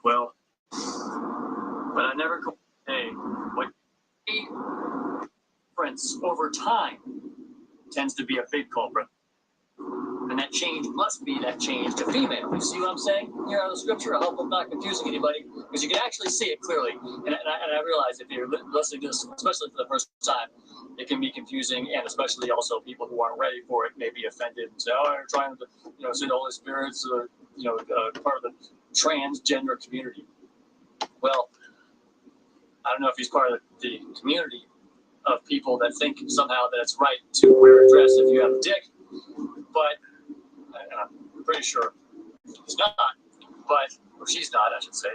Well, but I never call. Hey, what difference over time tends to be a big culprit. And that change must be that change to female. You see what I'm saying? Here on the scripture, I hope I'm not confusing anybody, because you can actually see it clearly. And I realize if you're listening to this, especially for the first time, it can be confusing, and especially also people who aren't ready for it may be offended and say, "Oh, you're trying to, say the Holy Spirit's, part of the transgender community." Well, I don't know if he's part of the community of people that think somehow that it's right to wear a dress if you have a dick, but and I'm pretty sure he's not, or she's not, I should say.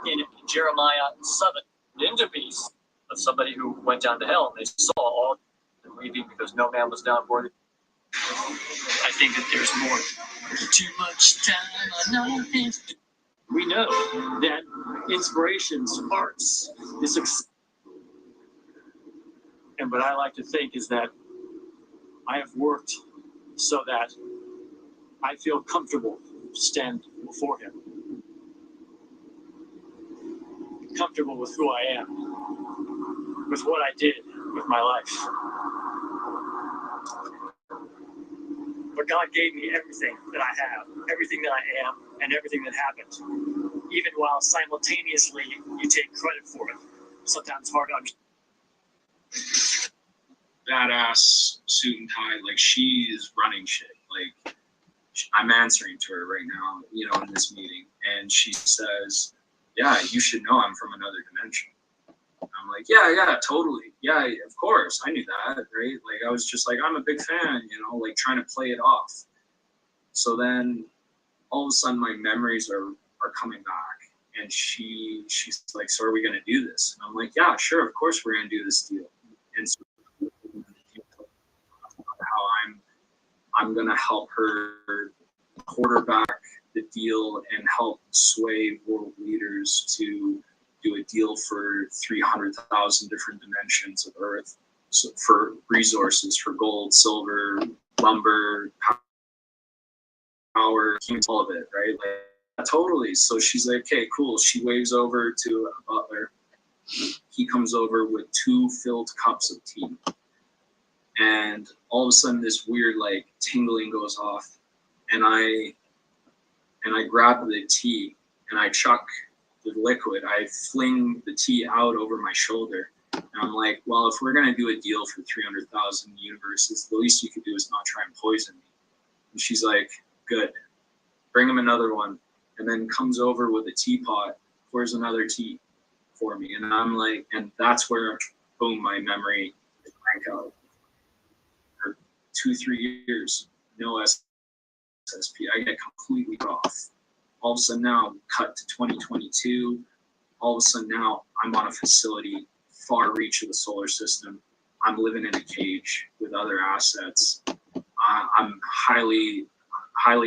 In Jeremiah 7, into beast of somebody who went down to hell, and they saw all the weeping because no man was down for it. I think that there's more. Too much time on nothing. We know that inspiration sparks this. And what I like to think is that I have worked so that I feel comfortable to stand before him. Comfortable with who I am, with what I did with my life. But God gave me everything that I have, everything that I am, and everything that happened. Even while simultaneously you take credit for it. Sometimes hard to understand. Badass suit and tie, like she is running shit. Like I'm answering to her right now, in this meeting, and she says, "Yeah, you should know I'm from another dimension." I'm like, yeah, totally. Yeah, of course. I knew that, right? Like, I was just like, I'm a big fan, like trying to play it off. So then all of a sudden my memories are coming back. And she's like, "So are we going to do this?" And I'm like, "Yeah, sure. Of course we're going to do this deal." And so how I'm going to help her quarterback the deal and help sway world leaders to do a deal for 300,000 different dimensions of Earth, so for resources, for gold, silver, lumber, power, all of it, right? Like, totally. So she's like, "Okay, cool." She waves over to a butler. He comes over with 2 filled cups of tea. And all of a sudden this weird like tingling goes off, and I grab the tea and I chuck the liquid. I fling the tea out over my shoulder, and I'm like, "Well, if we're gonna do a deal for 300,000 universes, the least you could do is not try and poison me." And she's like, "Good, bring him another one," and then comes over with a teapot, pours another tea for me, and I'm like, and that's where, boom, my memory is blank out. For 2-3 years, no SSP. I get completely off. All of a sudden now, cut to 2022. All of a sudden now, I'm on a facility far reach of the solar system. I'm living in a cage with other assets. I'm highly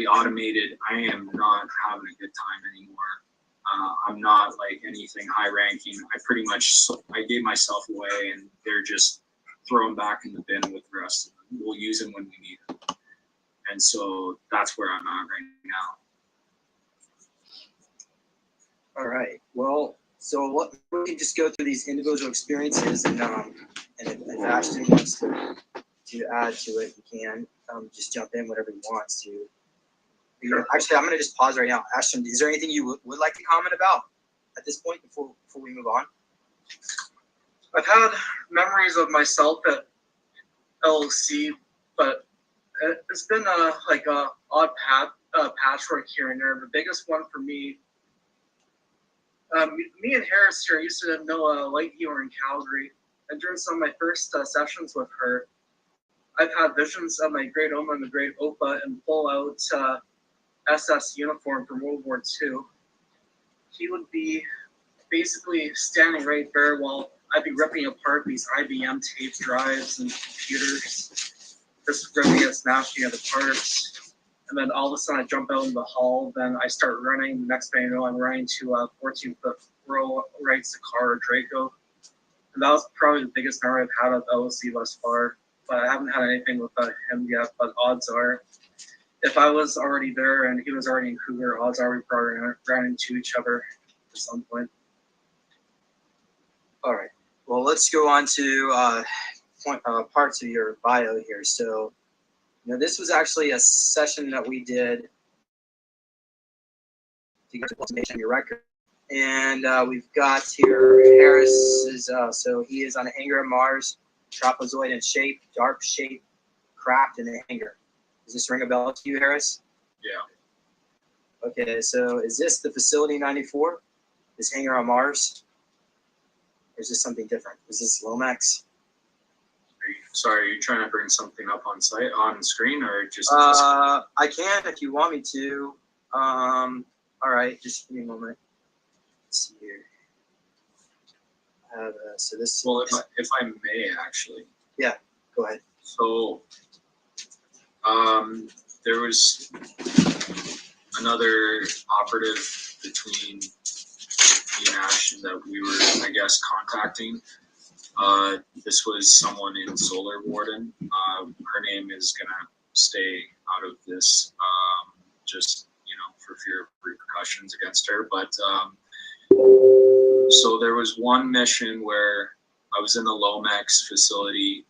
automated. I am not having a good time anymore. I'm not like anything high ranking. I gave myself away, and they're just throwing back in the bin with the rest of them. We'll use them when we need them. And so that's where I'm at right now. All right. Well, so we can just go through these individual experiences, and if Ashton wants to add to it, he can just jump in whatever he wants to. Actually, I'm going to just pause right now. Ashton, is there anything you would like to comment about at this point before we move on? I've had memories of myself at LOC, but it's been a odd patchwork here and there. The biggest one for me, me and Harris here used to know a light healer in Calgary, and during some of my first sessions with her, I've had visions of my great Oma and the great Opa in full-out SS uniform from World War II. He would be basically standing right there while I'd be ripping apart these IBM tape drives and computers, just ripping it, smashing it apart. And then all of a sudden I jump out in the hall, then I start running. The next thing I know, I'm running to 14th row, right to car or Draco. And that was probably the biggest memory I've had of LOC thus far. But I haven't had anything with him yet, but odds are if I was already there and he was already in Cougar, odds are we probably ran into each other at some point. All right. Well, let's go on to parts of your bio here. So, this was actually a session that we did to get information on your record. And we've got here Harris's, so he is on a hanger of Mars, trapezoid in shape, dark shape, cracked in a hanger. Does this ring a bell to you, Harris? Yeah. Okay, so is this the Facility 94? This hangar on Mars? Or is this something different? Is this Lomax? Sorry, are you trying to bring something up on screen, or just? I can if you want me to. All right, just give me a moment. Let's see here. So this. Well, if I may, actually. Yeah, go ahead. So, there was another operative between me and Ashton that we were, I guess, contacting. This was someone in Solar Warden. Her name is gonna stay out of this, just for fear of repercussions against her. But so there was one mission where I was in the Lomax facility.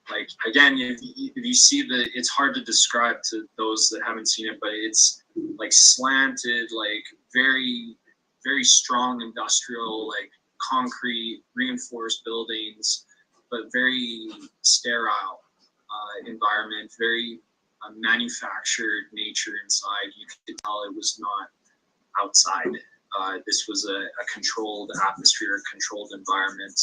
Like again, if you see it's hard to describe to those that haven't seen it, but it's like slanted, like very, very strong industrial, like concrete reinforced buildings, but very sterile environment, very manufactured nature inside. You could tell it was not outside. This was a controlled atmosphere, controlled environment.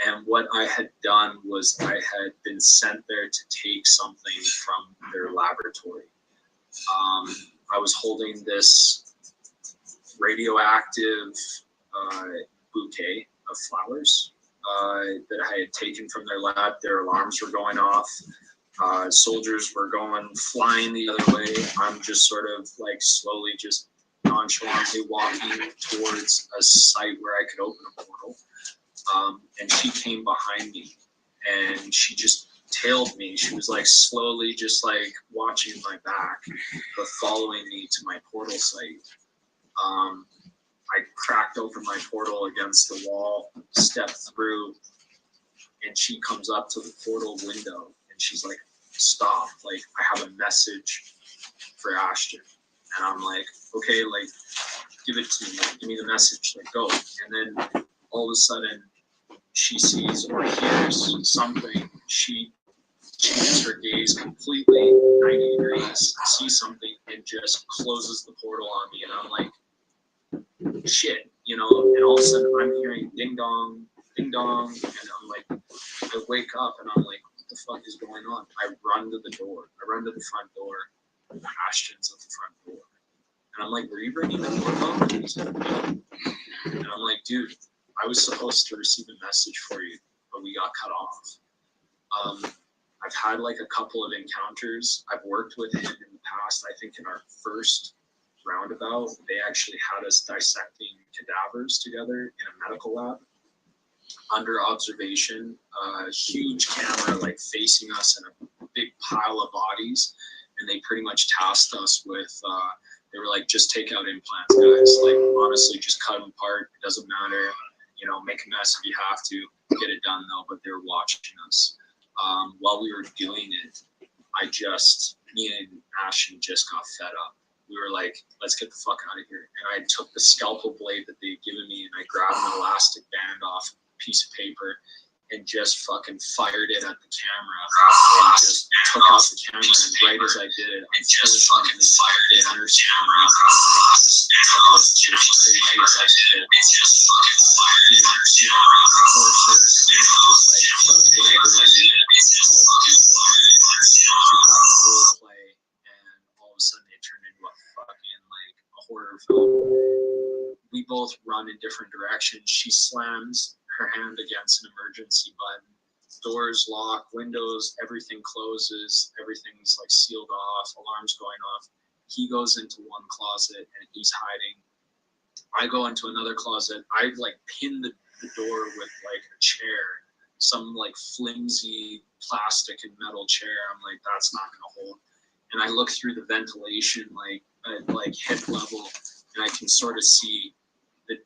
And what I had done was I had been sent there to take something from their laboratory. I was holding this radioactive bouquet of flowers that I had taken from their lab. Their alarms were going off. Soldiers were flying the other way. I'm just sort of like slowly, just nonchalantly walking towards a site where I could open a portal. And she came behind me and she just tailed me. She was like slowly just like watching my back, but following me to my portal site. I cracked open my portal against the wall, stepped through, and she comes up to the portal window and she's like, stop, like I have a message for Ashton. And I'm like, okay, like give it to me, give me the message, like go. And then all of a sudden she sees or hears something. She changes her gaze completely 90 degrees, sees something, and just closes the portal on me. And I'm like, shit, and all of a sudden I'm hearing ding dong, and I'm like, I wake up and I'm like, what the fuck is going on? I run to the door. I run to the front door. Ashton's at the front door. And I'm like, were you ringing the doorbell? And he said, no. And I'm like, dude, I was supposed to receive a message for you, but we got cut off. I've had like a couple of encounters. I've worked with him in the past. I think in our first roundabout, they actually had us dissecting cadavers together in a medical lab under observation. A huge camera like facing us and a big pile of bodies. And they pretty much tasked us with, they were like, just take out implants, guys. Like, honestly, just cut them apart. It doesn't matter. Make a mess if you have to. Get it done, though. But they were watching us. While we were doing it, me and Ashton just got fed up. We were like, let's get the fuck out of here. And I took the scalpel blade that they'd given me and I grabbed an elastic band off a piece of paper and just fucking fired it at the camera and just took out the camera. And right as I did it, unfortunately, the nurse came in was just crazy as I did. Horses, just like does whatever they need. Play, and all of a sudden they turned into a fucking like a horror film. We both run in different directions. She slams her hand against an emergency button. Doors lock, windows, everything closes, everything's like sealed off, alarms going off. He goes into one closet and he's hiding. I go into another closet. I like pin the door with like a chair some like flimsy plastic and metal chair. I'm like, that's not gonna hold. And I look through the ventilation like at like hip level, and I can sort of see the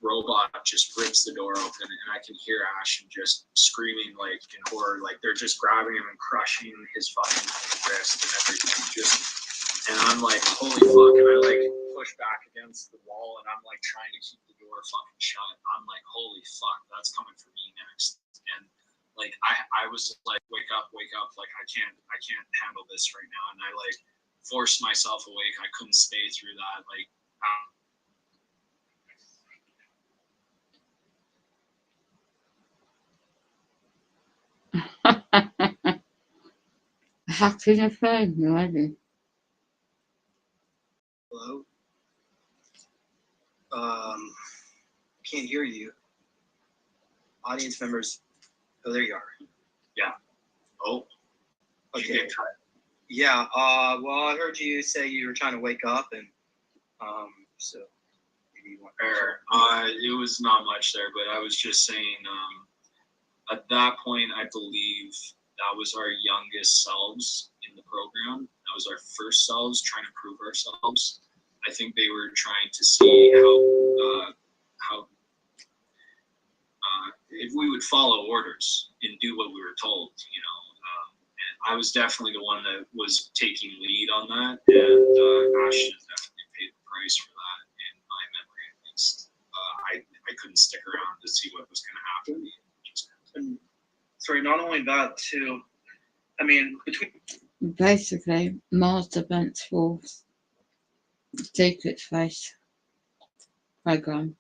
robot just rips the door open, and I can hear Ashton just screaming like in horror, like they're just grabbing him and crushing his fucking wrist and everything. And I'm like, holy fuck, and I like push back against the wall, and I'm like trying to keep the door fucking shut. I'm like, holy fuck, that's coming for me next. And like I was like, wake up, like I can't handle this right now. And I like forced myself awake. I couldn't stay through that. Like Happy to phone already. Hello? Can't hear you. Audience members. Oh, there you are. oh, Okay. Yeah. Well, I heard you say you were trying to wake up, and so maybe you want. it was not much there, but I was just saying, at that point, I believe that was our youngest selves in the program. That was our first selves trying to prove ourselves. I think they were trying to see how if we would follow orders and do what we were told, you know. And I was definitely the one that was taking lead on that, and Ashton definitely paid the price for that, in my memory at least. I couldn't stick around to see what was going to happen. And sorry, not only that too. I mean, between Basically, Master Bent's Force Secret Space program.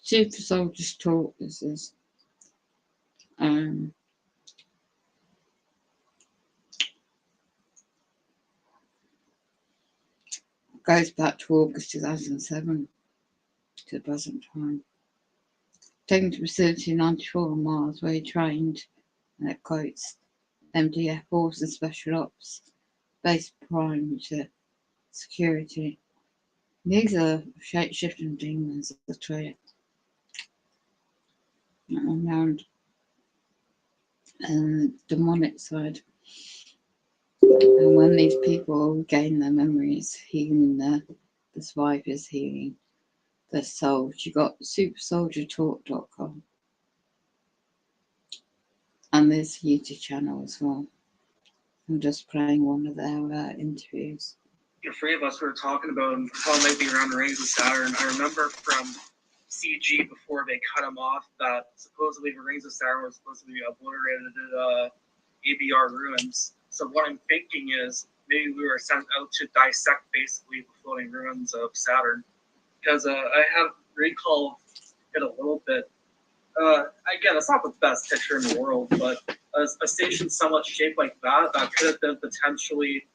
Super Soldiers Talk is goes back to August 2007 to the present time. Taken to facility 94 on Mars, where he trained, and it quotes, MDF Forces Special Ops, Base Prime, which are security. These are shape-shifting demons that trade around demonic side. And when these people gain their memories, healing the survivors, healing their souls, you got supersoldiertalk.com. And there's a YouTube channel as well. I'm just playing one of their interviews. the three of us were talking about how it might be around the rings of Saturn. I remember from CG before they cut him off that supposedly the rings of Saturn were supposed to be obliterated at ABR ruins. So what I'm thinking is maybe we were sent out to dissect basically the floating ruins of Saturn, because I have recalled it a little bit. Again, it's not the best picture in the world, but a station somewhat shaped like that could have been potentially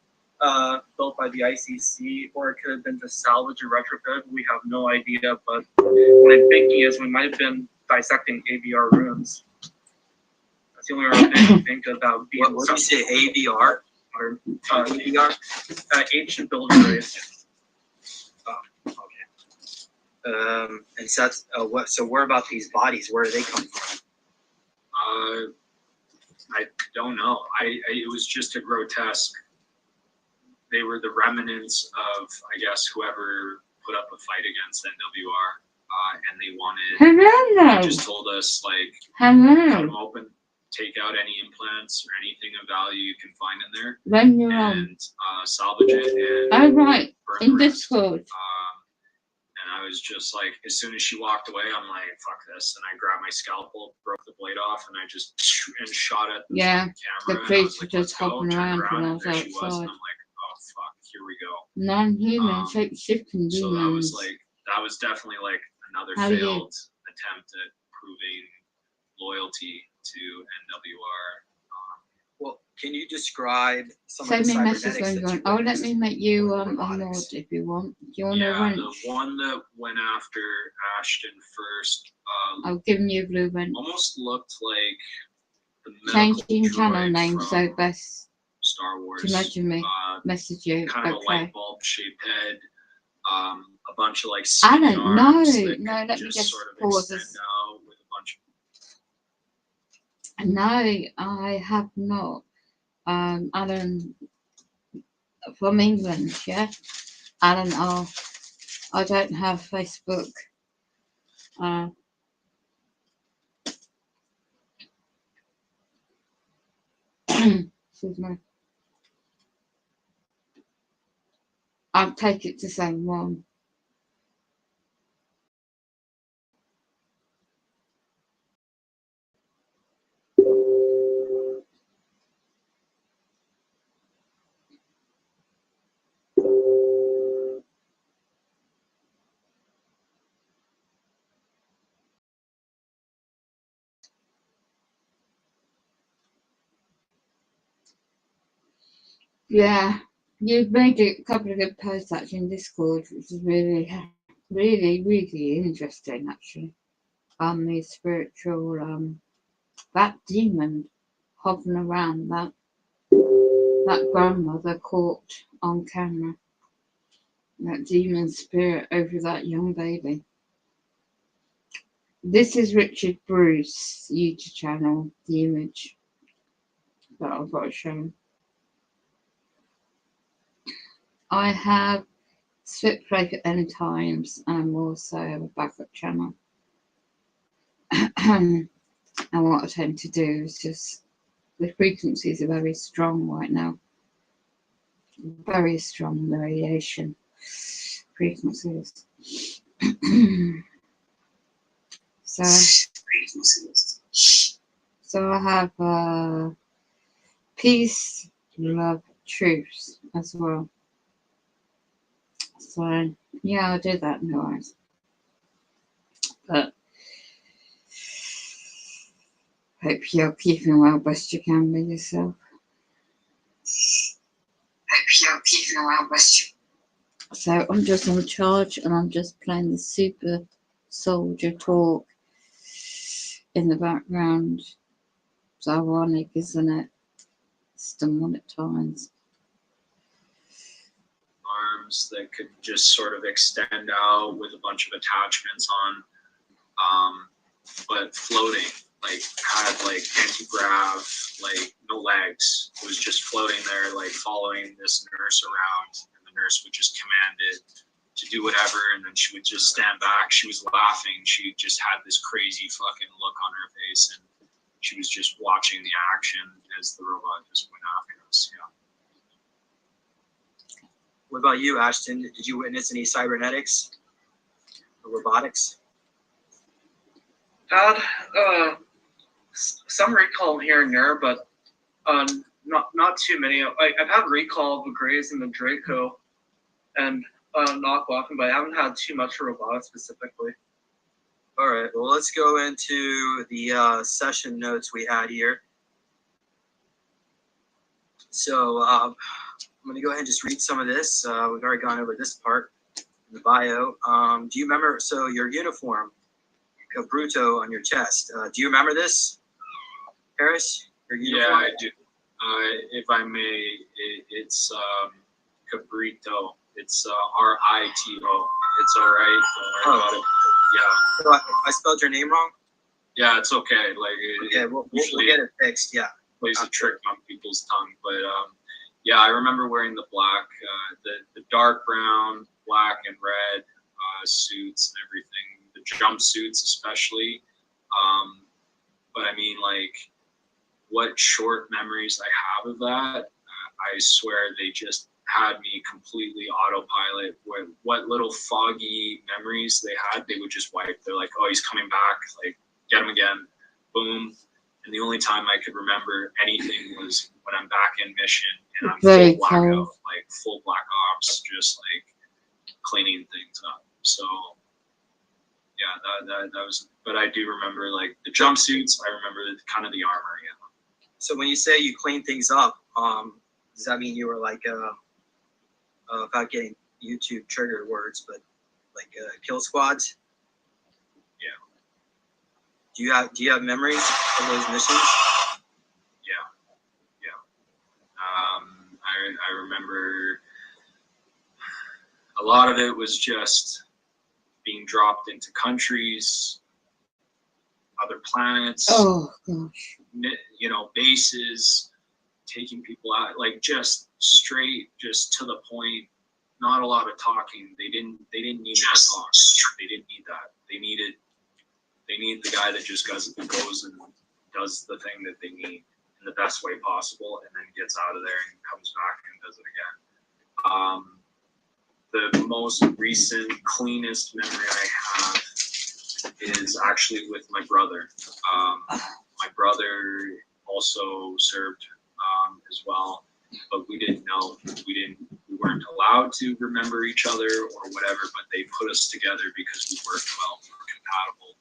built by the ICC, or it could have been just salvaged or retrofitted. We have no idea, but what I'm thinking is we might have been dissecting ABR ruins. That's the only other thing I can think of that would be. What did you say, ABR? Or ABR? ancient building race. Oh, okay. And so that's what. So where about these bodies? Where do they come from? I don't know. It was just a grotesque. They were the remnants of, I guess, whoever put up a fight against NWR, and they wanted. Hello. They just told us like, Hello. cut them open, take out any implants or anything of value you can find in there, When you're on. and salvage it and Oh, right. burn In the rest. Discord. And I was just like, as soon as she walked away, I'm like, fuck this. And I grabbed my scalpel, broke the blade off, and I just shot at the Yeah, camera. the and I police was were like, just let's go, hopping turned around when I and was there she was. outside. And I'm like, oh, fuck, here we go. Non-human shape-shifting So demons. that was like, that was definitely like another How do you- failed attempt at proving loyalty to NWR. Well, can you describe some Send of the me a message cybernetics when that you're you on. Oh, let witnessed? me make you Or a mod robotics? if you want. Do you want a Yeah, wrench? the one that went after Ashton first I'll give you a blue wrench. almost looked like the medical Changing channel droid name, so from best Star Wars. to message me. Message you. Kind of a Okay. light bulb shaped head, a bunch of like I skinny don't know. arms that No, could let me just sort of pause extend this. out with No, I have not. Alan from England, yeah. Alan R. I don't have Facebook. Uh, excuse me. I'll take it to same one. Yeah, you've made a couple of good posts actually in Discord, which is really interesting actually. The spiritual that demon hovering around that grandmother caught on camera, that demon spirit over that young baby. This is Richard Bruce YouTube channel, the image that I've got to show. I have Split Play for End Times, and I'm also a backup channel. And what I tend to do is just, the frequencies are very strong right now. Very strong variation frequencies. So I have peace, love, truth as well. So yeah, I do that, guys. But hope you're keeping well best you can with yourself. So I'm just on charge and I'm just playing the Super Soldier Talk in the background. It's ironic, isn't it? It's demonic times. Arms that could just sort of extend out with a bunch of attachments on, but floating, like had like anti-grav, like no legs. It was just floating there, like following this nurse around, and the nurse would just command it to do whatever, and then she would just stand back. She was laughing. She just had this crazy fucking look on her face, and she was just watching the action as the robot just went after us. Yeah. What about you, Ashton? Did you witness any cybernetics or robotics? Had some recall here and there, but not too many. I've had recall of the Greys and the Draco and knock walking, but I haven't had too much robotics specifically. All right, well, let's go into the session notes we had here. So I'm going to go ahead and just read some of this. We've already gone over this part in the bio. Do you remember, so your uniform, Cabruto on your chest, do you remember this, Harris? Your uniform? Yeah, I do. If I may, it's Cabrito. It's R-I-T-O. It's all right. Don't worry about it. Yeah. So I spelled your name wrong? Yeah, it's okay. Like, Okay, we'll get it fixed, yeah. Plays a trick on people's tongue. But yeah, I remember wearing the black, the dark brown, black and red suits and everything. The jumpsuits especially. But I mean, like, what short memories I have of that, I swear they just had me completely autopilot. What little foggy memories they had, they would just wipe. They're like, oh, he's coming back. Like, get him again. Boom. And the only time I could remember anything was when I'm back in mission and I'm full blackout, like full black ops, just like cleaning things up. So yeah, that was, but I do remember like the jumpsuits. I remember kind of the armor, yeah. So when you say you clean things up, does that mean you were like, without getting YouTube trigger words, but like kill squads? Yeah. Do you have memories of those missions? Yeah. I remember a lot of it was just being dropped into countries, other planets, Oh gosh. you know, bases, taking people out, like just straight, just to the point. Not a lot of talking. They didn't need to talk. They didn't need that. They need the guy that just goes and does the thing that they need in the best way possible, and then gets out of there and comes back and does it again. The most recent, cleanest memory I have is actually with my brother. My brother also served as well, but we didn't know. We weren't allowed to remember each other or whatever, but they put us together because we worked well, we were compatible.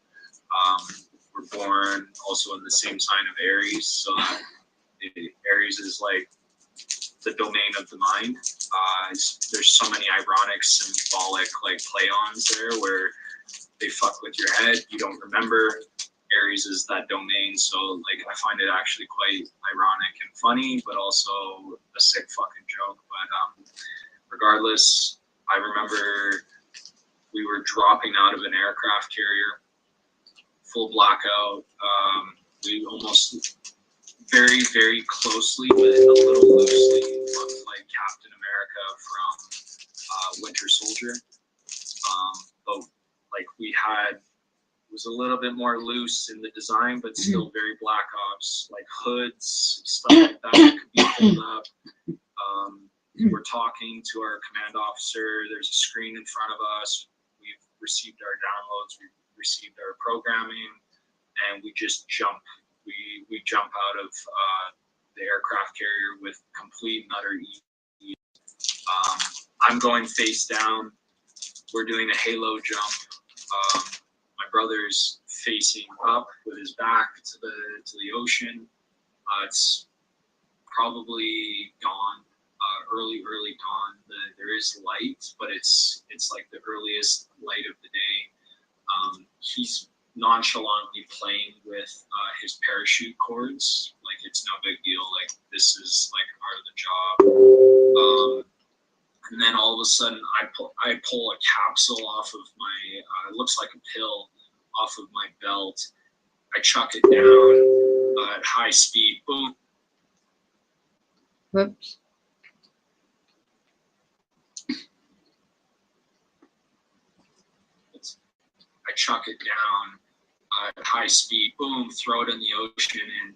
We're born also in the same sign of Aries, so Aries is like the domain of the mind. There's so many ironic, symbolic like play-ons there where they fuck with your head, you don't remember. Aries is that domain, so like I find it actually quite ironic and funny, but also a sick fucking joke. But regardless, I remember we were dropping out of an aircraft carrier, full blackout. We almost very, very closely, but a little loosely looked like Captain America from Winter Soldier. But like we had, it was a little bit more loose in the design, but still very Black Ops, like hoods, stuff like that could be pulled up. We're talking to our command officer. There's a screen in front of us. We've received our downloads. We've received our programming, and we just jump. We jump out of the aircraft carrier with complete and utter ease. I'm going face down. We're doing a halo jump. My brother's facing up with his back to the ocean. It's probably dawn, early dawn. There is light, but it's like the earliest light of the day. He's nonchalantly playing with his parachute cords, like it's no big deal. Like this is like part of the job. And then all of a sudden, I pull a capsule off of my. It looks like a pill off of my belt. I chuck it down at high speed. Boom. Whoops. I chuck it down at high speed. Boom. Throw it in the ocean, and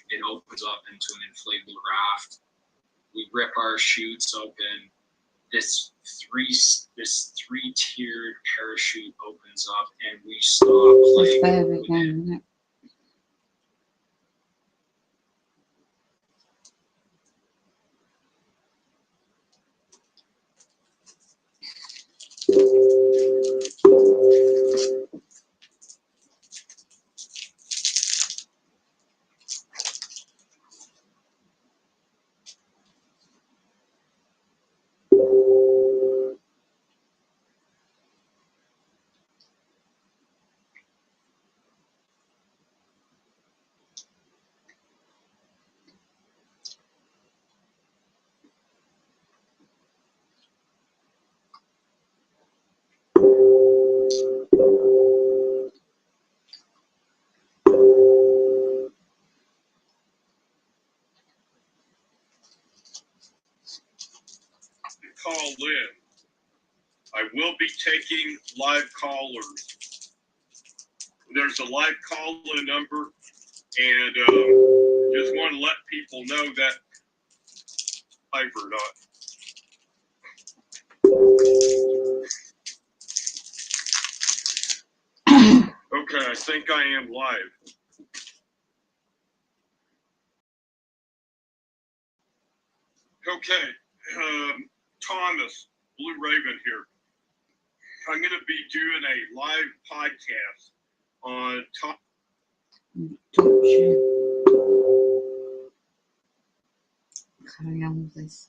it opens up into an inflatable raft. We rip our chutes open. This three-tiered parachute opens up, and we stop playing with it. Call in. I will be taking live callers. There's a live call-in number, and just want to let people know that live or not. Okay, I think I am live. Okay, Thomas, Blue Raven here. I'm going to be doing a live podcast on top. Carry on with this.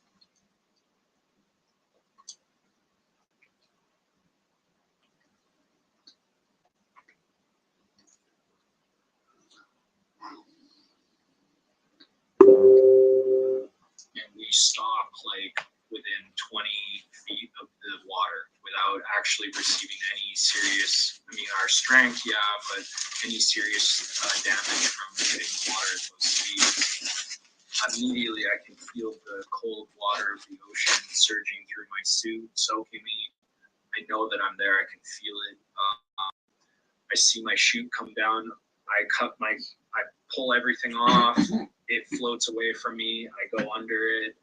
And we stop like within 20 feet of the water without without actually receiving any serious, I mean, our strength, yeah, but any serious damage from hitting the water at those speeds. Immediately, I can feel the cold water of the ocean surging through my suit, soaking me. I know that I'm there. I can feel it. I see my chute come down. I pull everything off. It floats away from me. I go under it.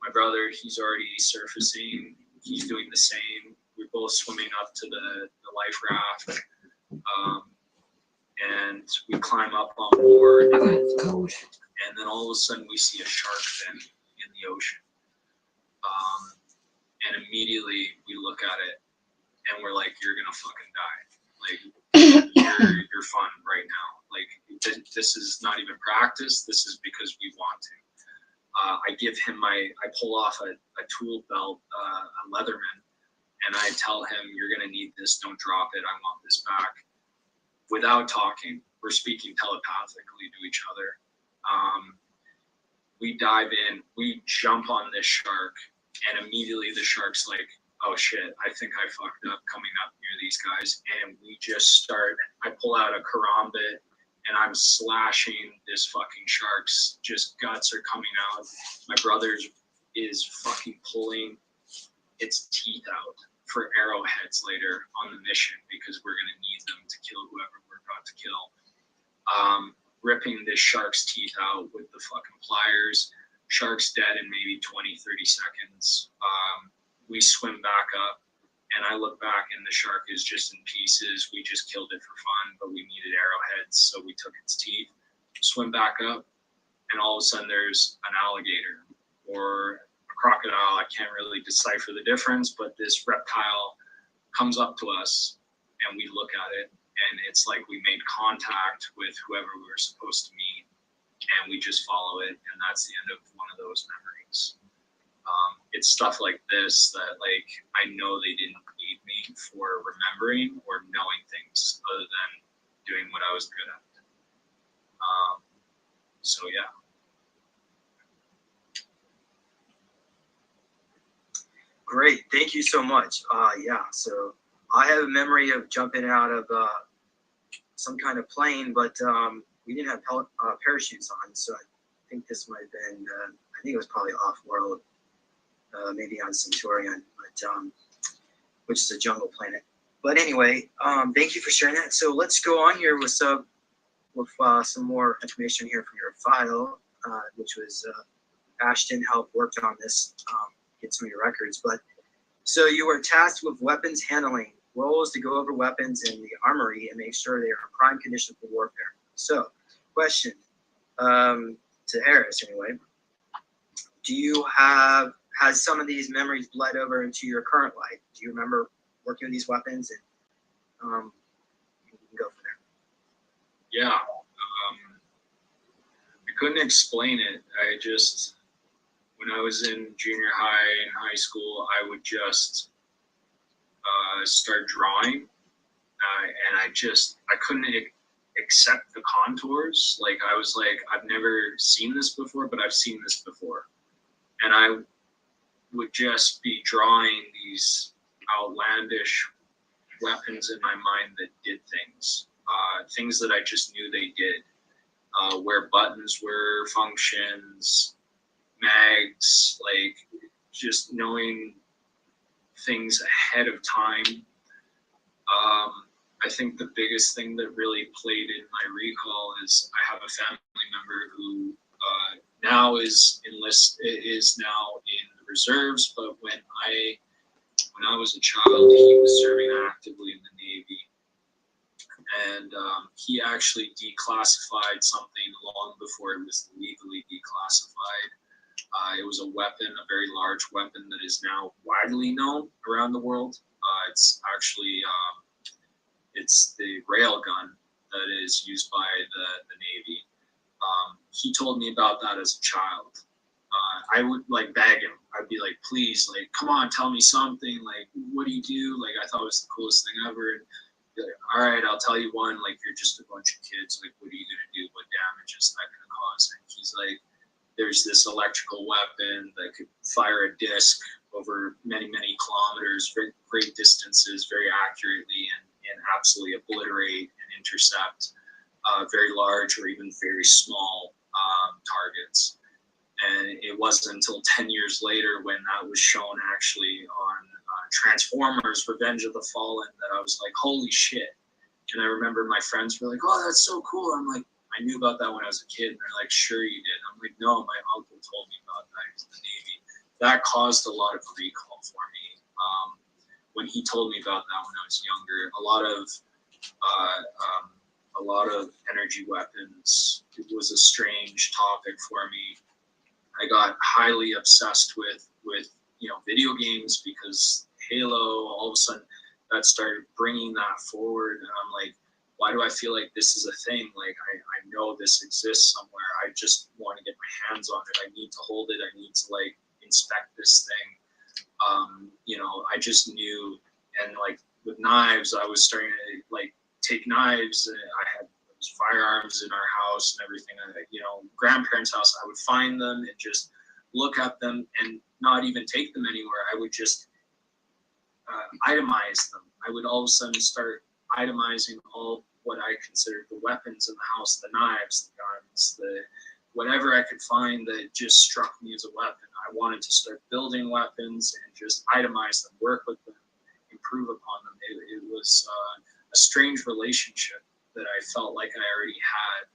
My brother, he's already surfacing. He's doing the same. We're both swimming up to the life raft. And we climb up on board. It's cold. And then all of a sudden we see a shark fin in the ocean. And immediately we look at it and we're like, you're gonna fucking die. Like, you're fun right now. Like, this is not even practice. This is because we want to. I give him I pull off a tool belt, a Leatherman, and I tell him, you're gonna need this, don't drop it, I want this back. Without talking, we're speaking telepathically to each other. We dive in, we jump on this shark, and immediately the shark's like, oh shit, I think I fucked up coming up near these guys. And we just start, I pull out a karambit and I'm slashing this fucking shark's just guts are coming out. My brother is fucking pulling its teeth out for arrowheads later on the mission because we're going to need them to kill whoever we're about to kill. Ripping this shark's teeth out with the fucking pliers. Shark's dead in maybe 20, 30 seconds. We swim back up and I look back and the shark is just in pieces. We just killed it for fun, but we needed arrowheads, so we took its teeth. Swim back up and all of a sudden there's an alligator or a crocodile. I can't really decipher the difference, but this reptile comes up to us and we look at it. And it's like we made contact with whoever we were supposed to meet, and we just follow it, and that's the end of one of those memories. It's stuff like this that, like, I know they didn't need me for remembering or knowing things other than doing what I was good at. So yeah. Great, thank you so much. Yeah, so I have a memory of jumping out of some kind of plane, but we didn't have parachutes on, so I think this might have been, I think it was probably off-world, maybe on Centaurian, but which is a jungle planet. But anyway, thank you for sharing that. So let's go on here with some more information here from your file, which was Ashton helped worked on this, get some of your records. But so you were tasked with weapons handling. Role is to go over weapons in the armory and make sure they are in prime condition for warfare. So, question to Harris anyway. Has some of these memories bled over into your current life? Do you remember working with these weapons? And you can go from there. Yeah. I couldn't explain it. When I was in junior high and high school, I would just start drawing, and I couldn't accept the contours. Like, I was like, I've never seen this before, but I've seen this before. And I would just be drawing these outlandish weapons in my mind that did things, things that I just knew they did, where buttons were, functions, mags, like just knowing things ahead of time. I think the biggest thing that really played in my recall is I have a family member who now is now in the reserves, but when I was a child, he was serving actively in the Navy, and he actually declassified something long before it was legally declassified. It was a weapon, a very large weapon that is now widely known around the world. It's actually it's the rail gun that is used by the Navy. He told me about that as a child. I would like beg him. I'd be like, please, like, come on, tell me something. Like, what do you do? Like, I thought it was the coolest thing ever. And like, all right, I'll tell you one. Like, you're just a bunch of kids. Like, what are you gonna do? What damage is that gonna cause? And he's like, there's this electrical weapon that could fire a disc over many, many kilometers, very great distances, very accurately, and absolutely obliterate and intercept very large or even very small targets. And it wasn't until 10 years later when that was shown actually on Transformers Revenge of the Fallen that I was like, holy shit. And I remember my friends were like, oh, that's so cool. I'm like, I knew about that when I was a kid. And they're like, sure you did. I'm like, no, my uncle told me about that. He was in the Navy. That caused a lot of recall for me. When he told me about that when I was younger, a lot of energy weapons, it was a strange topic for me. I got highly obsessed with video games because Halo, all of a sudden that started bringing that forward, and I'm like, why do I feel like this is a thing? Like I know this exists somewhere. I just want to get my hands on it. I need to hold it. I need to like inspect this thing. I just knew, and like with knives, I was starting to like take knives. I had firearms in our house and everything. Grandparents' house, I would find them and just look at them and not even take them anywhere. I would just itemize them. I would all of a sudden start itemizing all what I considered the weapons in the house, the knives, the guns, the whatever I could find that just struck me as a weapon. I wanted to start building weapons and just itemize them, work with them, improve upon them. It was a strange relationship that I felt like I already had,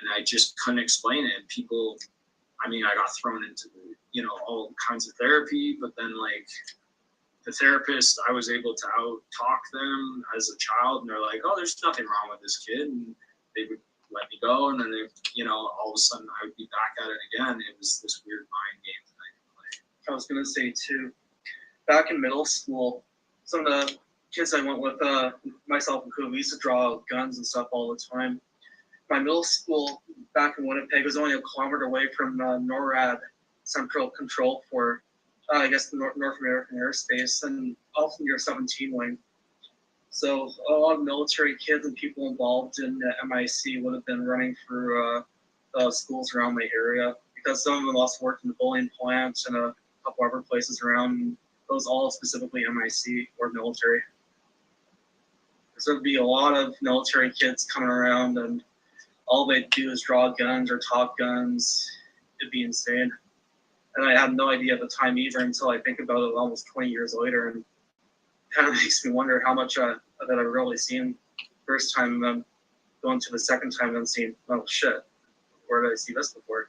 and I just couldn't explain it. And people, I got thrown into all kinds of therapy, but then like the therapist, I was able to out-talk them as a child, and they're like, oh, there's nothing wrong with this kid, and they would let me go, and then all of a sudden I would be back at it again. It was this weird mind game that I could play. I was gonna say too, back in middle school, some of the kids I went with, myself included, we used to draw guns and stuff all the time. My middle school back in Winnipeg was only a kilometer away from NORAD, Central Control for, I guess, the North American Airspace, and also near 17 wing. So a lot of military kids and people involved in MIC would have been running through schools around my area, because some of them also worked in the bullion plant and a couple other places around. Those all specifically MIC or military. So there'd be a lot of military kids coming around, and all they'd do is draw guns or talk guns. It'd be insane. And I had no idea at the time either until I think about it almost 20 years later, and kind of makes me wonder how much that I've really seen first time, and then going to the second time and seeing, oh shit, where did I see this before?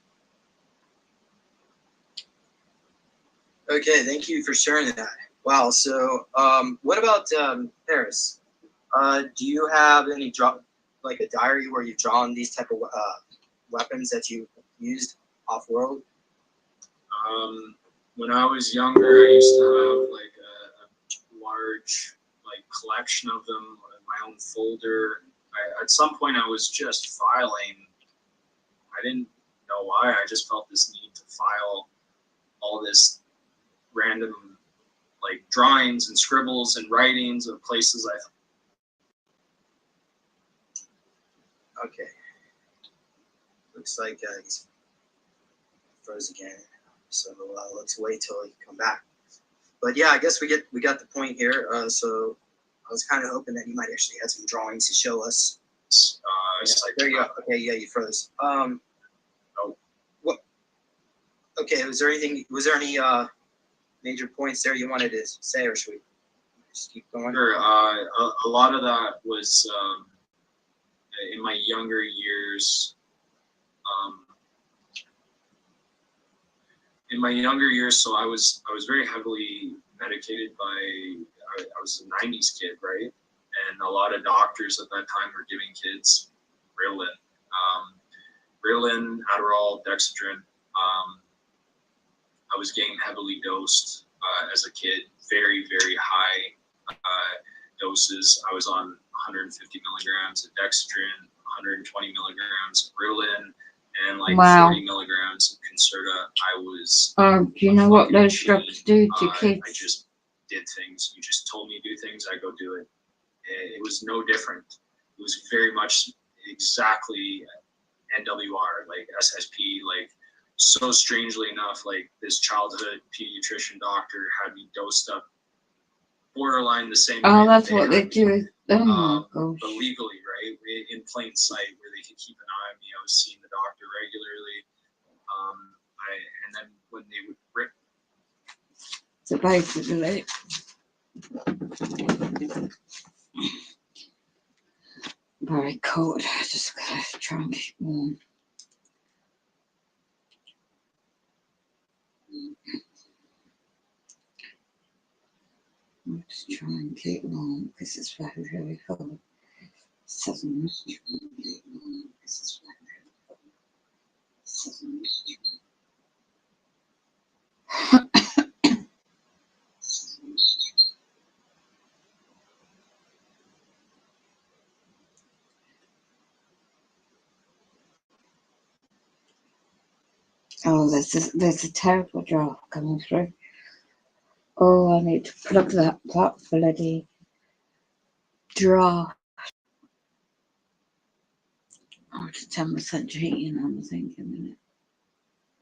Okay, thank you for sharing that. Wow. So, what about Paris? Do you have any like a diary where you've drawn these type of weapons that you used off-world? When I was younger, I used to have like a large like collection of them, my own folder. At some point, I was just filing. I didn't know why. I just felt this need to file all this random like drawings and scribbles and writings of places I. Okay. Looks like he's froze again. So let's wait till he come back. But yeah, I guess we got the point here. So I was kind of hoping that you might actually have some drawings to show us. There you go. Okay, yeah, you froze. Oh. What? Okay. Was there any major points there you wanted to say, or should we just keep going? Sure. A lot of that was in my younger years. So I was very heavily medicated by. I was a '90s kid, right? And a lot of doctors at that time were giving kids Ritalin, Adderall, Dexedrine. I was getting heavily dosed as a kid, very, very high doses. I was on 150 milligrams of Dexedrine, 120 milligrams of Ritalin, and like 40 milligrams of Concerta. I was. Do you know what those drugs do to kids? I just did things. You just told me to do things, I go do it. It was no different. It was very much exactly NWR, like SSP, like so strangely enough, like this childhood pediatrician doctor had me dosed up borderline the same way. Oh, that that's what had they me, do. Oh my but gosh. legally, right, in plain sight, where they could keep an eye on me. I was seeing the doctor regularly. And then when they would rip. So basically, very cold. I just gotta try and keep warm. I'll just try and keep warm because it's very, very cold. Suddenly, try and keep warm because it's very, very cold. Suddenly. Oh, there's a terrible draft coming through. Oh, I need to plug that bloody draft. Oh, it's 10% heating on, I think, in a minute.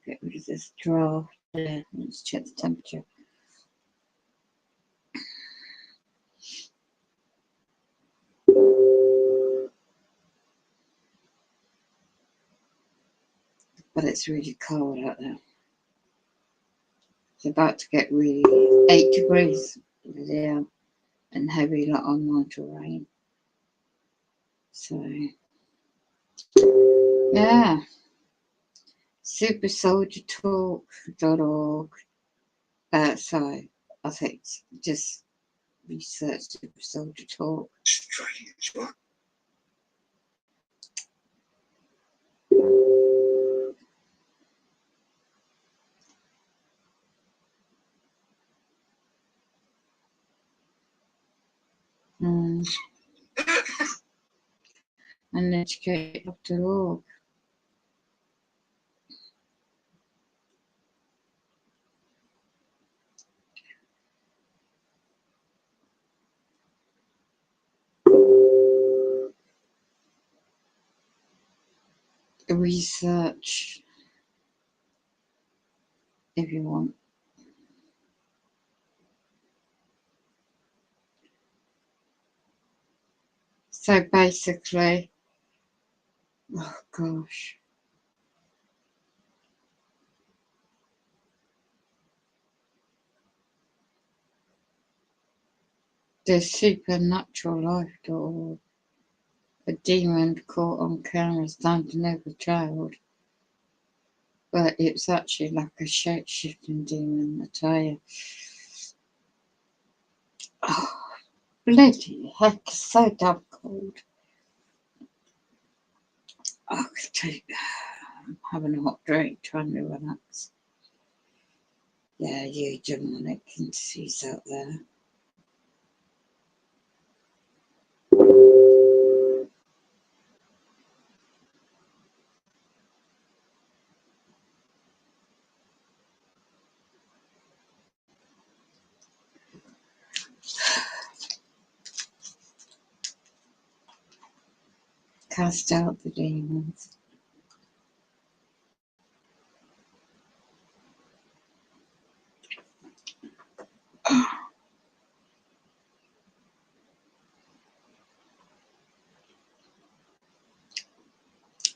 Get rid of this draft there. Let's check the temperature. But it's really cold out there. It's about to get really 8 degrees there and heavy like online rain. So yeah. supersoldiertalk.org. Sorry, I think just research Super Soldier Talk. And educate.org. Research if you want. So basically, oh gosh. There's supernatural.org. A demon caught on camera standing over a child. But it's actually like a shape-shifting demon, I tell you. Oh, bloody heck, it's so damn cold. I could take, I'm having a hot drink, trying to relax. Yeah, you demonic entities out there. Cast out the demons.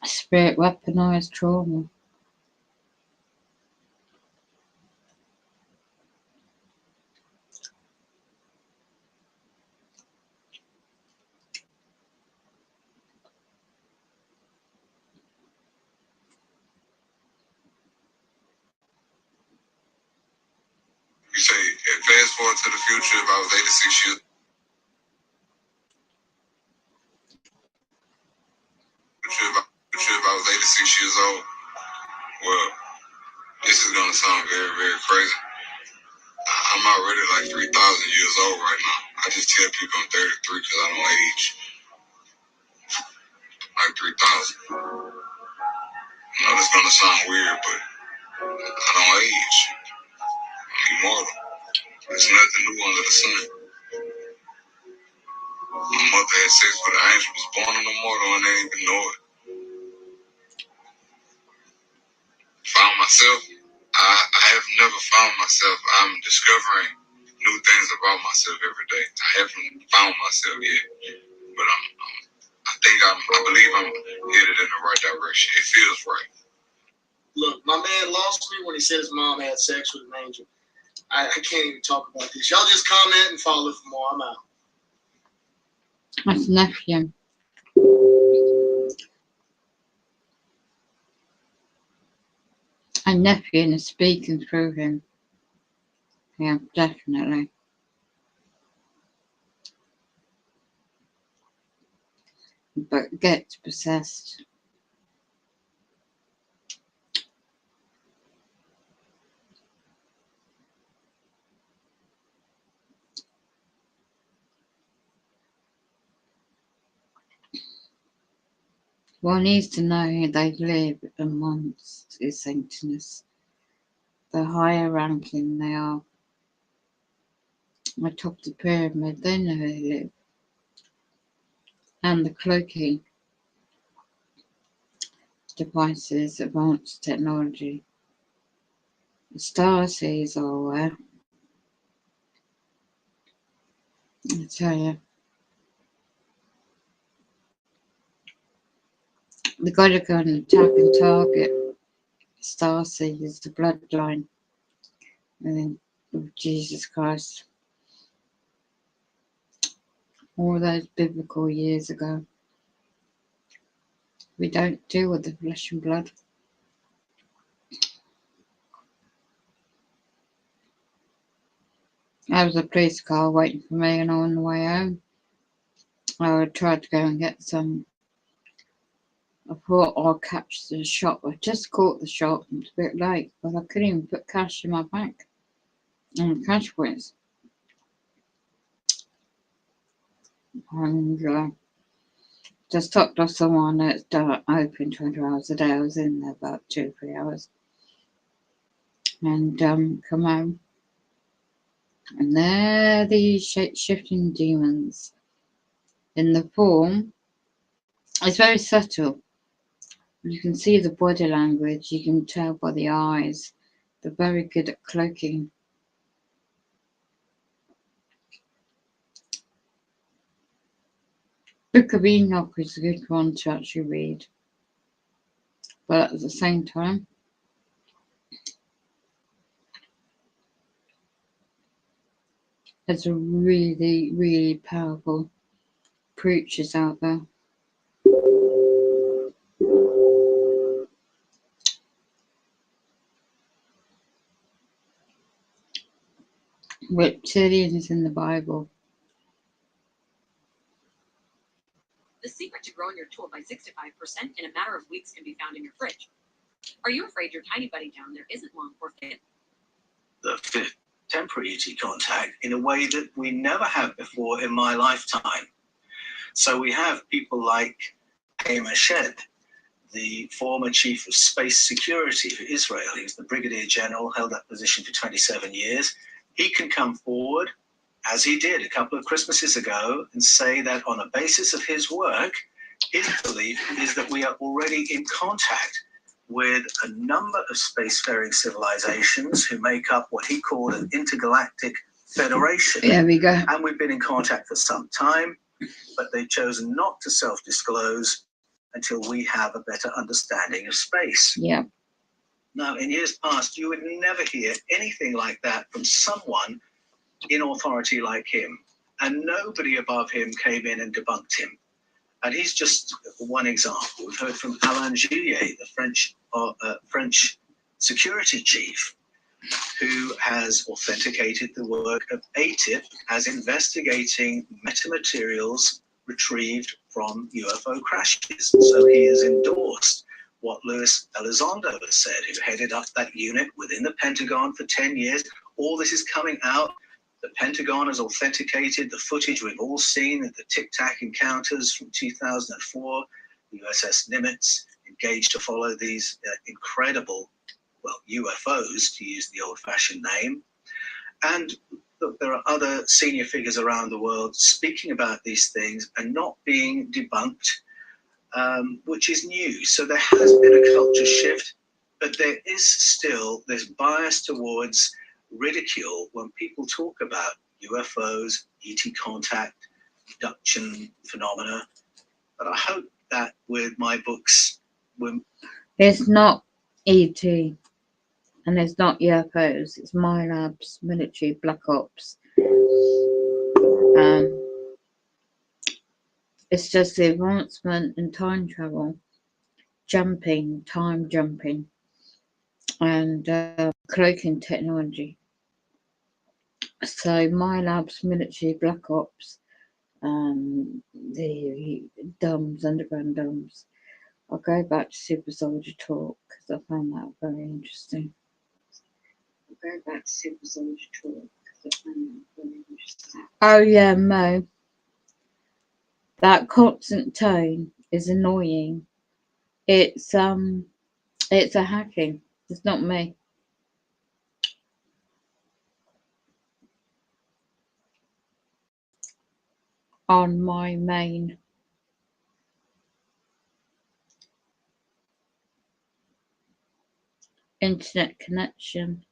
Spirit weaponized trauma. You say, fast forward to the future, if I was 86 years, if I was 86 years old, well, this is gonna sound very, very crazy. I'm already like 3,000 years old right now. I just tell people I'm 33 because I don't age. Like 3,000. I know this gonna sound weird, but I don't age. I'm immortal. There's nothing new under the sun. My mother had sex with an angel, was born an immortal, and they didn't even know it. Found myself, I have never found myself. I'm discovering new things about myself every day. I haven't found myself yet, but I believe I'm headed in the right direction. It feels right. Look, my man lost me when he said his mom had sex with an angel. I can't even talk about this. Y'all just comment and follow for more. I'm out. That's nephew. And nephew is speaking through him. Yeah, definitely. But gets possessed. One needs to know they live amongst the Satanists. The higher ranking they are, atop the pyramid, they know who they live. And the cloaking devices, advanced technology. The star seeds are aware. I tell you. They gotta go and attack and target star seeds, the bloodline of Jesus Christ. All those biblical years ago. We don't deal with the flesh and blood. There was a police car waiting for me and on the way home. I tried to go and get some. I thought I'll catch the shop. I just caught the shop. It was a bit late, but I couldn't even put cash in my bank. And cash points. And just stopped off someone that's open 24 hours a day. I was in there about 2 or 3 hours. And come home. And there these shape-shifting demons in the form. It's very subtle. You can see the body language. You can tell by the eyes. They're very good at cloaking. Book of Enoch is a good one to actually read. But at the same time, there's a really, really powerful preachers out there. Reptilian is in the Bible. The secret to growing your tool by 65% in a matter of weeks can be found in your fridge. Are you afraid your tiny buddy down there isn't long or fit? The fifth temporary ET contact in a way that we never have before in my lifetime. So we have people like Haim Shed, the former chief of space security for Israel. He was the brigadier general, held that position for 27 years. He can come forward, as he did a couple of Christmases ago, and say that on the basis of his work, his belief is that we are already in contact with a number of spacefaring civilizations who make up what he called an intergalactic federation. There we go. And we've been in contact for some time, but they've chosen not to self-disclose until we have a better understanding of space. Yeah. Now, in years past, you would never hear anything like that from someone in authority like him. And nobody above him came in and debunked him. And he's just one example. We've heard from Alain Juillet, the French security chief, who has authenticated the work of ATIP as investigating metamaterials retrieved from UFO crashes. So he has endorsed what Luis Elizondo has said, who headed up that unit within the Pentagon for 10 years. All this is coming out. The Pentagon has authenticated the footage we've all seen of the Tic Tac encounters from 2004. The USS Nimitz engaged to follow these incredible, well, UFOs, to use the old-fashioned name. And look, there are other senior figures around the world speaking about these things and not being debunked, which is new. So there has been a culture shift, but there is still this bias towards ridicule when people talk about UFOs, ET contact, abduction phenomena. But I hope that with my books, It's not ET and it's not UFOs. It's my labs, military, black ops. It's just the advancement in time travel, time jumping, and cloaking technology. So my labs, military, black ops, the DUMS, underground DUMS. I'll go back to Super Soldier Talk because I found that very interesting. Oh yeah, Mo. That constant tone is annoying. It's a hacking. It's not me. On my main internet connection.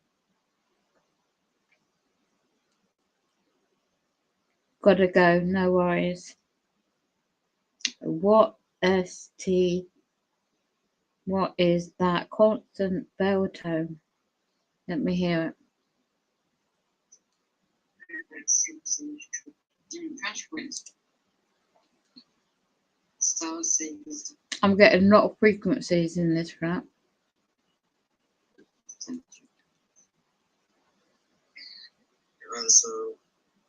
Gotta go, no worries. What is that constant bell tone? Let me hear it. I'm getting a lot of frequencies in this rap. So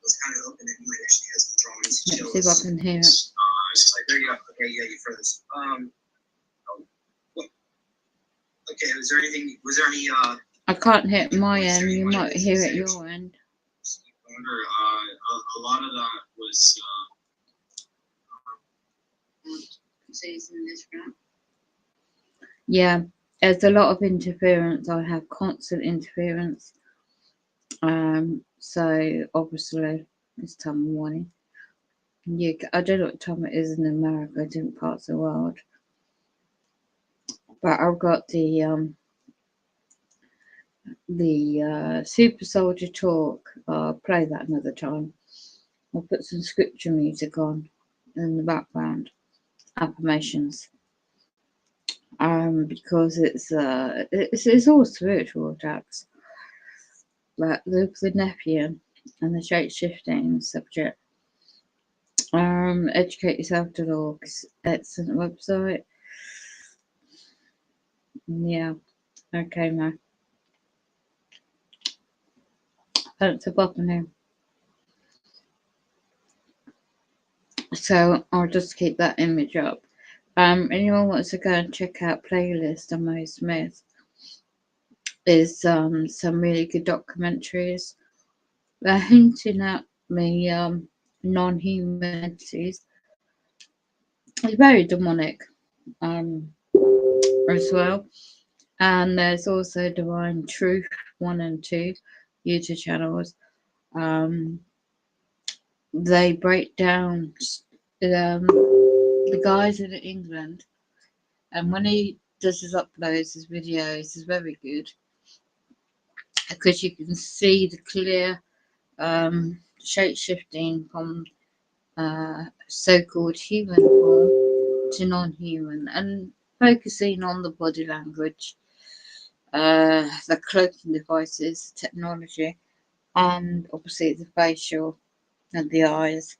it's kind of open that you might actually have some drawings. Let's see if I can hear it. Like, there you go. Okay, yeah, you furthest. Okay, was there any I can't hear it my end, you might hear it your end. I wonder, a lot of that was Yeah, there's a lot of interference. I have constant interference. So obviously it's time of morning. I don't know what time it is in America, different parts of the world. But I've got the Super Soldier Talk. I'll play that another time. I'll put some scripture music on in the background. Affirmations. Because it's all spiritual attacks. But the Nephian and the shape-shifting subject. Educateyourself.org, excellent website. Yeah, okay, man. Thanks for popping in. So I'll just keep that image up. Anyone wants to go and check out playlist on Mo Smith? Is some really good documentaries. They're hinting at me non-human entities. It's very demonic as well. And there's also Divine Truth 1 and 2 YouTube channels. They break down the guys in England, and when he does his uploads, his videos is very good because you can see the clear shape shifting from so-called human form to non-human, and focusing on the body language, the cloaking devices, technology, and obviously the facial and the eyes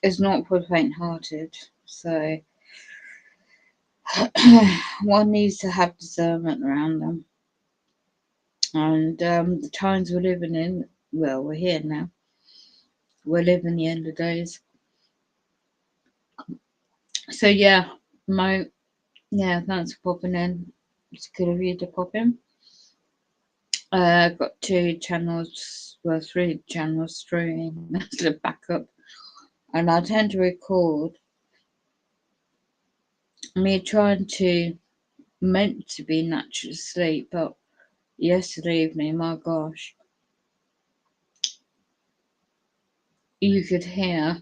is not for the faint-hearted. So one needs to have discernment around them. And the times we're living in, well, we're here now. We're living the end of days. So yeah, Mo, yeah, thanks for popping in. It's good of you to pop in. Got 2 channels, well, 3 channels streaming as a backup, and I tend to record me trying to meant to be natural sleep, but yesterday evening, my gosh, you could hear,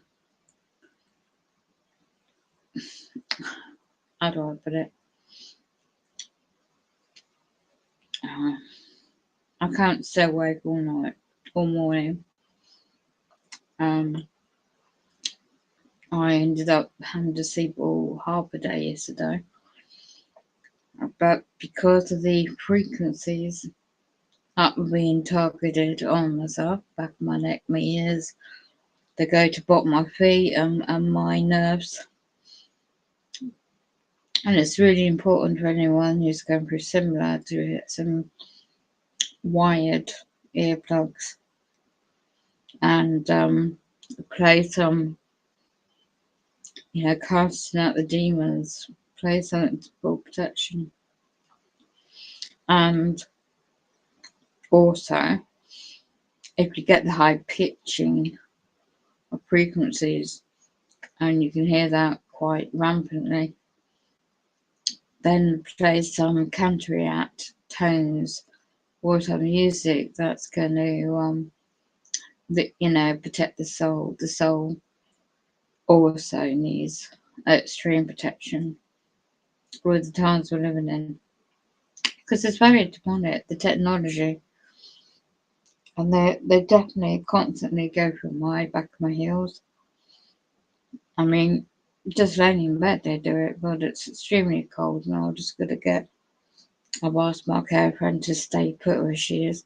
how do I put it? I can't stay awake all night, all morning. I ended up having to sleep all half a day yesterday. But because of the frequencies that were being targeted on myself, back of my neck, my ears, they go to bottom of my feet and my nerves. And it's really important for anyone who's going through similar to get some wired earplugs and play some, casting out the demons, play something for protection. And also, if you get the high pitching of frequencies and you can hear that quite rampantly, then play some counteract tones or some music that's going to protect the soul. The soul also needs extreme protection with the times we're living in, because it's very demonic, the technology, and they definitely constantly go through my back of my heels. I mean, just laying in bed they do it, but it's extremely cold and I'm just I've asked my care friend to stay put where she is.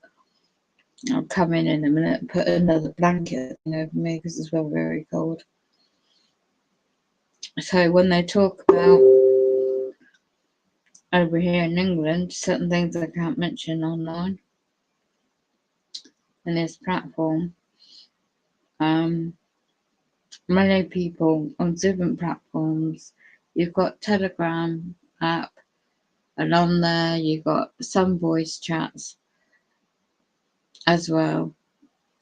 I'll come in a minute and put another blanket over me because it's very, very cold. So when they talk about over here in England, certain things I can't mention online in this platform, many people on different platforms, you've got Telegram app, and on there you've got some voice chats as well.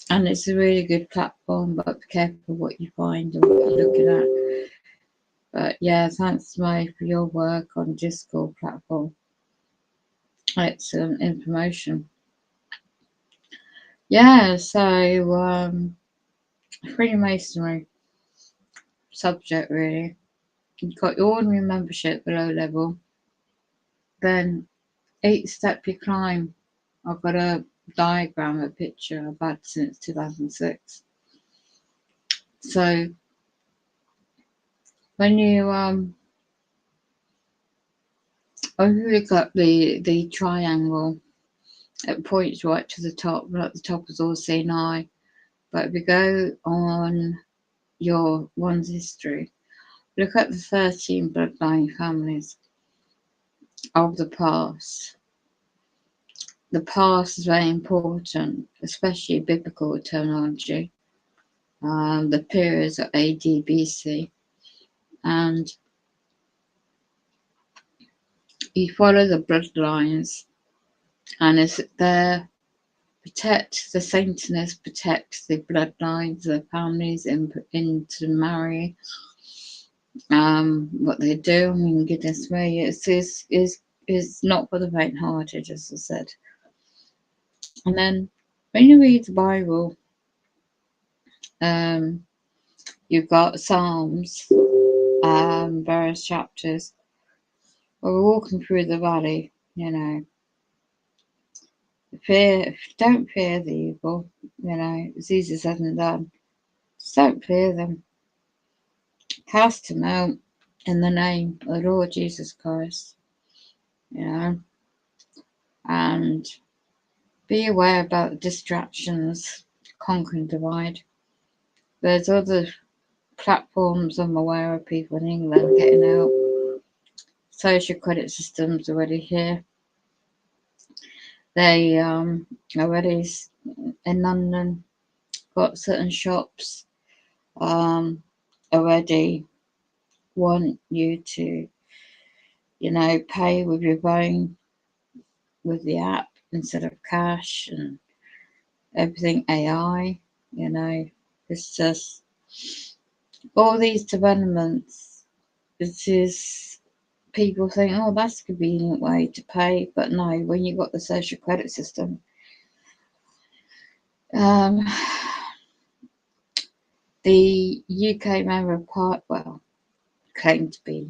And it's a really good platform, but be careful what you find and what you're looking at. But yeah, thanks May for your work on Discord platform. Excellent information. Yeah, so Freemasonry subject really. You've got your ordinary membership below level, then each step you climb. I've got a diagram, a picture I've had since 2006. So when you look up the triangle, it points right to the top, right at the top is all seeing eye. But if you go on your one's history, look at the 13 bloodline families of the past. The past is very important, especially biblical terminology. The periods of AD, BC, and you follow the bloodlines, and it's there. Protect the Satanists, protect the bloodlines, the families into marry. What they do, I mean, goodness me, is not for the faint-hearted, as I said. And then when you read the Bible, you've got Psalms, various chapters. We're walking through the valley, don't fear the evil, it's easier said than done. Just don't fear them. Cast them out in the name of the Lord Jesus Christ, and be aware about the distractions, conquer and divide. There's other platforms I'm aware of, people in England getting out. Social credit systems already here. They already in London got certain shops already want you to, pay with your phone with the app instead of cash, and everything AI, it's just all these developments. It is people think, oh, that's a convenient way to pay, but no, when you've got the social credit system, the UK Member of Parliament claimed to be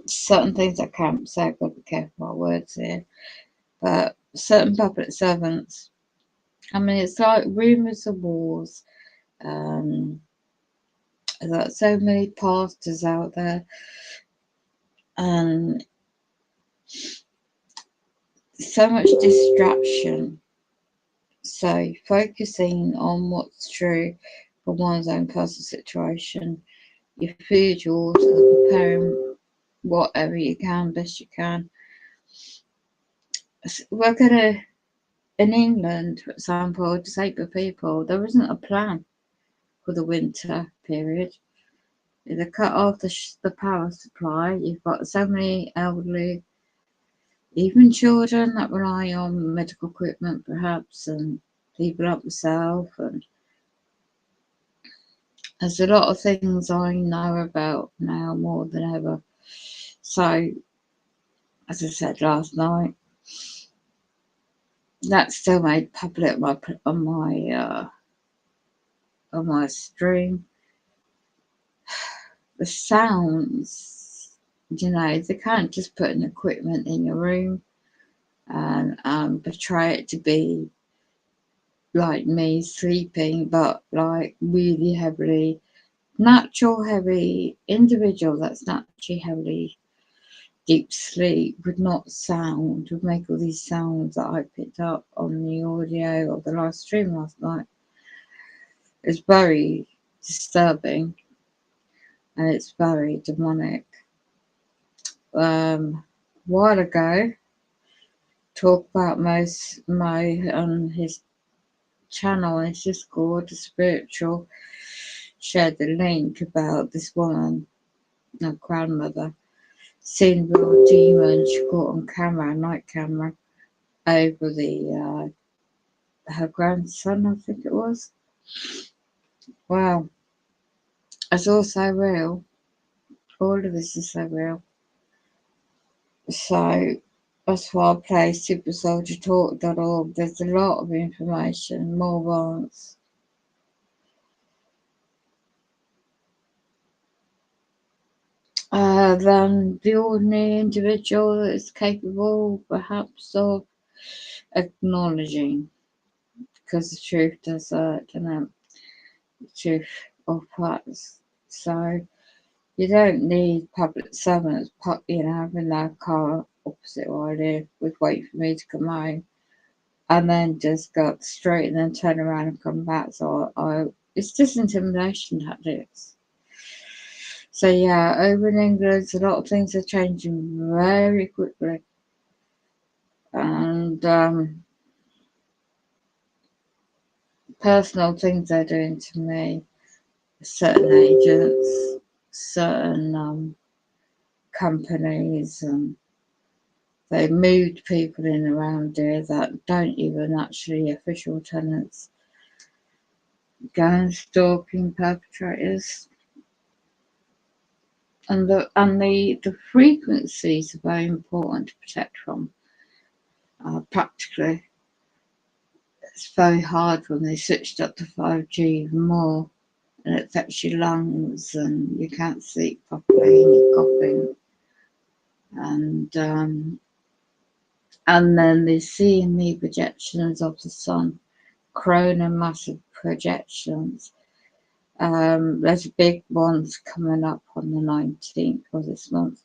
certain things I can't say. I've got to be careful my words here. But certain public servants, I mean, it's like rumours of wars. There's like so many pastors out there, and so much distraction. So focusing on what's true for one's own personal situation, your food, your water, preparing whatever you can, best you can. We're gonna, in England, for example, disabled people, there isn't a plan for the winter period. They cut off the power supply. You've got so many elderly, even children that rely on medical equipment, perhaps, and people like myself. And there's a lot of things I know about now more than ever. So, as I said last night, that's still made public on my stream. The sounds, they can't just put an equipment in your room and portray it to be like me sleeping, but like really heavily, heavy individual that's naturally heavily deep sleep would make all these sounds that I picked up on the audio of the live stream last night. It's very disturbing and it's very demonic. A while ago, talk about Mo on his channel on his Discord, the spiritual, shared the link about this woman, her grandmother, seeing real demons she caught on camera, night camera, over her grandson, I think it was. Wow, it's all so real. All of this is so real. So that's why I play supersoldiertalk.org. There's a lot of information, more once. Than the ordinary individual that is capable, perhaps, of acknowledging, because the truth does hurt, and the truth of facts. So you don't need public servants, having their car opposite where I live, would wait for me to come home, and then just go up the street and then turn around and come back. So it's just intimidation tactics. So yeah, over in England, a lot of things are changing very quickly, and personal things they're doing to me, certain agents, certain companies, and they moved people in around here that don't even actually official tenants, going stalking perpetrators. And the frequencies are very important to protect from. Practically, it's very hard when they switched up to 5G even more, and it affects your lungs, and you can't sleep properly, and you're coughing, and then they seeing the projections of the sun, corona massive projections. There's big ones coming up on the 19th of this month.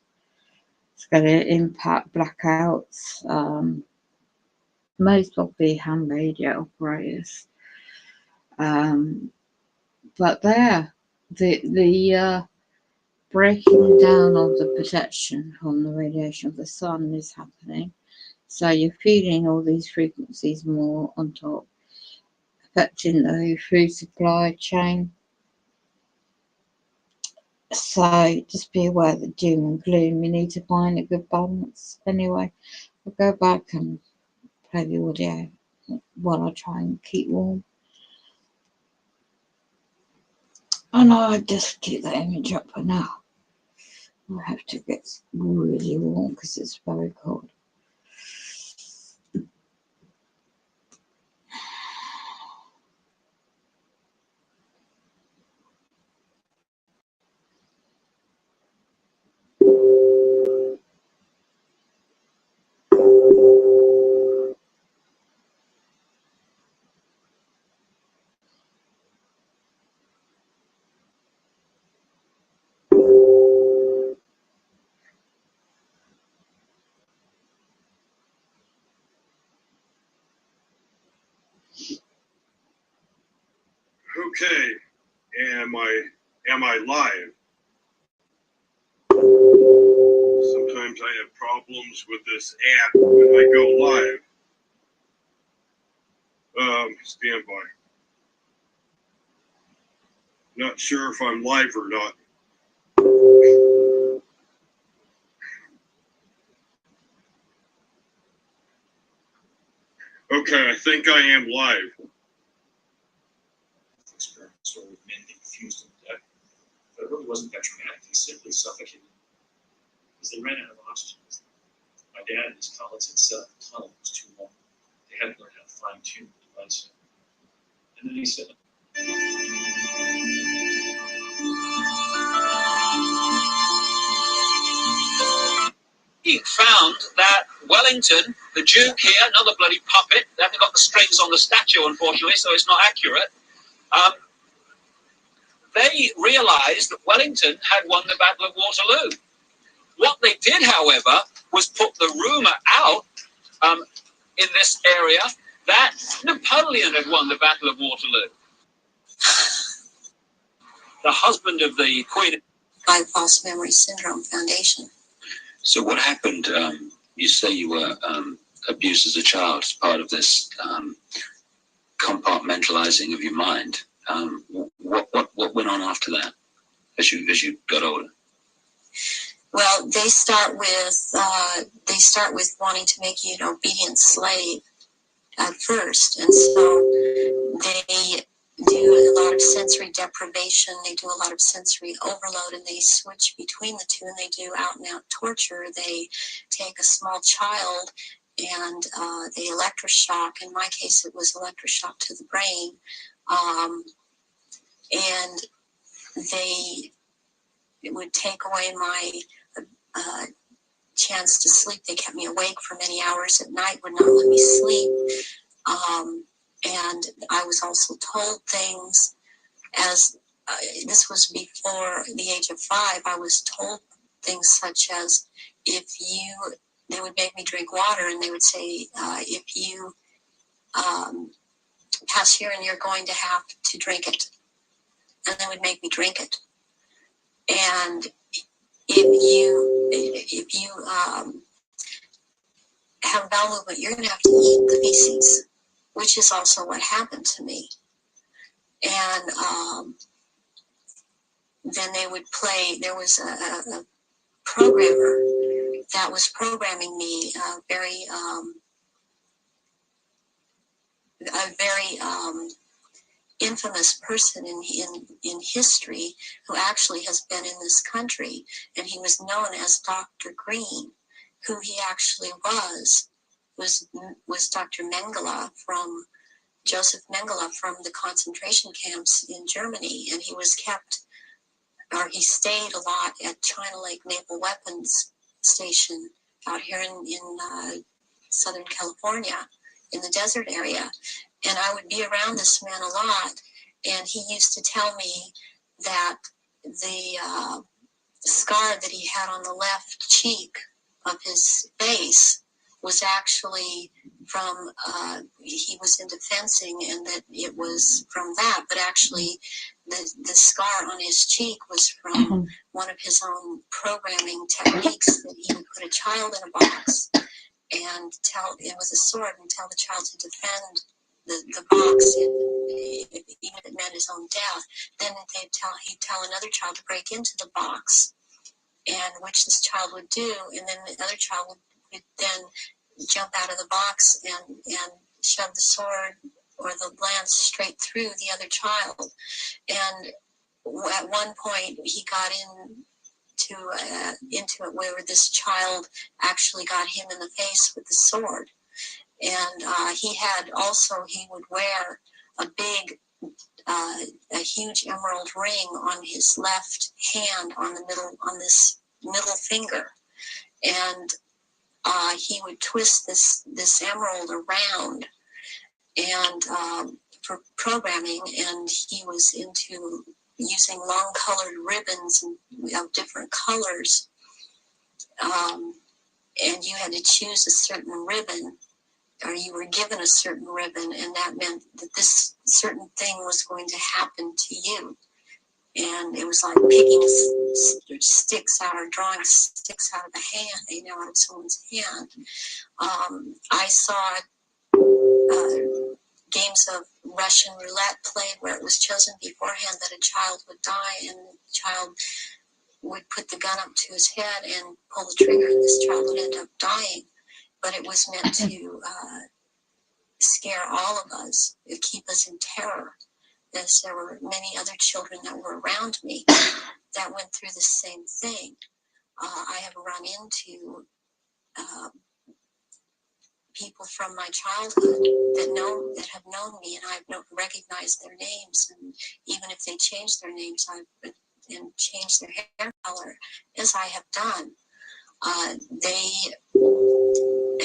It's going to impact blackouts, most probably ham radio operators. But there, the breaking down of the protection from the radiation of the sun is happening. So you're feeling all these frequencies more on top, affecting the food supply chain. So just be aware of the doom and gloom. You need to find a good balance. Anyway, I'll go back and play the audio while I try and keep warm. Oh no, I just keep that image up for now. I have to get really warm because it's very cold. Okay, am I live? Sometimes I have problems with this app when I go live. Stand by. Not sure if I'm live or not. Okay, I think I am live. Experiment story with men getting fused in the deck. But it really wasn't that dramatic. They simply suffocated because they ran out of oxygen. My dad and his colleagues had said the tunnel was too long. They had to learn how to fine tune the device. And then he said, he found that Wellington, the Duke here, another bloody puppet, they haven't got the strings on the statue, unfortunately, so it's not accurate. They realized that Wellington had won the Battle of Waterloo. What they did, however, was put the rumor out in this area that Napoleon had won the Battle of Waterloo. The husband of the Queen. By False Memory Syndrome Foundation. So what happened? You say you were abused as a child as part of this compartmentalizing of your mind. What went on after that as you got older? Well, they start with wanting to make you an obedient slave at first, and so they do a lot of sensory deprivation. They do a lot of sensory overload, and they switch between the two, and they do out and out torture. They take a small child and they electroshock. In my case, it was electroshock to the brain, and they would take away my chance to sleep. They kept me awake for many hours at night, would not let me sleep. And I was also told things as this was before the age of 5. I was told things such as, they would make me drink water, and they would say, if you pass here and you're going to have to drink it. And they would make me drink it. And if you have bowel movement, you're going to have to eat the feces, which is also what happened to me. And then they would play. There was a programmer that was programming me, a very infamous person in history who actually has been in this country, and he was known as Dr. Green. Who he actually was Dr. Mengele from Joseph Mengele from the concentration camps in Germany, and he stayed a lot at China Lake Naval Weapons Station out here in Southern California, in the desert area. And I would be around this man a lot, and he used to tell me that the scar that he had on the left cheek of his face was actually from, he was into fencing, and that it was from that, but actually the scar on his cheek was from one of his own programming techniques, that he would put a child in a box and it was a sword, and tell the child to defend the box, even if it meant his own death. Then he'd tell another child to break into the box, and which this child would do, and then the other child would then jump out of the box and shove the sword or the lance straight through the other child. And at one point he got into it where this child actually got him in the face with the sword. And he would wear a huge emerald ring on his left hand on this middle finger. And he would twist this emerald around and for programming, and he was into using long colored ribbons of different colors, and you had to choose a certain ribbon or you were given a certain ribbon, and that meant that this certain thing was going to happen to you. And it was like picking sticks out, or drawing sticks out of a hand, out of someone's hand. I saw games of Russian roulette played where it was chosen beforehand that a child would die, and the child would put the gun up to his head and pull the trigger, and this child would end up dying. But it was meant to scare all of us, keep us in terror, as there were many other children that were around me that went through the same thing. I have run into people from my childhood that have known me, and I've recognized their names, and even if they change their names, and change their hair color, as I have done, they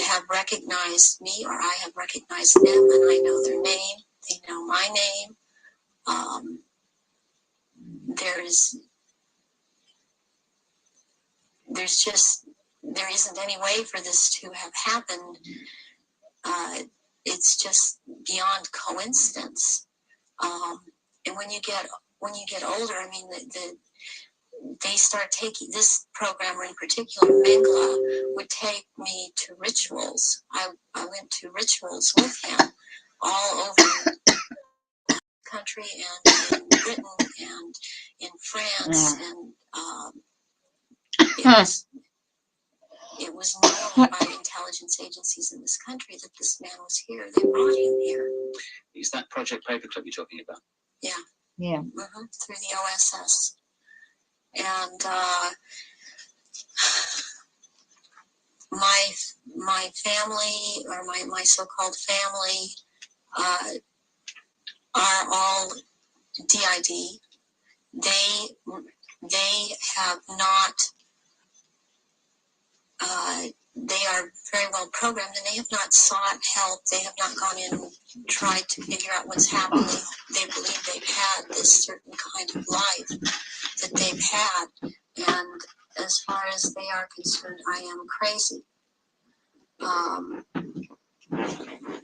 have recognized me, or I have recognized them, and I know their name. They know my name. There isn't any way for this to have happened. It's just beyond coincidence. And when you get older, I mean, they start taking, this programmer in particular, Mengele, would take me to rituals. I went to rituals with him all over the country, and in Britain, and in France, and it was known by intelligence agencies in this country that this man was here. They brought him here. Is that Project Paperclip you're talking about? Yeah. Yeah. Through the OSS. And my family, or my so-called family, are all DID. They have not. They are very well programmed, and they have not sought help. They have not gone in and tried to figure out what's happening. They believe they've had this certain kind of life that they've had, and as far as they are concerned, I am crazy.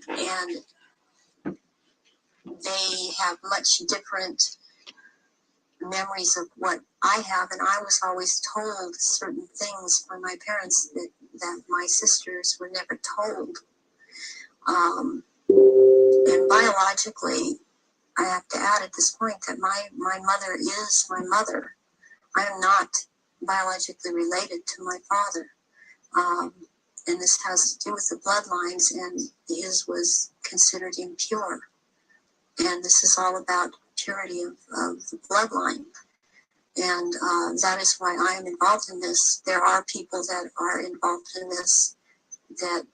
And they have much different memories of what I have, and I was always told certain things by my parents that my sisters were never told. And biologically, I have to add at this point that my mother is my mother. I am not biologically related to my father. And this has to do with the bloodlines, and his was considered impure. And this is all about purity of the bloodline. And that is why I am involved in this. There are people that are involved in this that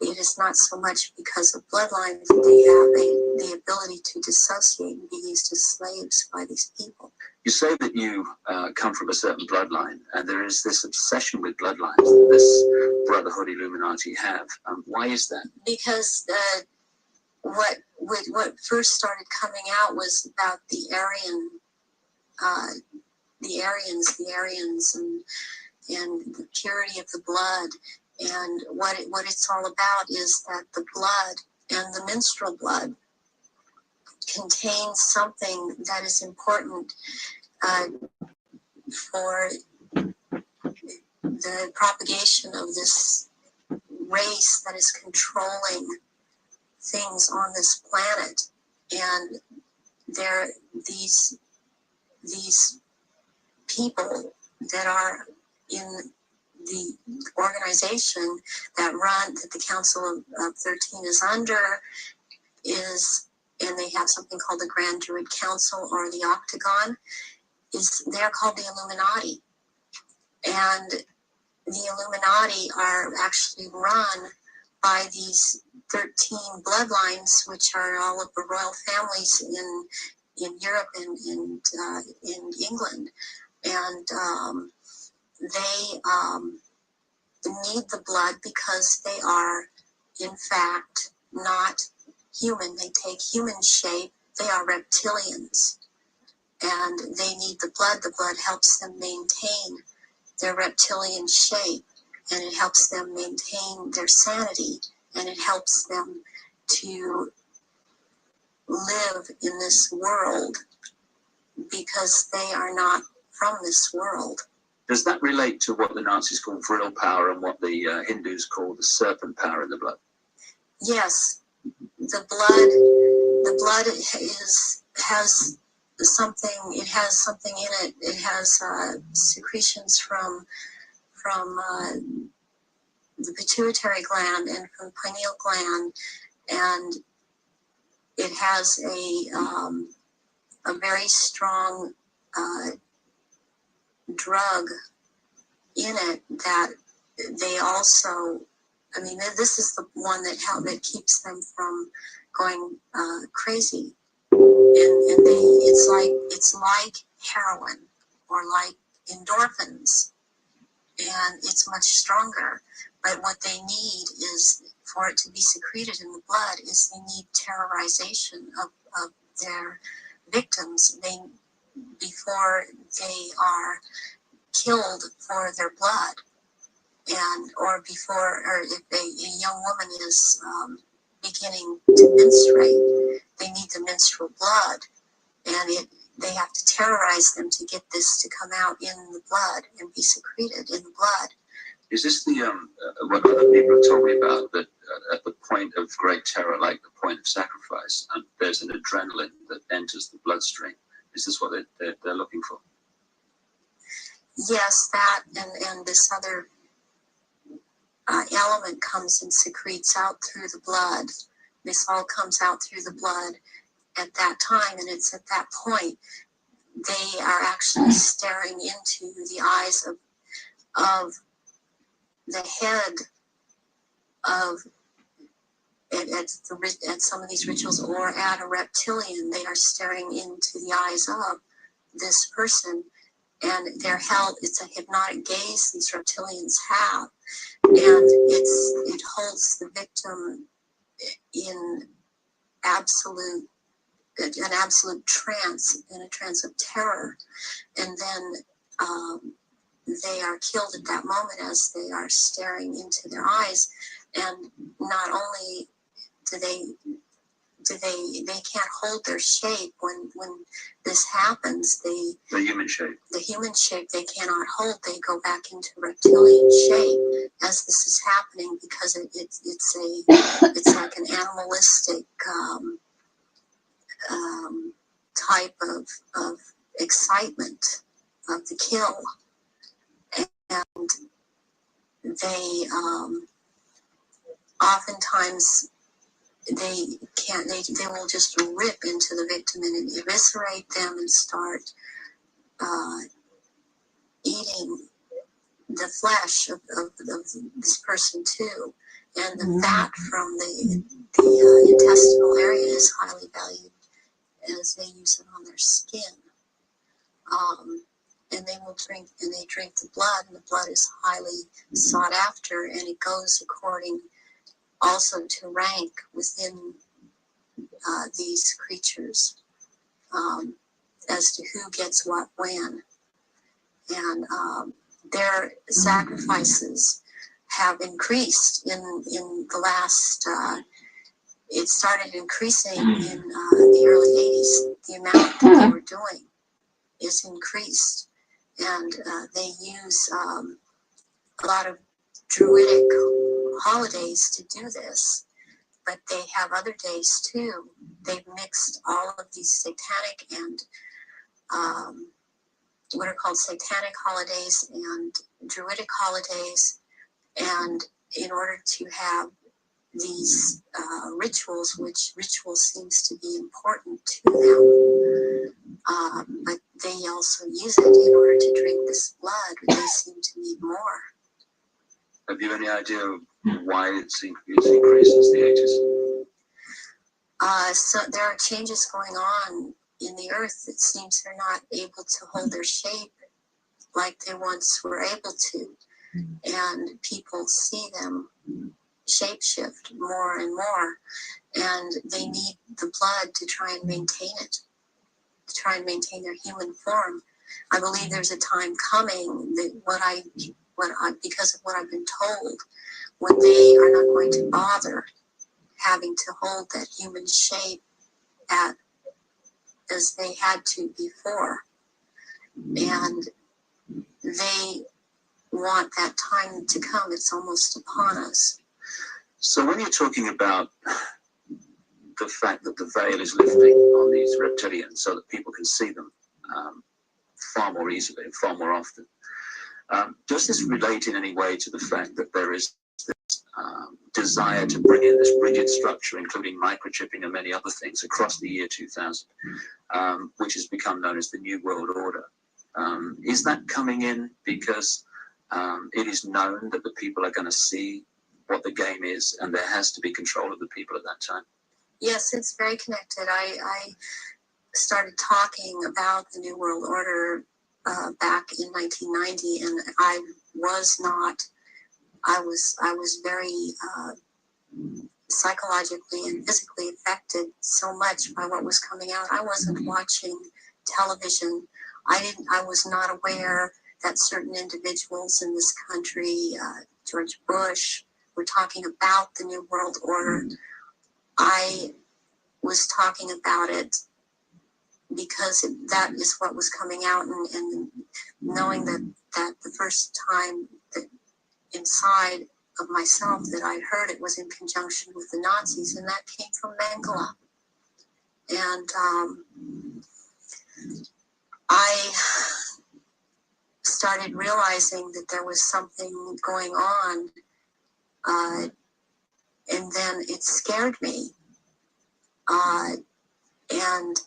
it is not so much because of bloodline that they have the ability to dissociate and be used as slaves by these people. You say that you come from a certain bloodline, and there is this obsession with bloodlines that this Brotherhood Illuminati have. Why is that? Because what first started coming out was about the Aryans, and the purity of the blood. And what it's all about is that the blood, and the menstrual blood, contains something that is important for the propagation of this race that is controlling things on this planet. And these people that are in the organization that the Council of 13 is under, and they have something called the Grand Druid Council, or the Octagon, they're called the Illuminati. And the Illuminati are actually run by these 13 bloodlines, which are all of the royal families in Europe and in England. And they need the blood because they are, in fact, not human. They take human shape. They are reptilians. And they need the blood. The blood helps them maintain their reptilian shape, and it helps them maintain their sanity and it helps them to live in this world because they are not from this world. Does that relate to what the Nazis call vril power and what the Hindus call the serpent power in the blood? Yes, the blood has something. It has something in it. It has secretions from the pituitary gland and from the pineal gland, and it has a very strong drug in it that they also, I mean, this is the one that keeps them from going crazy, and it's like heroin or like endorphins, and it's much stronger. But what they need is for it to be secreted in the blood is they need terrorization of their victims. Before they are killed for their blood, or if a young woman is beginning to menstruate, they need the menstrual blood, and they have to terrorize them to get this to come out in the blood and be secreted in the blood. Is this the what other people have told me about, that at the point of great terror, like the point of sacrifice, there's an adrenaline that enters the bloodstream? Is this what they're looking for? Yes, that and this other element comes and secretes out through the blood. This all comes out through the blood at that time, and it's at that point they are actually staring into the eyes of the head of at some of these rituals, or at a reptilian. They are staring into the eyes of this person, and they're held. It's a hypnotic gaze these reptilians have, and it holds the victim in an absolute trance, in a trance of terror, and then they are killed at that moment as they are staring into their eyes. And not only do they can't hold their shape when this happens. The human shape they cannot hold. They go back into reptilian shape as this is happening, because it's like an animalistic type of excitement of the kill, and they oftentimes they will just rip into the victim and eviscerate them and start eating the flesh of this person too. And the fat from the intestinal area is highly valued, as they use it on their skin. And they drink the blood, and the blood is highly sought after, and it goes according also to rank within these creatures, as to who gets what when. And their sacrifices have increased in the last, it started increasing in the early 80s. The amount that they were doing is increased. And they use a lot of druidic holidays to do this, but they have other days too. They've mixed all of these satanic and what are called satanic holidays and druidic holidays, and in order to have these rituals, which ritual seems to be important to them, but they also use it in order to drink this blood. They seem to need more. Have you any idea why it's increased since the 80s? So there are changes going on in the earth. It seems they're not able to hold their shape like they once were able to. And people see them shapeshift more and more. And they need the blood to try and maintain it, to try and maintain their human form. I believe there's a time coming that because of what I've been told, when they are not going to bother having to hold that human shape as they had to before. And they want that time to come. It's almost upon us. So when you're talking about the fact that the veil is lifting on these reptilians so that people can see them far more easily and far more often, does this relate in any way to the fact that there is this desire to bring in this rigid structure, including microchipping and many other things, across the year 2000, which has become known as the New World Order? Is that coming in because it is known that the people are going to see what the game is, and there has to be control of the people at that time? Yes, it's very connected. I started talking about the New World Order back in 1990, and I was very psychologically and physically affected so much by what was coming out. I wasn't watching television. I was not aware that certain individuals in this country, George Bush, were talking about the New World Order. I was talking about it because that is what was coming out, and knowing that the first time that inside of myself that I'd heard it was in conjunction with the Nazis, and that came from Mengele. And I started realizing that there was something going on, and then it scared me. And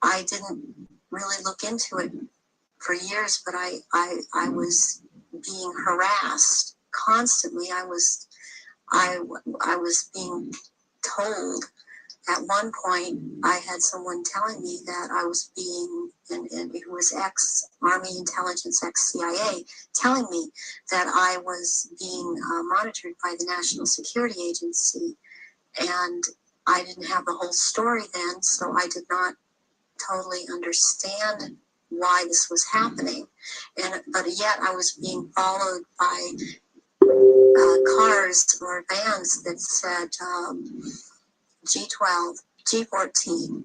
I didn't really look into it for years, but I was being harassed constantly. I was being told at one point. I had someone telling me that I was being, and who was ex-Army intelligence, ex-CIA, telling me that I was being monitored by the National Security Agency, and I didn't have the whole story then, so I did not totally understand why this was happening. But yet I was being followed by cars or vans that said G12, G14.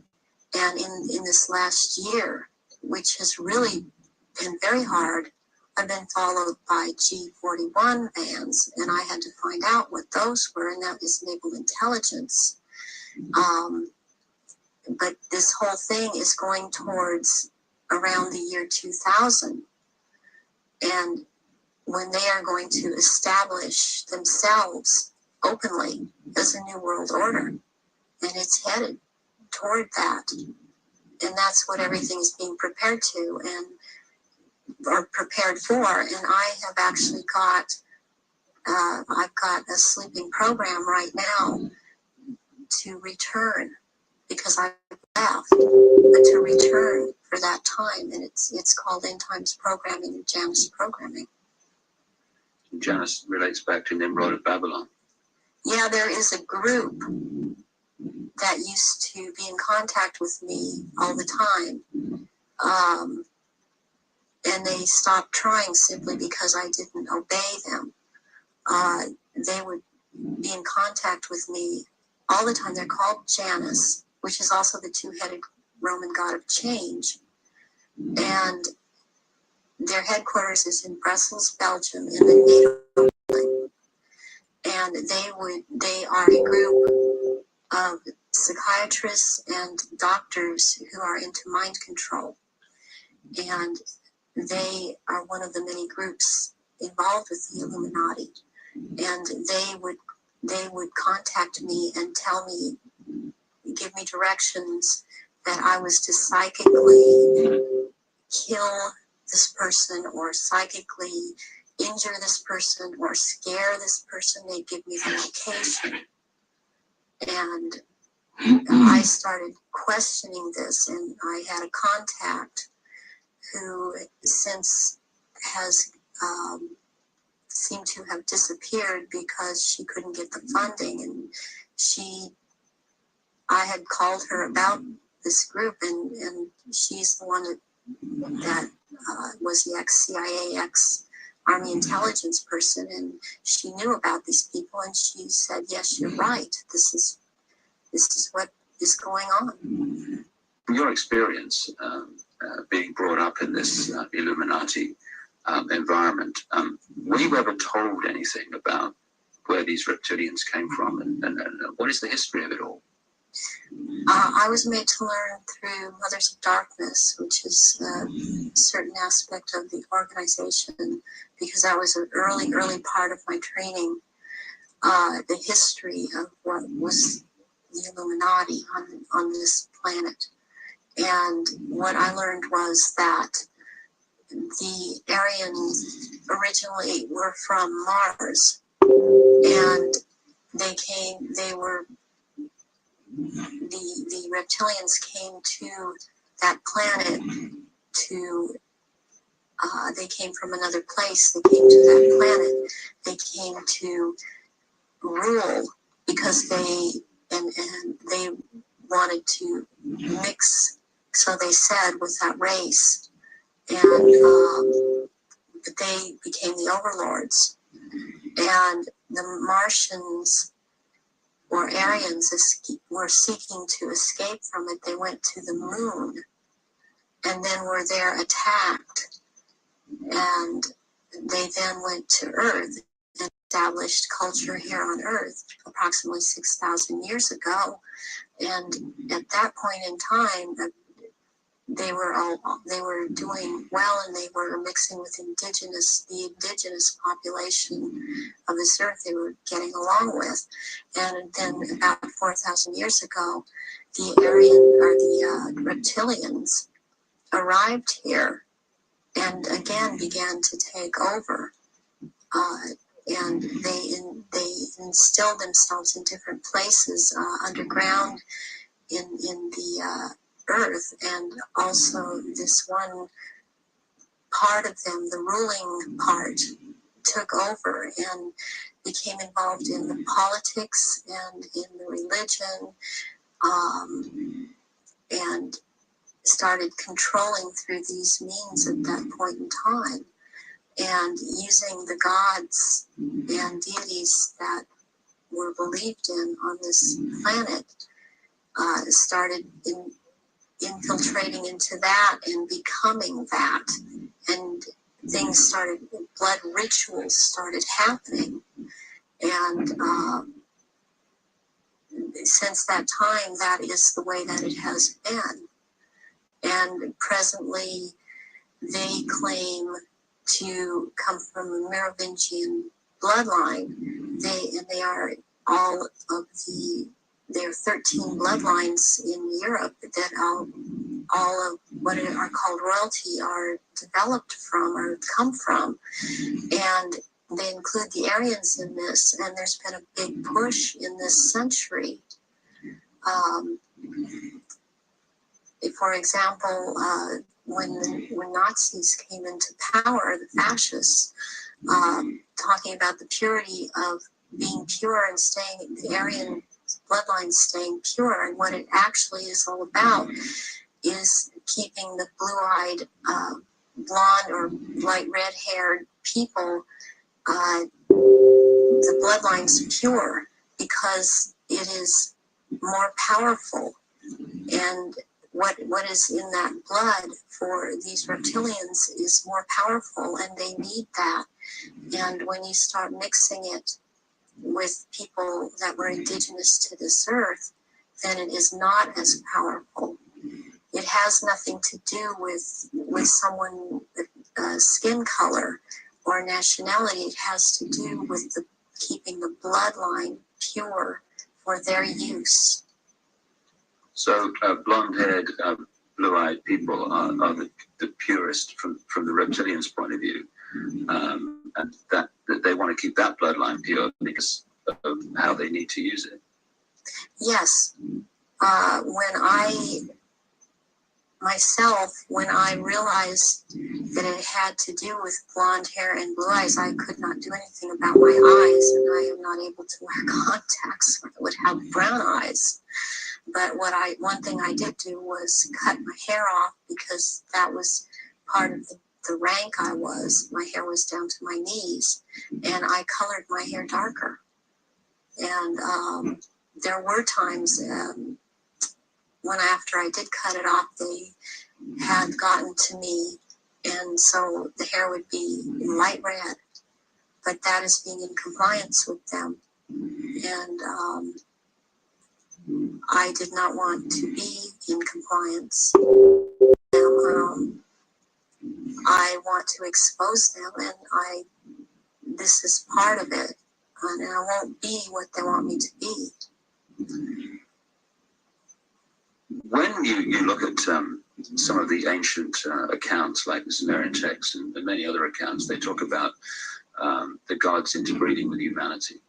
And in this last year, which has really been very hard, I've been followed by G41 vans, and I had to find out what those were, and that is naval intelligence. But this whole thing is going towards around the year 2000. And when they are going to establish themselves openly as a New World Order. And it's headed toward that. And that's what everything is being prepared to or prepared for. And I have actually I've got a sleeping program right now to return, because I left, but to return for that time, and it's called End Times Programming and Janus Programming. Janus relates back to Nimrod of Babylon. Yeah, there is a group that used to be in contact with me all the time, and they stopped trying simply because I didn't obey them. They would be in contact with me all the time. They're called Janus, which is also the two-headed Roman god of change. And their headquarters is in Brussels, Belgium, in the NATO building. And they are a group of psychiatrists and doctors who are into mind control. And they are one of the many groups involved with the Illuminati. And they would contact me and tell me, give me directions that I was to psychically kill this person or psychically injure this person or scare this person. They'd give me the location. And I started questioning this, and I had a contact who since has seemed to have disappeared because she couldn't get the funding. And I had called her about this group, and she's the one that was the ex-CIA, Army intelligence person, and she knew about these people, and she said, "Yes, you're right. This is what is going on." From your experience, being brought up in this Illuminati environment, were you ever told anything about where these reptilians came from, and what is the history of it all? I was made to learn through Mothers of Darkness, which is a certain aspect of the organization, because that was an early part of my training, the history of what was the Illuminati on this planet. And what I learned was that the Aryans originally were from Mars, and the reptilians came to that planet they came from another place. They came to that planet. They came to rule because they wanted to mix, so they said, with that race. And but they became the overlords. And the Martians or Aryans were seeking to escape from it. They went to the moon and then were there attacked. And they then went to Earth and established culture here on Earth approximately 6,000 years ago. And at that point in time, they were doing well, and they were mixing with the indigenous population of this earth. They were getting along with. And then about 4,000 years ago, the reptilians arrived here and again began to take over. And they instilled themselves in different places underground in the earth, and also this one part of them, the ruling part, took over and became involved in the politics and in the religion, and started controlling through these means at that point in time, and using the gods and deities that were believed in on this planet, started infiltrating into that and becoming that, and things started, blood rituals started happening, and since that time, that is the way that it has been. And presently, they claim to come from a Merovingian bloodline. They are all of there are 13 bloodlines in Europe that all of what are called royalty are developed from or come from. And they include the Aryans in this, and there's been a big push in this century. For example, when Nazis came into power, the fascists, talking about the purity of being pure and staying, the Aryan bloodline staying pure, and what it actually is all about is keeping the blue-eyed, blonde or light red-haired people, the bloodlines pure, because it is more powerful. And what is in that blood for these reptilians is more powerful, and they need that. And when you start mixing it with people that were indigenous to this earth, then it is not as powerful. It has nothing to do with someone skin color or nationality. It has to do with keeping the bloodline pure for their use. So blonde-haired, blue-eyed people are the purest from the reptilians' point of view, and that they want to keep that bloodline pure because of how they need to use it. Yes. When I realized that it had to do with blonde hair and blue eyes, I could not do anything about my eyes, and I am not able to wear contacts. I would have brown eyes. But one thing I did do was cut my hair off, because that was part of the rank I was, my hair was down to my knees, and I colored my hair darker. And there were times when after I did cut it off, they had gotten to me, and so the hair would be light red, but that is being in compliance with them. And I did not want to be in compliance. I want to expose them, and this is part of it, and I won't be what they want me to be. When you look at some of the ancient accounts, like the Sumerian texts and many other accounts, they talk about the gods interbreeding with humanity.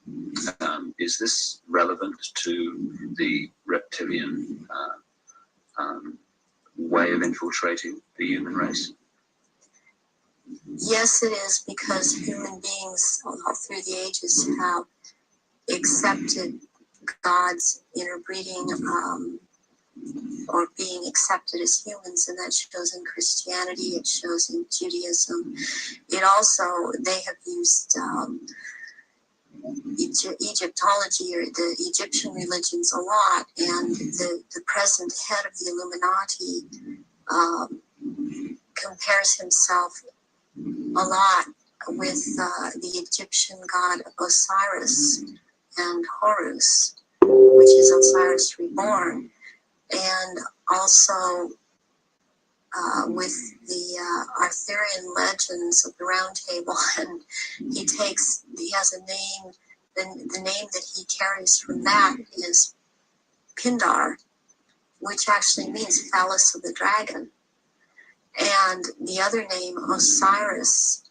Is this relevant to the reptilian way of infiltrating the human race? Yes, it is, because human beings all through the ages have accepted God's interbreeding or being accepted as humans, and that shows in Christianity, it shows in Judaism. It also, they have used Egyptology or the Egyptian religions a lot, and the present head of the Illuminati compares himself a lot with the Egyptian god Osiris and Horus, which is Osiris reborn, and also with the Arthurian legends of the Round Table, and he has a name, the name that he carries from that is Pindar, which actually means phallus of the dragon. And the other name, Osiris,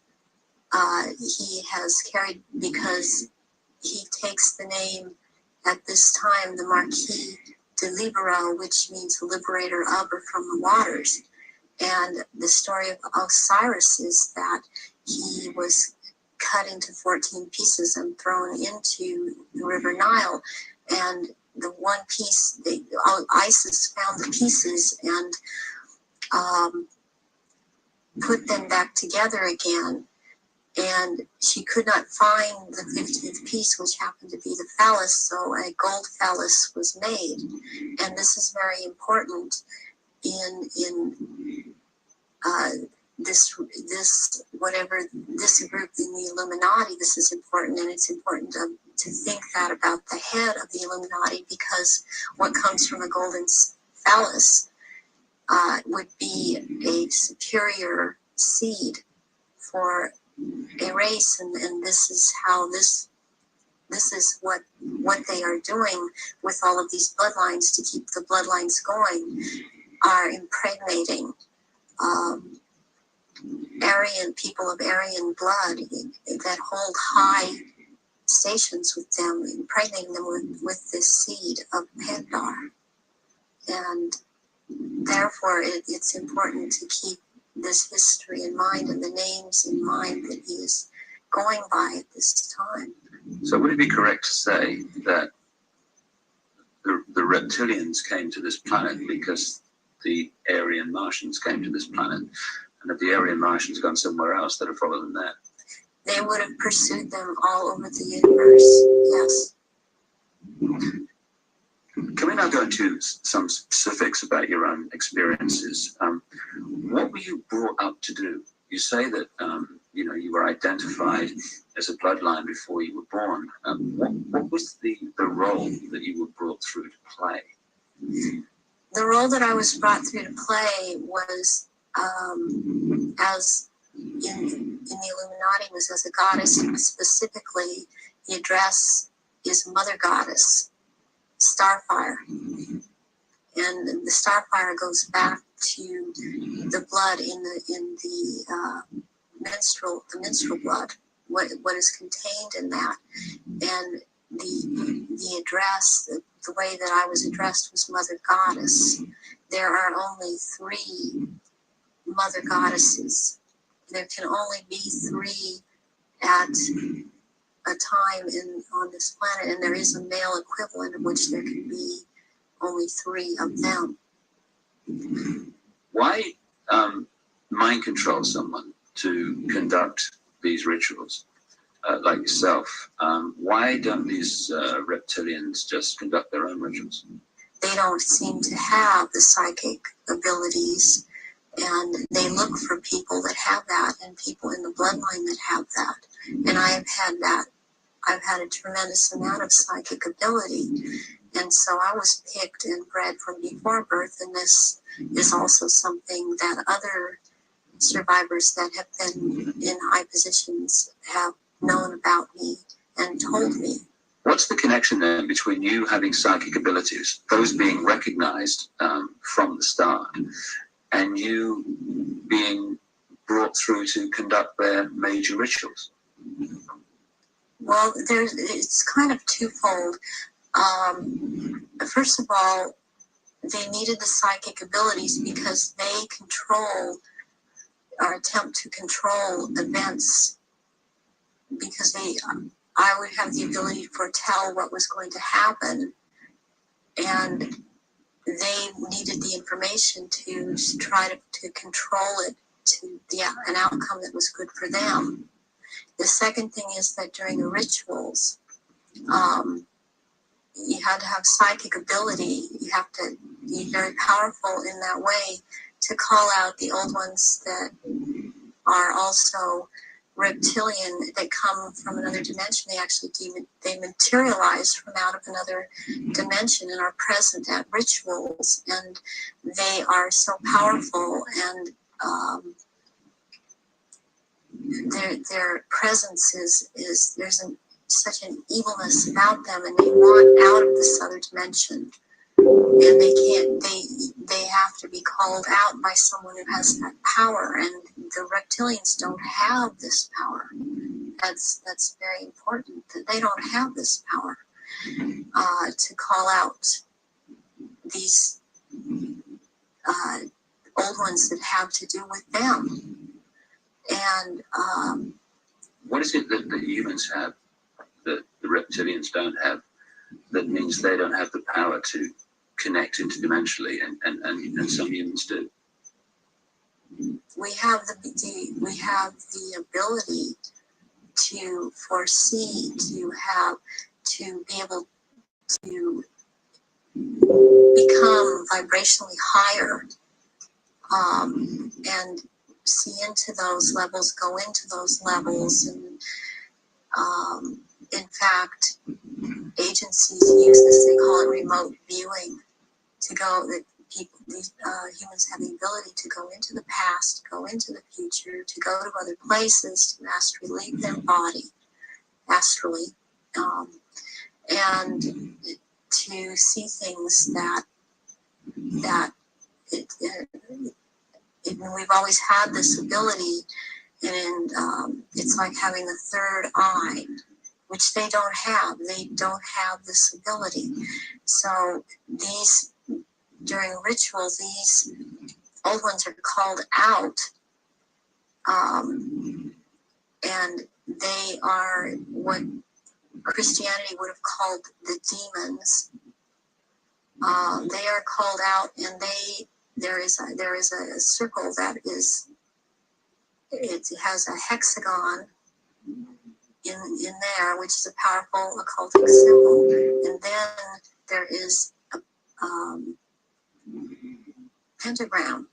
he has carried because he takes the name at this time, the Marquis de Libero, which means liberator of or from the waters. And the story of Osiris is that he was cut into 14 pieces and thrown into the River Nile. And the one piece, Isis found the pieces and put them back together again. And she could not find the 15th piece, which happened to be the phallus, so a gold phallus was made. And this is very important in this group in the Illuminati. This is important, and it's important to think that about the head of the Illuminati, because what comes from a golden phallus would be a superior seed for a race, and this is how this is what they are doing with all of these bloodlines to keep the bloodlines going, are impregnating Aryan people of Aryan blood that hold high stations with them, impregnating them with this seed of Pandar. And therefore it's important to keep this history in mind and the names in mind that he is going by at this time. So would it be correct to say that the reptilians came to this planet because the Aryan Martians came to this planet, and if the Aryan Martians gone somewhere else, they'd have followed them there? They would have pursued them all over the universe, yes. Can we now go into some specifics about your own experiences? What were you brought up to do? You say that you were identified as a bloodline before you were born. What was the role that you were brought through to play? The role that I was brought through to play was as in the Illuminati was as a goddess, and specifically the address is Mother Goddess, Starfire. And the Starfire goes back to the blood in the menstrual blood, what is contained in that. And the address, the way that I was addressed was Mother Goddess. There are only 3 Mother Goddesses. There can only be 3 at a time on this planet, and there is a male equivalent of which there can be only 3 of them. Why mind control someone to conduct these rituals, like yourself, why don't these reptilians just conduct their own rituals? They don't seem to have the psychic abilities, and they look for people that have that and people in the bloodline that have that. And I have had that. I've had a tremendous amount of psychic ability. And so I was picked and bred from before birth, and this is also something that other survivors that have been in high positions have known about me and told me. What's the connection then between you having psychic abilities, those being recognized from the start, and you being brought through to conduct their major rituals? Well, it's kind of twofold. First of all, they needed the psychic abilities because they control or attempt to control events, because I would have the ability to foretell what was going to happen, and they needed the information to try to control it to an outcome that was good for them. The second thing is that during the rituals, you had to have psychic ability. You have to be very powerful in that way to call out the old ones that are also reptilian, that come from another dimension. They materialize from out of another dimension and are present at rituals, and they are so powerful, and their presence is there's such an evilness about them, and they want out of this other dimension, and they have to be called out by someone who has that power, and the reptilians don't have this power. That's very important, that they don't have this power to call out these old ones that have to do with them. And what is it that the humans have that the reptilians don't have, that means they don't have the power to connect interdimensionally, and some humans do? We have the ability to foresee, to be able to become vibrationally higher, and see into those levels, go into those levels, and in fact, agencies use this. They call it remote viewing. To go, that humans have the ability to go into the past, go into the future, to go to other places, to astrally leave their body, astrally, and to see things that we've always had this ability, and it's like having the third eye, which they don't have. They don't have this ability. So during rituals, these old ones are called out, and they are what Christianity would have called the demons. They are called out, and there is a circle that has a hexagon in there, which is a powerful occultic symbol, and then there is a pentagram,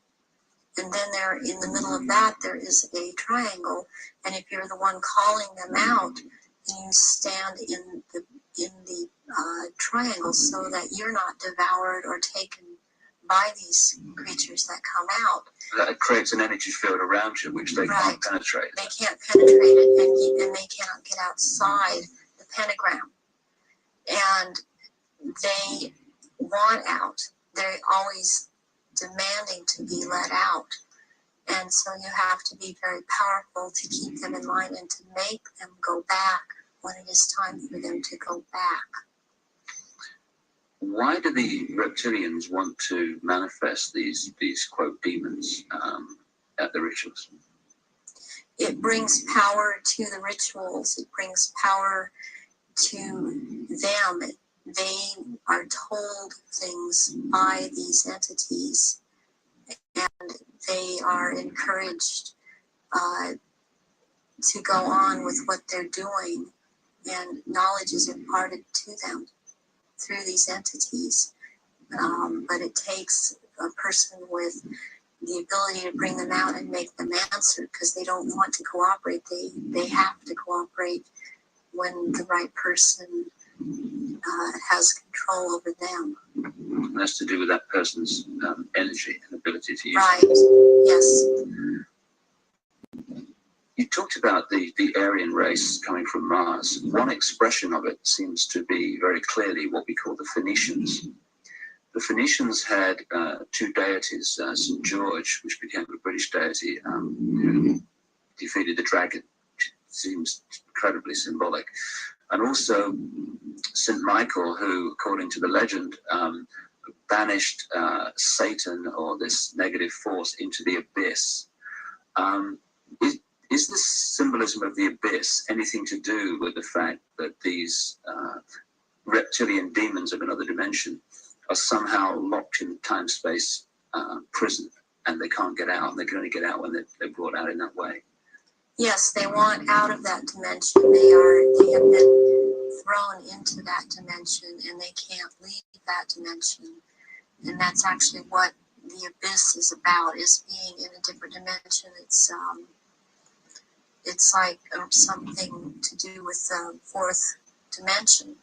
and then there in the middle of that there is a triangle, and if you're the one calling them out, you stand in the triangle so that you're not devoured or taken by these creatures that come out. That creates an energy field around you which they can't penetrate. They can't penetrate it, and they cannot get outside the pentagram, and they want out. They're always demanding to be let out, and so you have to be very powerful to keep them in line and to make them go back when it is time for them to go back. Why do the reptilians want to manifest these quote demons at the rituals? It brings power to the rituals. It brings power to them. They are told things by these entities, and they are encouraged to go on with what they're doing, and knowledge is imparted to them through these entities. But it takes a person with the ability to bring them out and make them answer, because they don't want to cooperate. They have to cooperate when the right person has control over them. And that's to do with that person's energy and ability to use Right, it. yes. You talked about the Aryan race coming from Mars. One expression of it seems to be very clearly what we call the Phoenicians. The Phoenicians had two deities, St. George, which became a British deity, who defeated the dragon, which seems incredibly symbolic. And also St. Michael, who, according to the legend, banished Satan, or this negative force, into the abyss. Is this symbolism of the abyss anything to do with the fact that these reptilian demons of another dimension are somehow locked in time-space prison, and they can't get out, and they can only get out when they're brought out in that way? Yes, they want out of that dimension. They have been thrown into that dimension, and they can't leave that dimension. And that's actually what the abyss is about, is being in a different dimension. It's like something to do with the fourth dimension.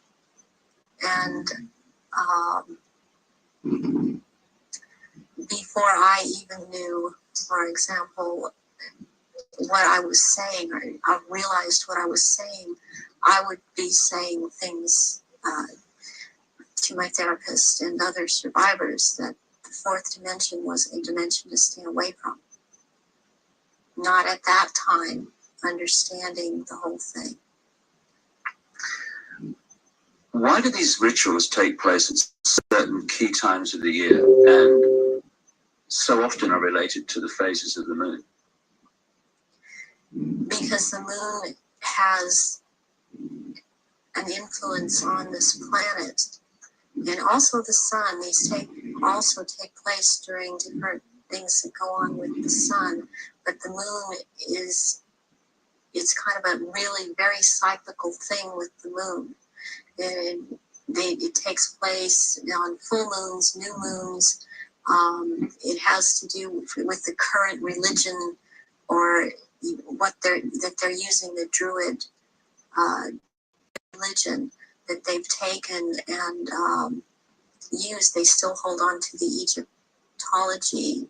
And before I even knew, for example, what I was saying, or I realized what I was saying, I would be saying things to my therapist and other survivors that the fourth dimension was a dimension to stay away from. Not at that time understanding the whole thing. Why do these rituals take place at certain key times of the year, and so often are related to the phases of the moon? Because the moon has an influence on this planet, and also the sun. These also take place during different things that go on with the sun, but the moon it's kind of a really very cyclical thing with the moon. And it takes place on full moons, new moons. It has to do with the current religion, or what they're using, the Druid religion that they've taken and used. They still hold on to the Egyptology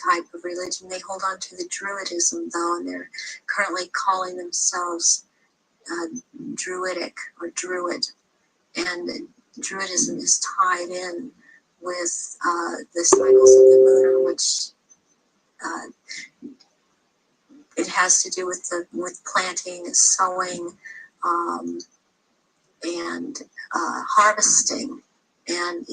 type of religion. They hold on to the Druidism, though, and they're currently calling themselves Druidic or Druid. And Druidism is tied in with the cycles of the moon, which it has to do with planting, sowing, and harvesting. And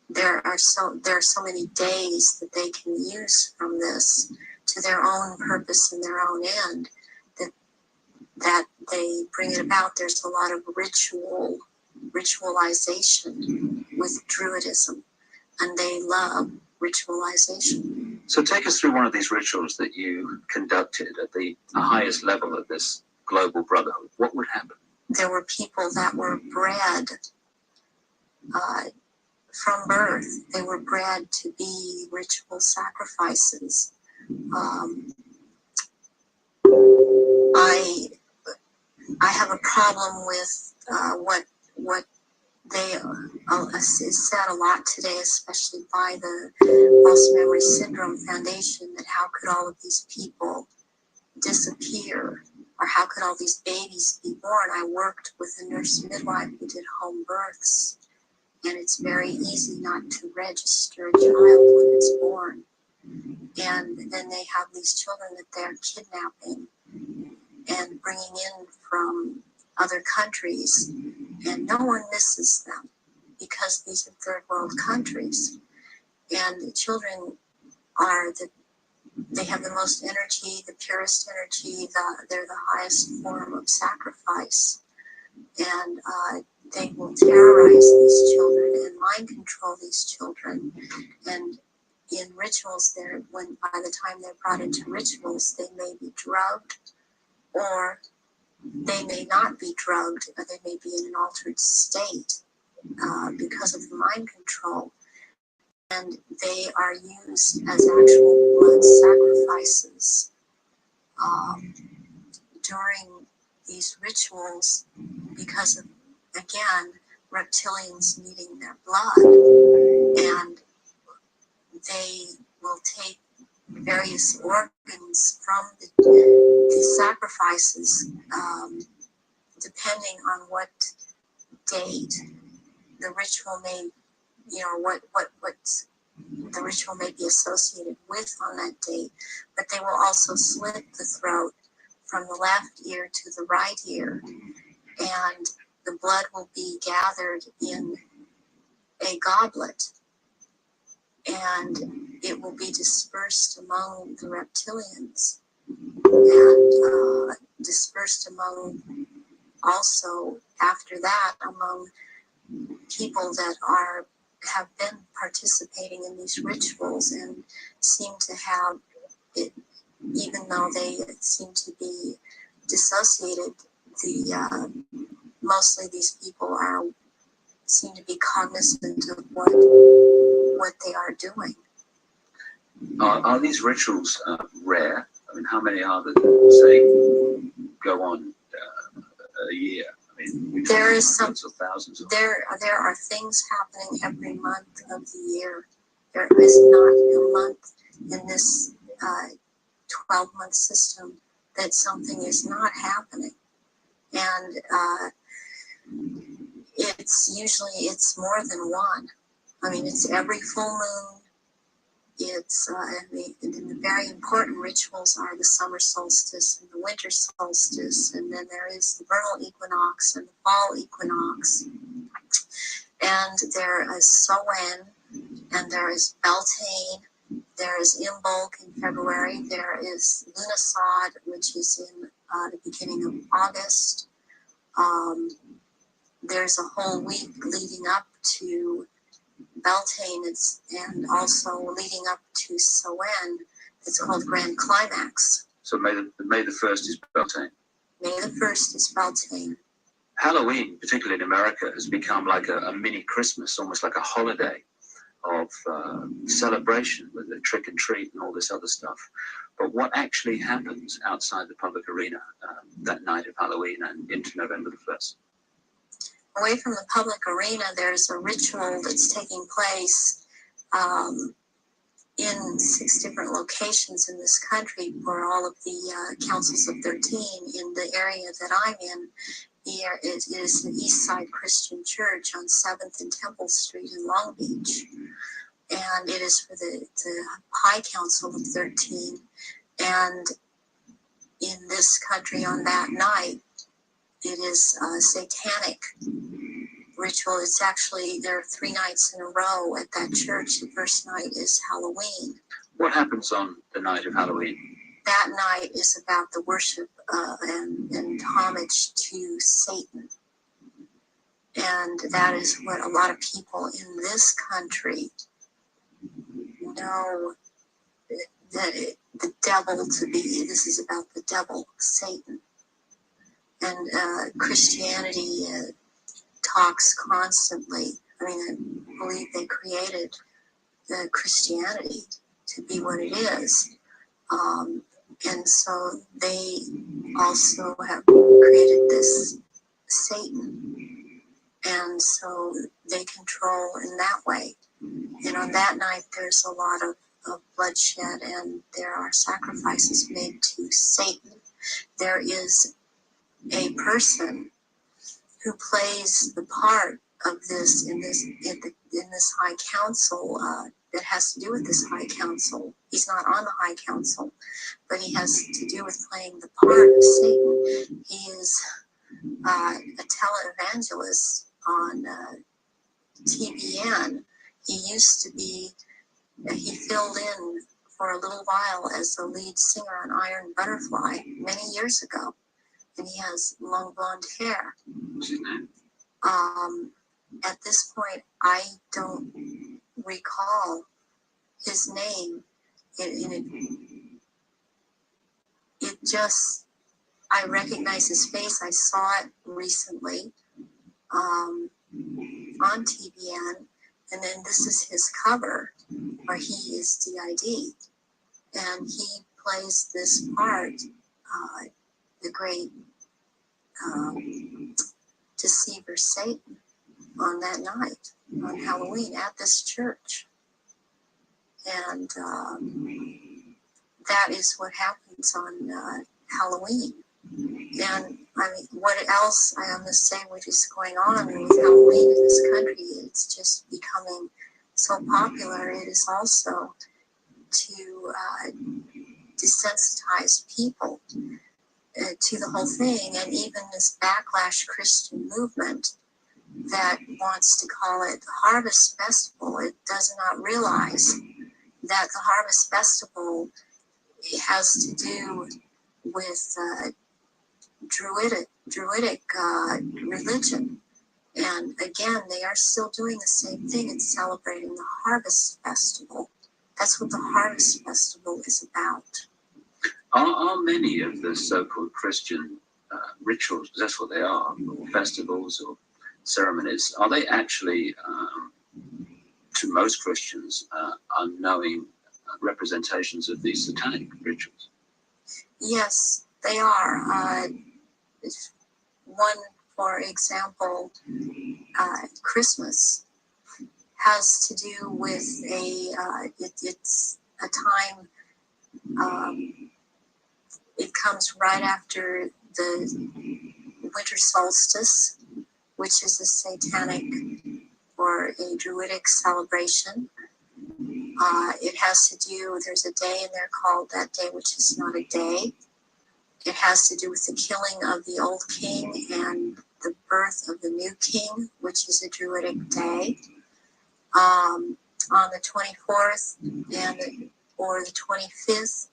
there are so many days that they can use from this to their own purpose and their own end, that they bring it about. There's a lot of ritualization with Druidism, and they love ritualization. So take us through one of these rituals that you conducted at the highest level of this global brotherhood. What would happen? There were people that were bred from birth. They were bred to be ritual sacrifices. I have a problem with what they is said a lot today, especially by the Lost Memory Syndrome Foundation, that how could all of these people disappear, or how could all these babies be born? I worked with a nurse midwife who did home births, and it's very easy not to register a child when it's born. And then they have these children that they're kidnapping and bringing in from other countries, and no one misses them because these are third world countries. And the children they have the most energy, the purest energy, they're the highest form of sacrifice. And they will terrorize these children and mind control these children. And in rituals, when by the time they're brought into rituals, they may be drugged, or they may not be drugged, or they may be in an altered state because of the mind control. And they are used as actual blood sacrifices during these rituals because of, again, reptilians needing their blood. And they will take various organs from the sacrifices, depending on what date the ritual may, what the ritual may be associated with on that date. But they will also slit the throat from the left ear to the right ear, and the blood will be gathered in a goblet, and it will be dispersed among the reptilians, and dispersed among, also after that, among people that have been participating in these rituals and seem to have it, even though they seem to be dissociated. Mostly these people seem to be cognizant of what they are doing. Are these rituals rare? I mean, how many are there, say, go on a year? I mean, there is some. Of thousands. There are things happening every month of the year. There is not a month in this 12-month system that something is not happening, and it's more than one. I mean, it's every full moon. It's and the very important rituals are the summer solstice and the winter solstice, and then there is the vernal equinox and the fall equinox, and there is Samhain, and there is Beltane, there is Imbolc in February, there is Lughnasadh, which is in the beginning of August. There's a whole week leading up to Beltane, and also leading up to Samhain. It's called Grand Climax. So May the 1st is Beltane. May the 1st is Beltane. Halloween, particularly in America, has become like a mini Christmas, almost like a holiday of celebration with the trick and treat and all this other stuff. But what actually happens outside the public arena that night of Halloween and into November the 1st? Away from the public arena, there's a ritual that's taking place in 6 different locations in this country for all of the councils of 13 in the area that I'm in. Here it is the East Side Christian Church on 7th and Temple Street in Long Beach. And it is for the High Council of 13. And in this country on that night, it is a satanic ritual. It's actually, there are 3 nights in a row at that church. The first night is Halloween. What happens on the night of Halloween? That night is about the worship and homage to Satan. And that is what a lot of people in this country know, that the devil to be. This is about the devil, Satan. And Christianity talks constantly. I mean, I believe they created the Christianity to be what it is. And so they also have created this Satan. And so they control in that way. And on that night, there's a lot of bloodshed, and there are sacrifices made to Satan. There is a person who plays the part of this in this High Council that has to do with this High Council. He's not on the High Council, but he has to do with playing the part of Satan. He is a televangelist on TBN. He used to be, he filled in for a little while as the lead singer on Iron Butterfly many years ago. And he has long blonde hair. At this point, I don't recall his name, it just, I recognize his face. I saw it recently on TBN, and then this is his cover where he is DID, and he plays this part, the great deceiver Satan, on that night, on Halloween at this church. And that is what happens on Halloween. And I mean, what else I must say, what is going on with Halloween in this country? It's just becoming so popular. It is also to desensitize people to the whole thing, and even this backlash Christian movement that wants to call it the Harvest Festival. It does not realize that the Harvest Festival has to do with Druidic religion. And again, they are still doing the same thing. It's celebrating the Harvest Festival. That's what the Harvest Festival is about. Are many of the so-called Christian rituals, because that's what they are, or festivals or ceremonies, are they actually, to most Christians, unknowing representations of these satanic rituals? Yes, they are. One, for example, Christmas has to do with it's a time, it comes right after the winter solstice, which is a satanic or a Druidic celebration. It has to do, there's a day in there called that day, which is not a day. It has to do with the killing of the old king and the birth of the new king, which is a Druidic day. On the 24th or the 25th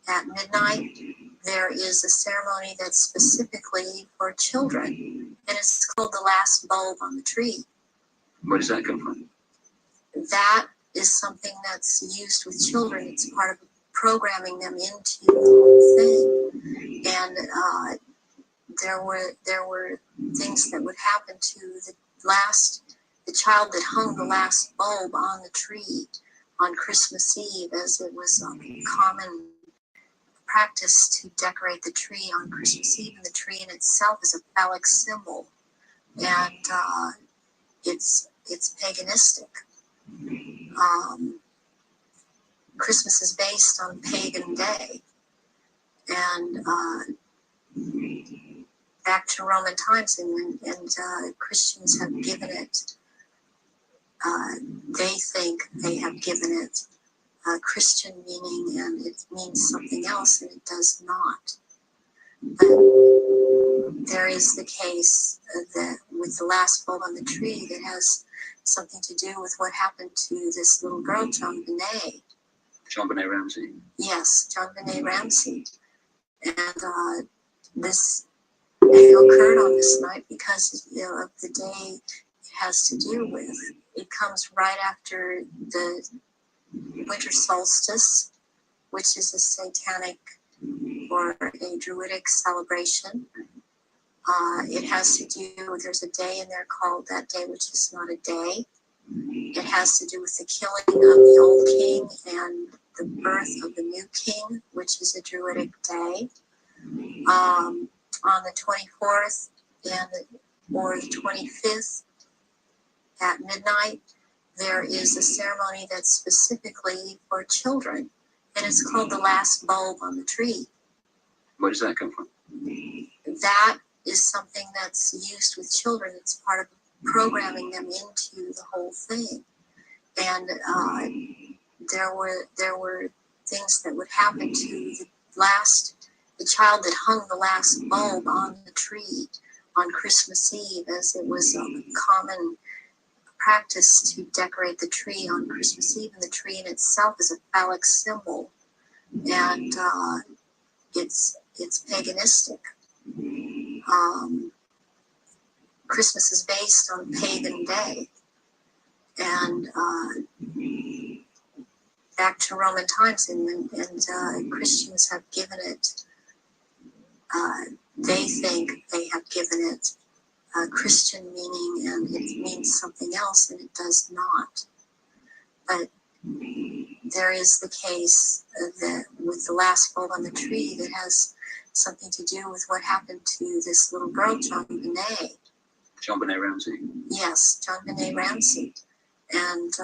at midnight, there is a ceremony that's specifically for children, and it's called the last bulb on the tree. Where does that come from? That is something that's used with children. It's part of programming them into the whole thing. And there were things that would happen to the child that hung the last bulb on the tree on Christmas Eve, as it was a common practice to decorate the tree on Christmas Eve, and the tree in itself is a phallic symbol, and it's paganistic. Christmas is based on pagan day, and back to Roman times, and Christians have given it. They think they have given it Christian meaning, and it means something else, and it does not. But there is the case that with the last bulb on the tree that has something to do with what happened to this little girl, John Benet. John Benet Ramsey. Yes, John Benet Ramsey. And this occurred on this night because of the day it has to do with. It comes right after the winter solstice, which is a satanic or a Druidic celebration. It has to do, there's a day in there called that day, which is not a day. It has to do with the killing of the old king and the birth of the new king, which is a Druidic day. On the 24th or the 25th at midnight, there is a ceremony that's specifically for children, and it's called the last bulb on the tree. Where does that come from? That is something that's used with children. It's part of programming them into the whole thing. And there were things that would happen to the child that hung the last bulb on the tree on Christmas Eve, as it was a common practice to decorate the tree on Christmas Eve, and the tree in itself is a phallic symbol, and it's paganistic. Christmas is based on pagan day, and back to Roman times, and Christians have given it, they think they have given it a Christian meaning, and it means something else, and it does not. But there is the case that with the last bulb on the tree that has something to do with what happened to this little girl, John Benet. John Benet Ramsey. Yes, John Benet Ramsey. And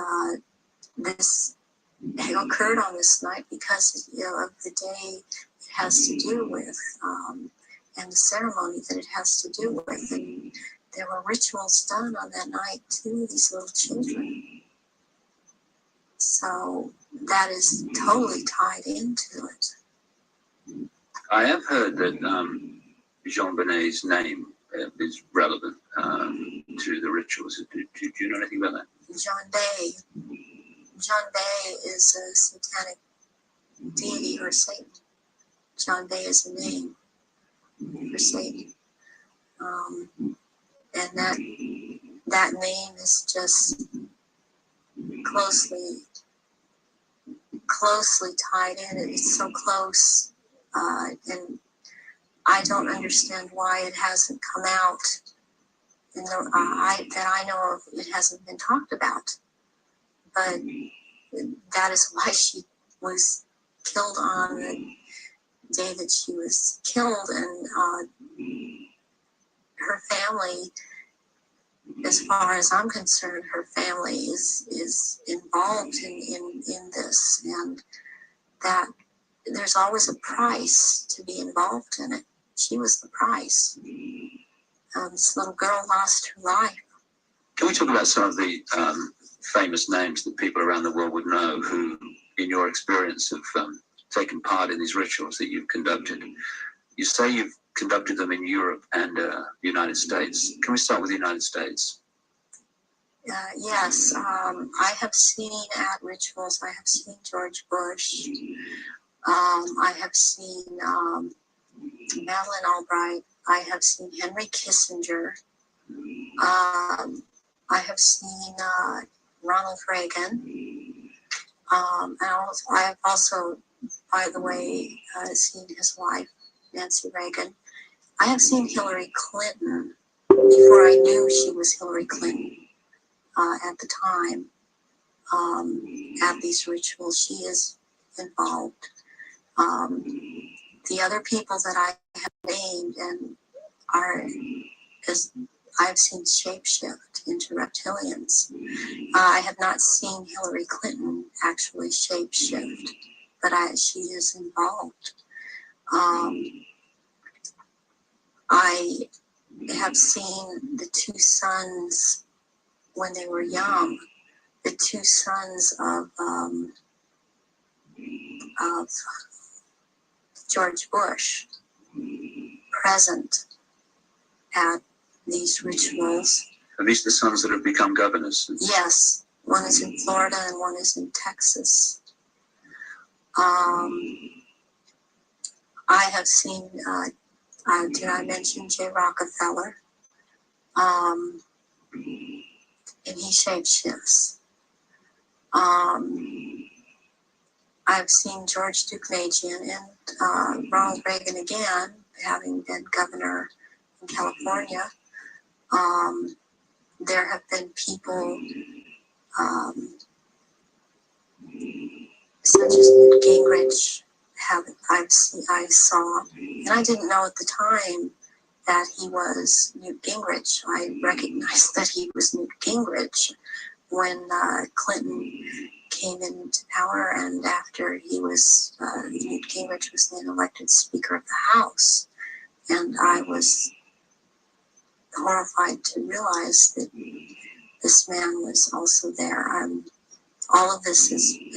this occurred on this night because of the day it has to do with, and the ceremony that it has to do with. And there were rituals done on that night to these little children. So that is totally tied into it. I have heard that Jean Benet's name is relevant to the rituals. Do you know anything about that? John Bay is a satanic deity or Satan. John Bay is a name for Satan. And that name is just closely tied in. It's so close, and I don't understand why it hasn't come out. That I know of, it hasn't been talked about. But that is why she was killed on the day that she was killed, and her family, as far as I'm concerned, her family is involved in this, and that there's always a price to be involved in it. She was the price. This little girl lost her life. Can we talk about some of the famous names that people around the world would know who, in your experience, have taken part in these rituals that you've conducted? You say you've conducted them in Europe and the United States. Can we start with the United States? Yes, I have seen at rituals, I have seen George Bush. I have seen Madeleine Albright. I have seen Henry Kissinger. I have seen Ronald Reagan. And I have also, by the way, seen his wife, Nancy Reagan. I have seen Hillary Clinton before I knew she was Hillary Clinton at the time. At these rituals, she is involved. The other people that I have named and are, as I've seen shapeshift into reptilians. I have not seen Hillary Clinton actually shapeshift, but she is involved. I have seen the two sons when they were young, the two sons of George Bush present at these rituals. Are these the sons that have become governors? Yes, one is in Florida and one is in Texas. I have seen, did I mention Jay Rockefeller? And he shapeshifts. I've seen George Deukmejian and Ronald Reagan again, having been governor in California. There have been people such as Newt Gingrich. I saw, and I didn't know at the time that he was Newt Gingrich. I recognized that he was Newt Gingrich when Clinton came into power, and after he was, Newt Gingrich was then elected Speaker of the House. And I was horrified to realize that this man was also there. All of this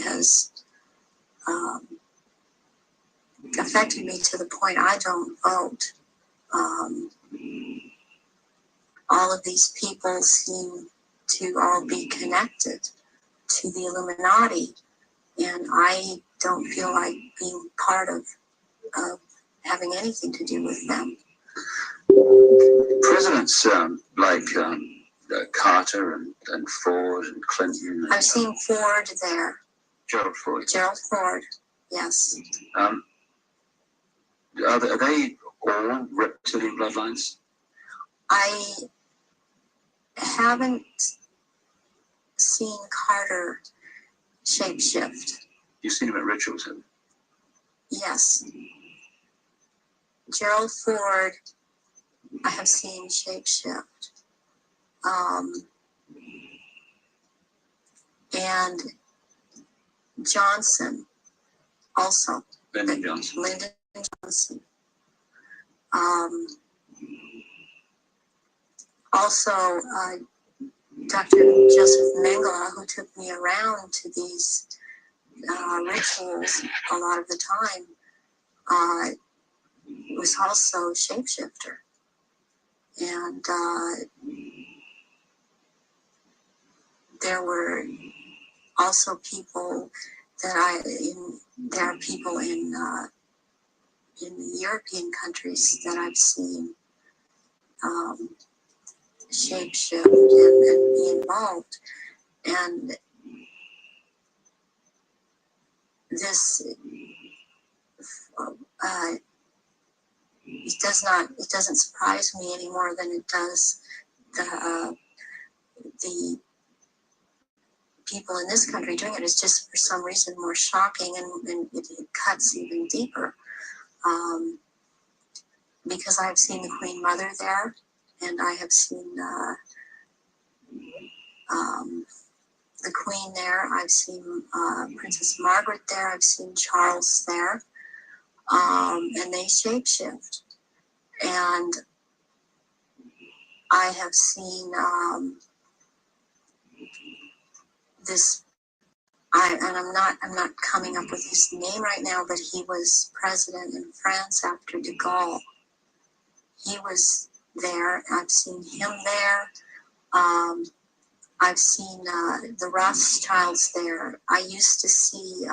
has affected me to the point I don't vote. All of these people seem to all be connected to the Illuminati, and I don't feel like being part of having anything to do with them. Presidents like Carter and Ford and Clinton. I've seen Ford there. Gerald Ford. Gerald Ford, yes. Are they all reptilian bloodlines? I haven't seen Carter shapeshift. You've seen him at rituals, haven't Yes. Gerald Ford, I have seen shapeshift. And Johnson, also. Lyndon Johnson. Lyndon Johnson. Also, Dr. Joseph Mengele, who took me around to these rituals a lot of the time, was also a shapeshifter. And there were also people that there are people in the European countries that I've seen shapeshift and be involved. And this it doesn't surprise me any more than it does the people in this country doing it. Is just for some reason more shocking, and it cuts even deeper. Because I have seen the Queen Mother there, and I have seen the Queen there. I've seen Princess Margaret there. I've seen Charles there, and they shapeshift. And I have seen this. I'm not coming up with his name right now, but he was president in France after de Gaulle. He was there. I've seen him there. I've seen the Rothschilds there. I used to see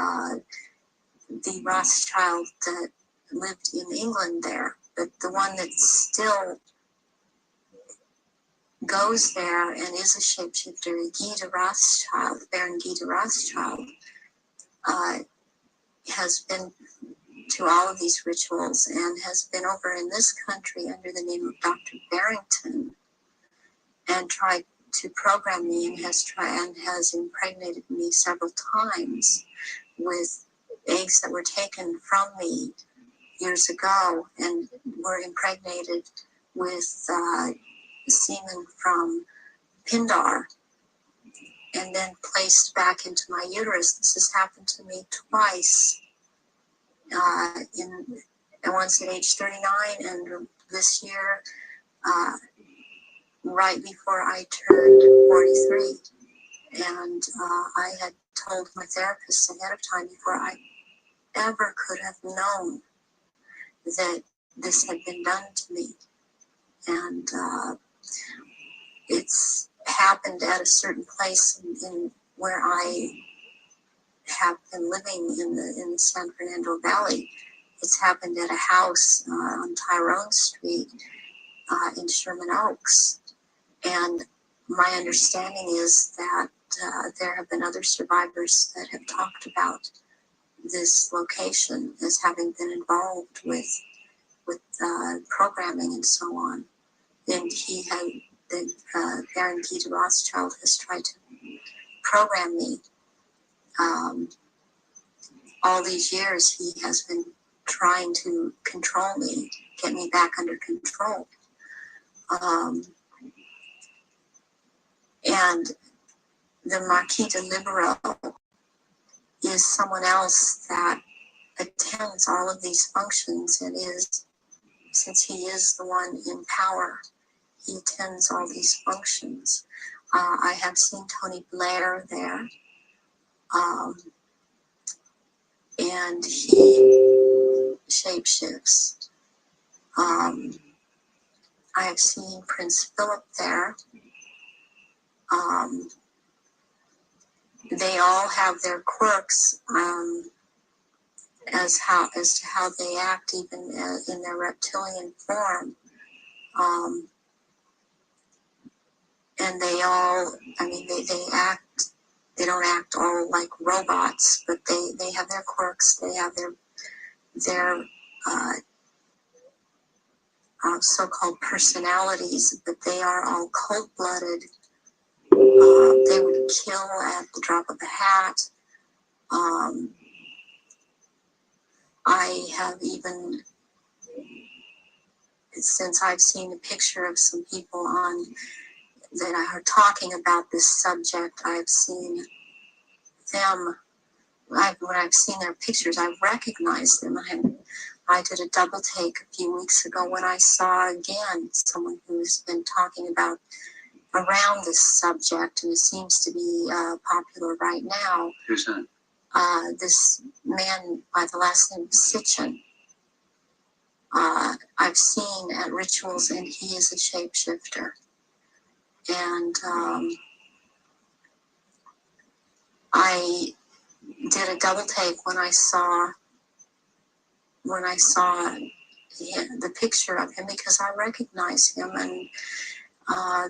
the Rothschild that lived in England there, but the one that still goes there and is a shapeshifter, Guy de Rothschild, Baron Guy de Rothschild, has been to all of these rituals and has been over in this country under the name of Dr. Barrington and tried to program me and has impregnated me several times with eggs that were taken from me years ago and were impregnated with semen from Pindar and then placed back into my uterus. This has happened to me twice. Once at age 39 and this year right before I turned 43. And I had told my therapist ahead of time before I ever could have known that this had been done to me. And it's happened at a certain place in where I have been living in the San Fernando Valley. It's happened at a house on Tyrone Street in Sherman Oaks. And my understanding is that there have been other survivors that have talked about this location as having been involved with programming and so on. And Baron Guy de Rothschild has tried to program me. All these years he has been trying to control me, get me back under control. And the Marquis de Libero is someone else that attends all of these functions and since he is the one in power, he attends all these functions. I have seen Tony Blair there, and he shapeshifts. I have seen Prince Philip there. They all have their quirks as to how they act, even in their reptilian form. And they all, they act they don't act all like robots, but they have their quirks, they have their so-called personalities, but they are all cold-blooded. They would kill at the drop of a hat. I have even, since I've seen a picture of some people that are talking about this subject, I've seen them, when I've seen their pictures, I've recognized them. I did a double take a few weeks ago when I saw again someone who's been talking about around this subject, and it seems to be popular right now. Who's that? This man by the last name Sitchin. I've seen at rituals, and he is a shapeshifter. And I did a double take when I saw the picture of him, because I recognize him. And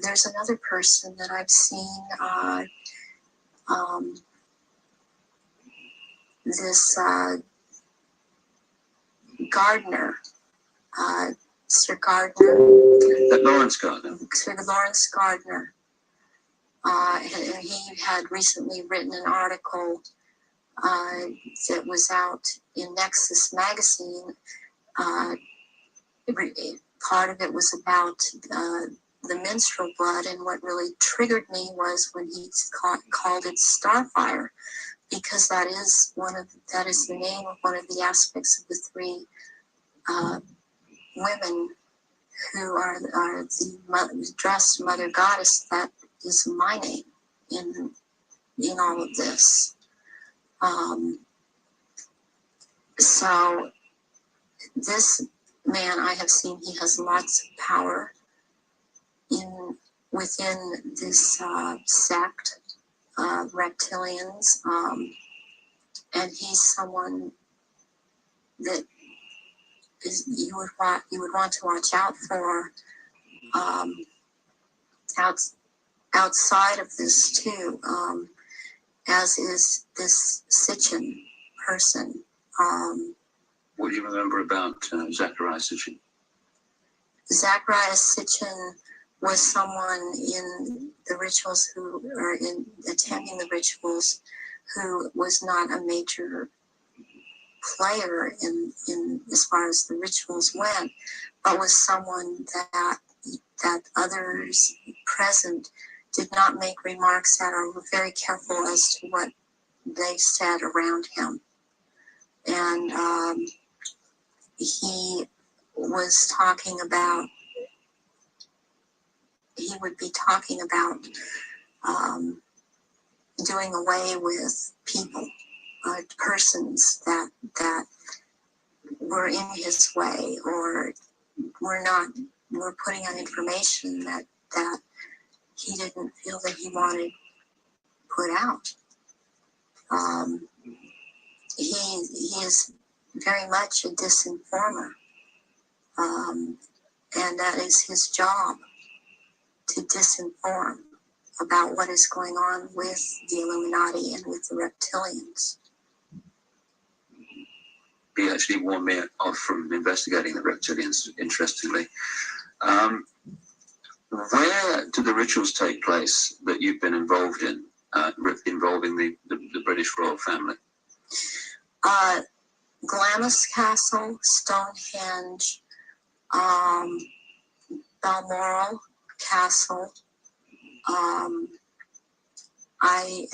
there's another person that I've seen, this Gardner, Sir Gardner. Lawrence Gardner. Sir Lawrence Gardner. He had recently written an article that was out in Nexus magazine. Part of it was about the menstrual blood, and what really triggered me was when he called it Starfire, because that is the name of one of the aspects of the three women who are the dressed mother goddess. That is my name in all of this. So this man, I have seen, he has lots of power within this sect of reptilians, and he's someone that you would want to watch out for. Outside of this too, as is this Sitchin person. What do you remember about Zachariah Sitchin? Zachariah Sitchin was someone in the rituals in attending the rituals, who was not a major player in as far as the rituals went, but was someone that others present did not make remarks at, or were very careful as to what they said around him. And he was talking about, he would be talking about doing away with people, persons that were in his way, or were putting on information that he didn't feel that he wanted put out. He is very much a disinformer, and that is his job, to disinform about what is going on with the Illuminati and with the reptilians. He actually warned me off from investigating the reptilians, interestingly. Where do the rituals take place that you've been involved in, involving the British royal family? Glamis Castle, Stonehenge, Balmoral Castle. I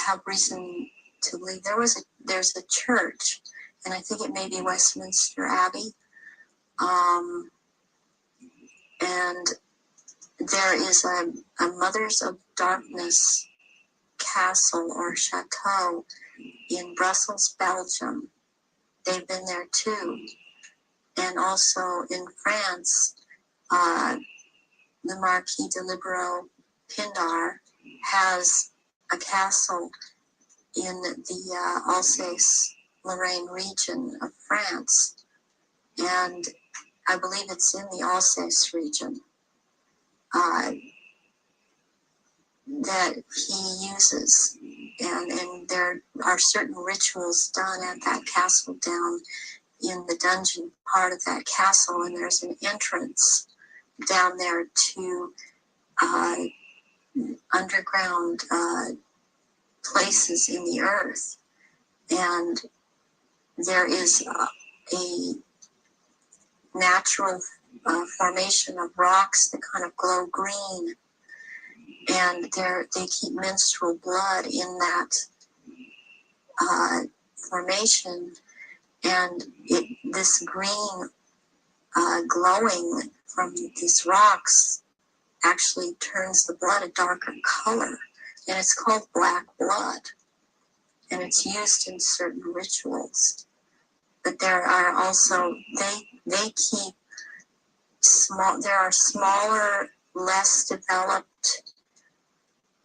have reason to believe there's a church, and I think it may be Westminster Abbey. And there is a Mothers of Darkness castle or chateau in Brussels, Belgium. They've been there too. And also in France, the Marquis de Libero Pindar has a castle in the Alsace-Lorraine region of France. And I believe it's in the Alsace region that he uses. and there are certain rituals done at that castle down in the dungeon part of that castle, and there's an entrance down there to underground places in the earth, and there is a natural formation of rocks that kind of glow green, and they keep menstrual blood in that formation, and this green glowing from these rocks actually turns the blood a darker color, and it's called black blood, and it's used in certain rituals. But there are also, they keep small, there are smaller, less developed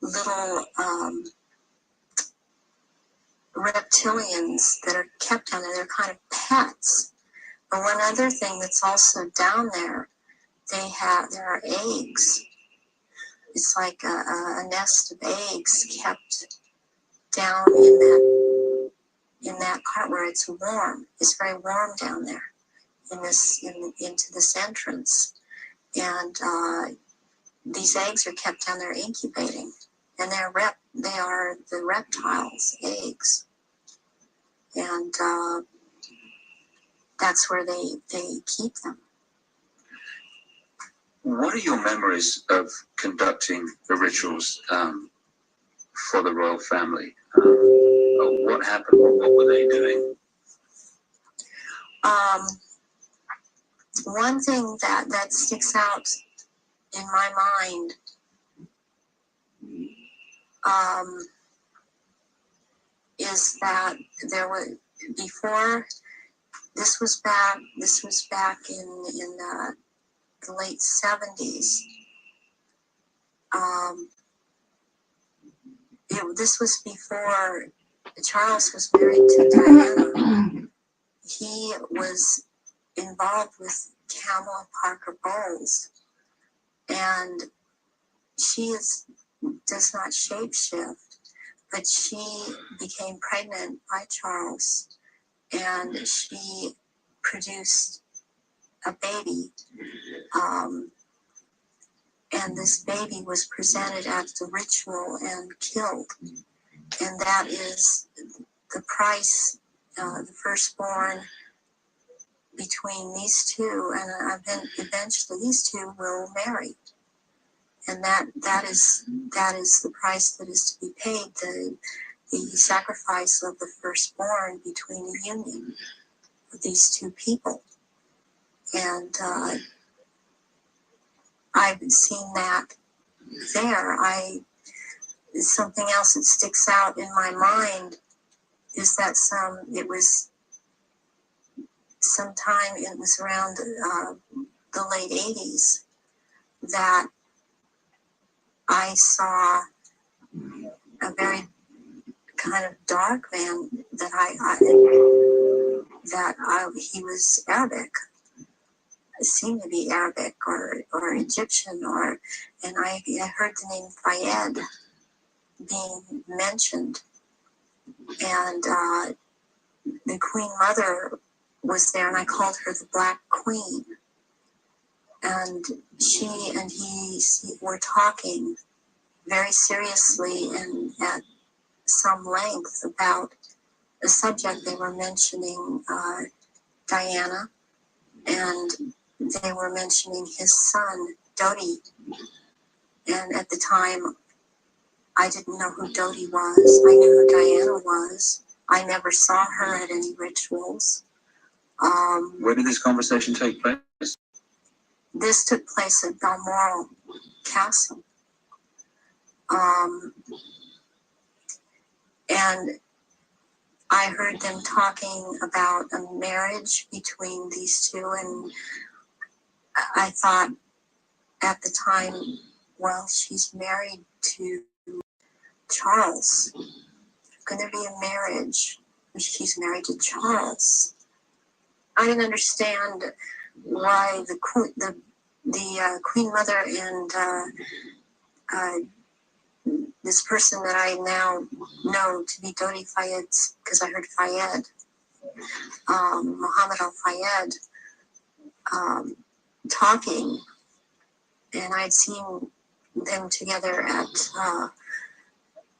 little reptilians that are kept down there. They're kind of pets. But one other thing that's also down there, there are eggs. It's like a nest of eggs kept down in that part where it's warm. It's very warm down there into this entrance, and these eggs are kept down there incubating, and they are the reptiles' eggs, and that's where they keep them. What are your memories of conducting the rituals for the royal family? What happened? What were they doing? One thing that sticks out in my mind is that there was, before, this was back in the late 70s. This was before Charles was married to Diana. He was involved with Kamala Parker Bowles, and she does not shapeshift, but she became pregnant by Charles, and she produced a baby, and this baby was presented at the ritual and killed, and that is the price, the firstborn between these two, and then eventually these two will marry, and that is the price that is to be paid, the sacrifice of the firstborn between the union of these two people. And I've seen that there. Something else that sticks out in my mind is that it was around the late 80s that I saw a very kind of dark man he was Arabic. It seemed to be Arabic or Egyptian, and I heard the name Fayed being mentioned, and the Queen Mother was there, and I called her the Black Queen, and she and he were talking very seriously and at some length about the subject. They were mentioning Diana, and they were mentioning his son, Dodi. And at the time, I didn't know who Dodi was. I knew who Diana was. I never saw her at any rituals. Where did this conversation take place? This took place at Balmoral Castle. And I heard them talking about a marriage between these two, and I thought at the time, well, she's married to Charles. Can there be a marriage when she's married to Charles? I didn't understand why the Queen Mother and this person that I now know to be Dodi Fayed, because I heard Fayed, Muhammad al-Fayed, talking, and I'd seen them together at,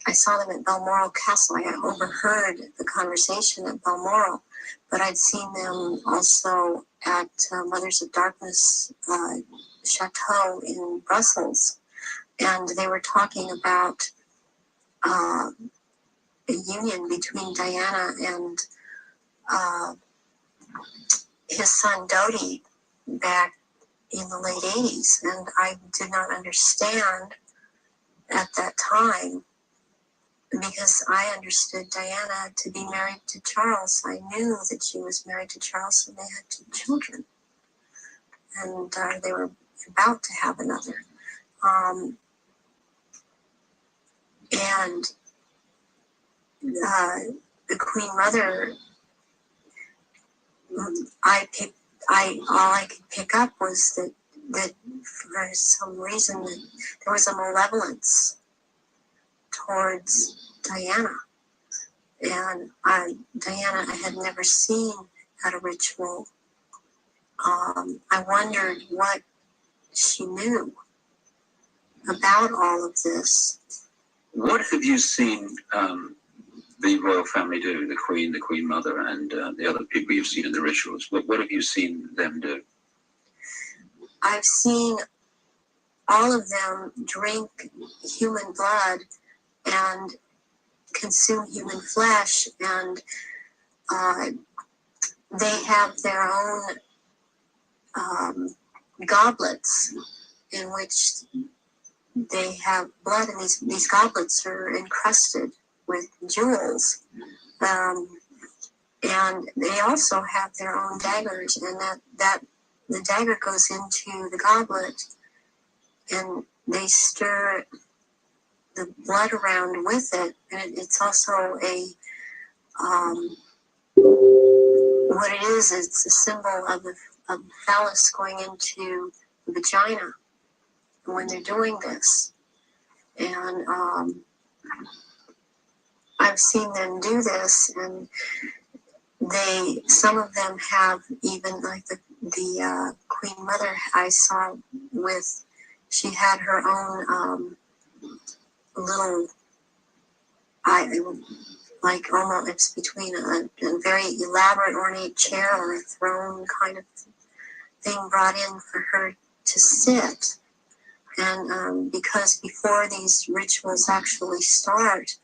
I saw them at Balmoral Castle. I overheard the conversation at Balmoral, but I'd seen them also at Mothers of Darkness Chateau in Brussels, and they were talking about a union between Diana and his son Dodi back in the late 80s, and I did not understand at that time, because I understood Diana to be married to Charles. I knew that she was married to Charles, and they had 2 children, and they were about to have another. And the Queen Mother, all I could pick up was that for some reason that there was a malevolence towards Diana. And Diana I had never seen at a ritual. I wondered what she knew about all of this. What have you seen the royal family do, the Queen Mother, and the other people you've seen in the rituals? What have you seen them do? I've seen all of them drink human blood and consume human flesh, and they have their own goblets in which they have blood, and these goblets are encrusted with jewels. And they also have their own daggers, and that the dagger goes into the goblet, and they stir the blood around with it, and it's also what it is, it's a symbol of the phallus going into the vagina when they're doing this. And I've seen them do this, and some of them have even, like the Queen Mother I saw with, she had her own little, like almost it's between a very elaborate ornate chair or a throne kind of thing brought in for her to sit. And because before these rituals actually start,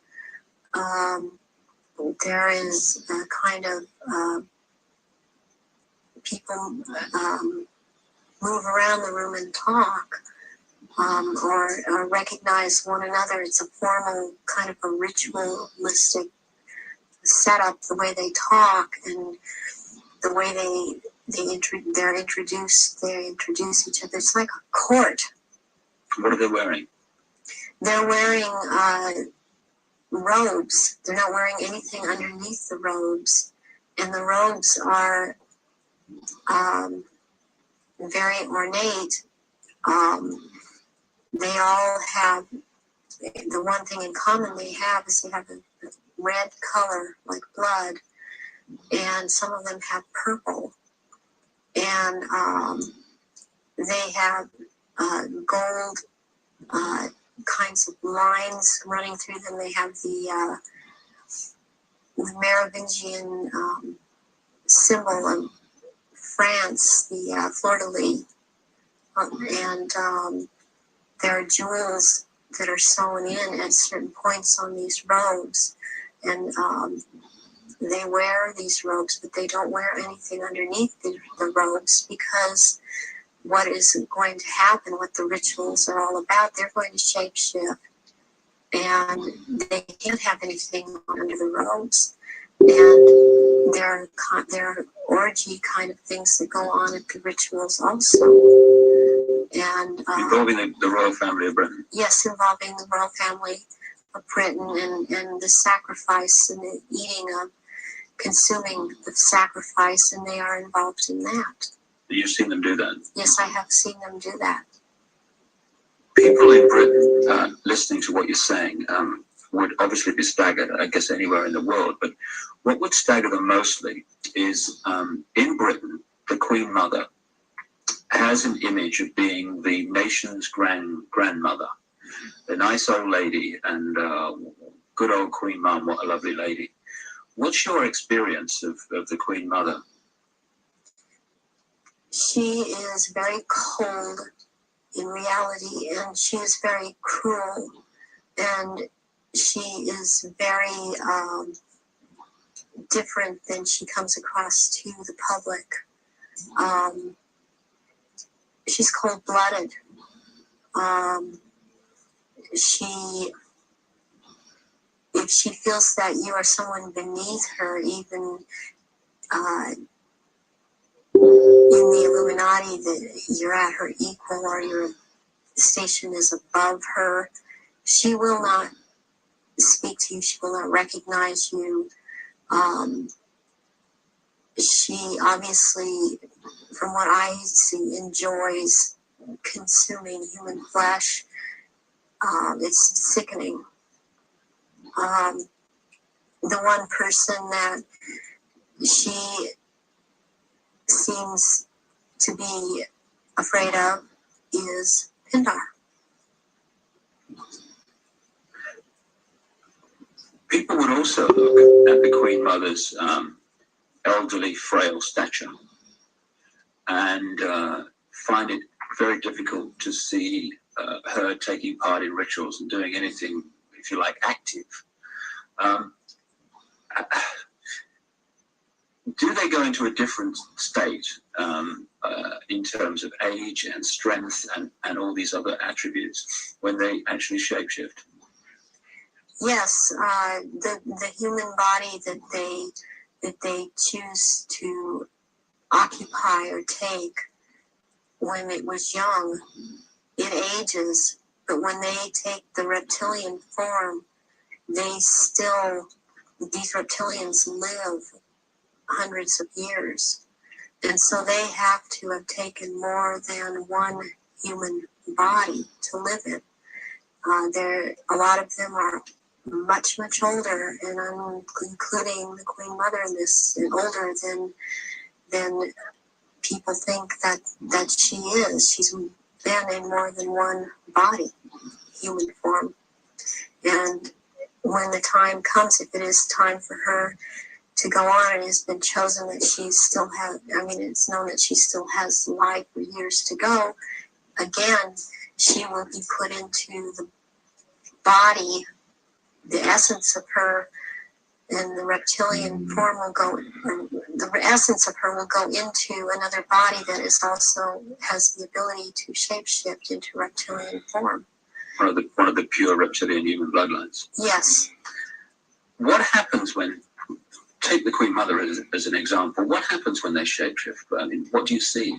there is a kind of people move around the room and talk, or recognize one another. It's a formal kind of a ritualistic setup, the way they talk and the way they introduce each other. It's like a court. What are they wearing? They're wearing robes. They're not wearing anything underneath the robes, and the robes are very ornate. They all have, the one thing in common they have is they have a red color like blood, and some of them have purple, and they have gold kinds of lines running through them. They have the Merovingian symbol of France, the fleur-de-lis, and there are jewels that are sewn in at certain points on these robes, and they wear these robes, but they don't wear anything underneath the robes, because what is going to happen, what the rituals are all about, they're going to shapeshift, and they can't have anything under the robes. And there are orgy kind of things that go on at the rituals also. And involving the royal family of Britain. Yes, involving the royal family of Britain, and the sacrifice and the eating of, consuming the sacrifice, and they are involved in that. You've seen them do that? Yes, I have seen them do that. People in Britain listening to what you're saying would obviously be staggered, I guess, anywhere in the world. But what would stagger them mostly is in Britain, the Queen Mother has an image of being the nation's grandmother, a nice old lady, and good old Queen Mum, what a lovely lady. What's your experience of the Queen Mother? She is very cold in reality, and she is very cruel, and she is very different than she comes across to the public. She's cold-blooded. If she feels that you are someone beneath her, even in the Illuminati, that you're at her equal or your station is above her, she will not speak to you. She will not recognize you. She obviously, from what I see, enjoys consuming human flesh. It's sickening. The one person that she seems to be afraid of is Pindar. People would also look at the Queen Mother's elderly, frail stature and find it very difficult to see her taking part in rituals and doing anything, if you like, active. Do they go into a different state in terms of age and strength and all these other attributes when they actually shapeshift? Yes, the human body that they choose to occupy or take when it was young, it ages. But when they take the reptilian form, these reptilians live hundreds of years. And so they have to have taken more than one human body to live in. A lot of them are much, much older, and I'm including the Queen Mother in this, and older than people think that she is. She's been in more than one body, human form. And when the time comes, if it is time for her to go on, and it's been chosen that she still has, it's known that she still has life for years to go, again, she will be put into the body, the essence of her, and the reptilian form will go, the essence of her will go into another body that is also has the ability to shapeshift into reptilian form. One of the pure reptilian human bloodlines. Yes. What happens when, take the Queen Mother as an example, what happens when they shapeshift? I mean, what do you see?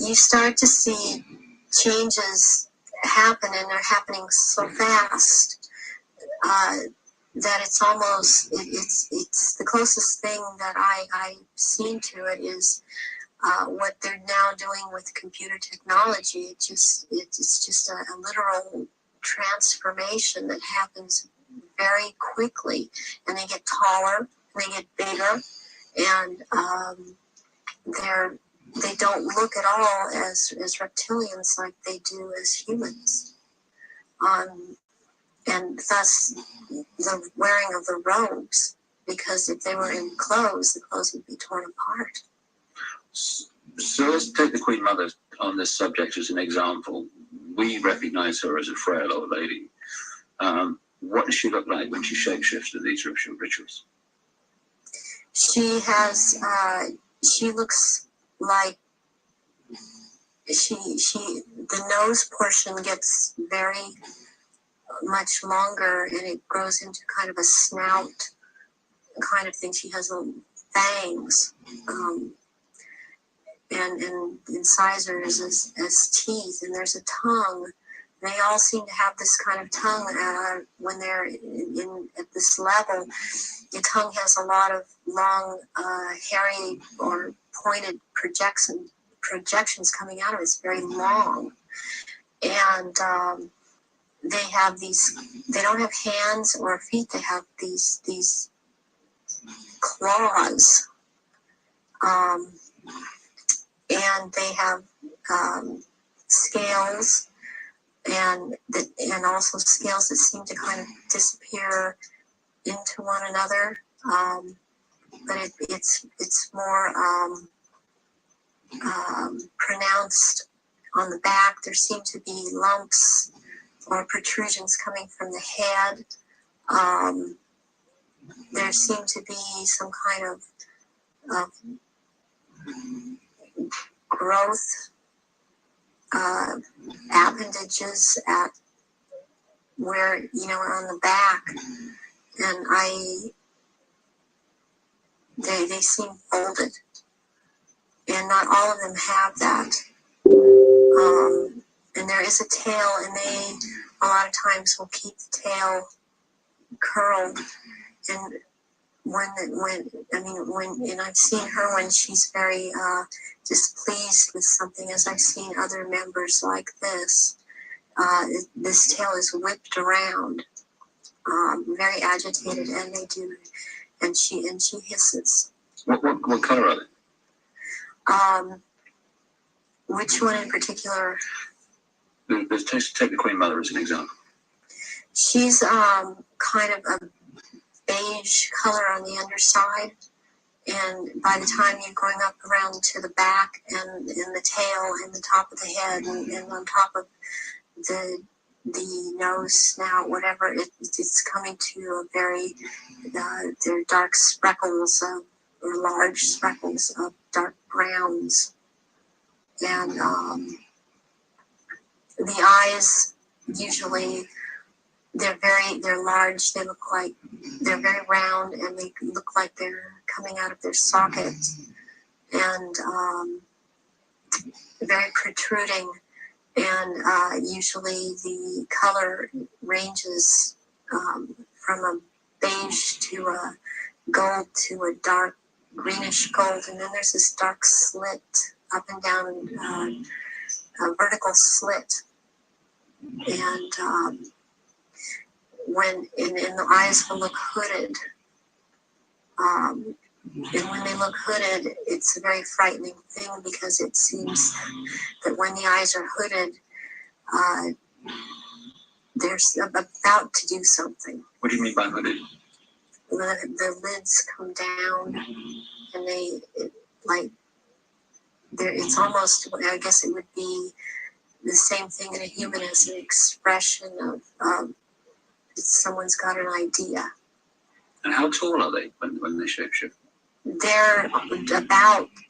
You start to see changes happen, and they're happening so fast that it's almost, it's the closest thing that I've seen to it is what they're now doing with computer technology. It's just a literal transformation that happens very quickly, and they get taller, they get bigger, and they don't look at all as reptilians like they do as humans. And thus the wearing of the robes, because if they were in clothes, the clothes would be torn apart. So let's take the Queen Mother on this subject as an example. We recognize her as a frail old lady. What does she look like when she shapeshifts to these rituals? She looks like the nose portion gets very much longer, and it grows into kind of a snout kind of thing. She has fangs, and incisors as teeth, and there's a tongue. They all seem to have this kind of tongue when they're at this level. The tongue has a lot of long, hairy or pointed projections coming out of it. It's very long. And they have these. They don't have hands or feet. They have these claws, and they have scales, and also scales that seem to kind of disappear into one another. But it's more pronounced on the back. There seem to be lumps or protrusions coming from the head. There seem to be some kind of growth appendages at where, on the back, and they seem folded, and not all of them have that. And there is a tail, and they a lot of times will keep the tail curled. And and I've seen her when she's very displeased with something, as I've seen other members like this. This tail is whipped around, very agitated, and they do, and she hisses. What color are they? Which one in particular? Let's take the Queen Mother as an example. She's kind of a beige color on the underside, and by the time you're going up around to the back and the tail and the top of the head and on top of the nose, snout, whatever, it's coming to a very they're dark speckles or large speckles of dark browns, and the eyes usually they're large. They look like they're very round, and they look like they're coming out of their sockets, and very protruding. And usually the color ranges from a beige to a gold to a dark greenish gold, and then there's this dark slit up and down, a vertical slit, and the eyes will look hooded. And when they look hooded, it's a very frightening thing, because it seems that when the eyes are hooded, they're about to do something. What do you mean by hooded? The lids come down, and it's almost, I guess it would be the same thing in a human as an expression of someone's got an idea. And how tall are they when they shapeshift? They're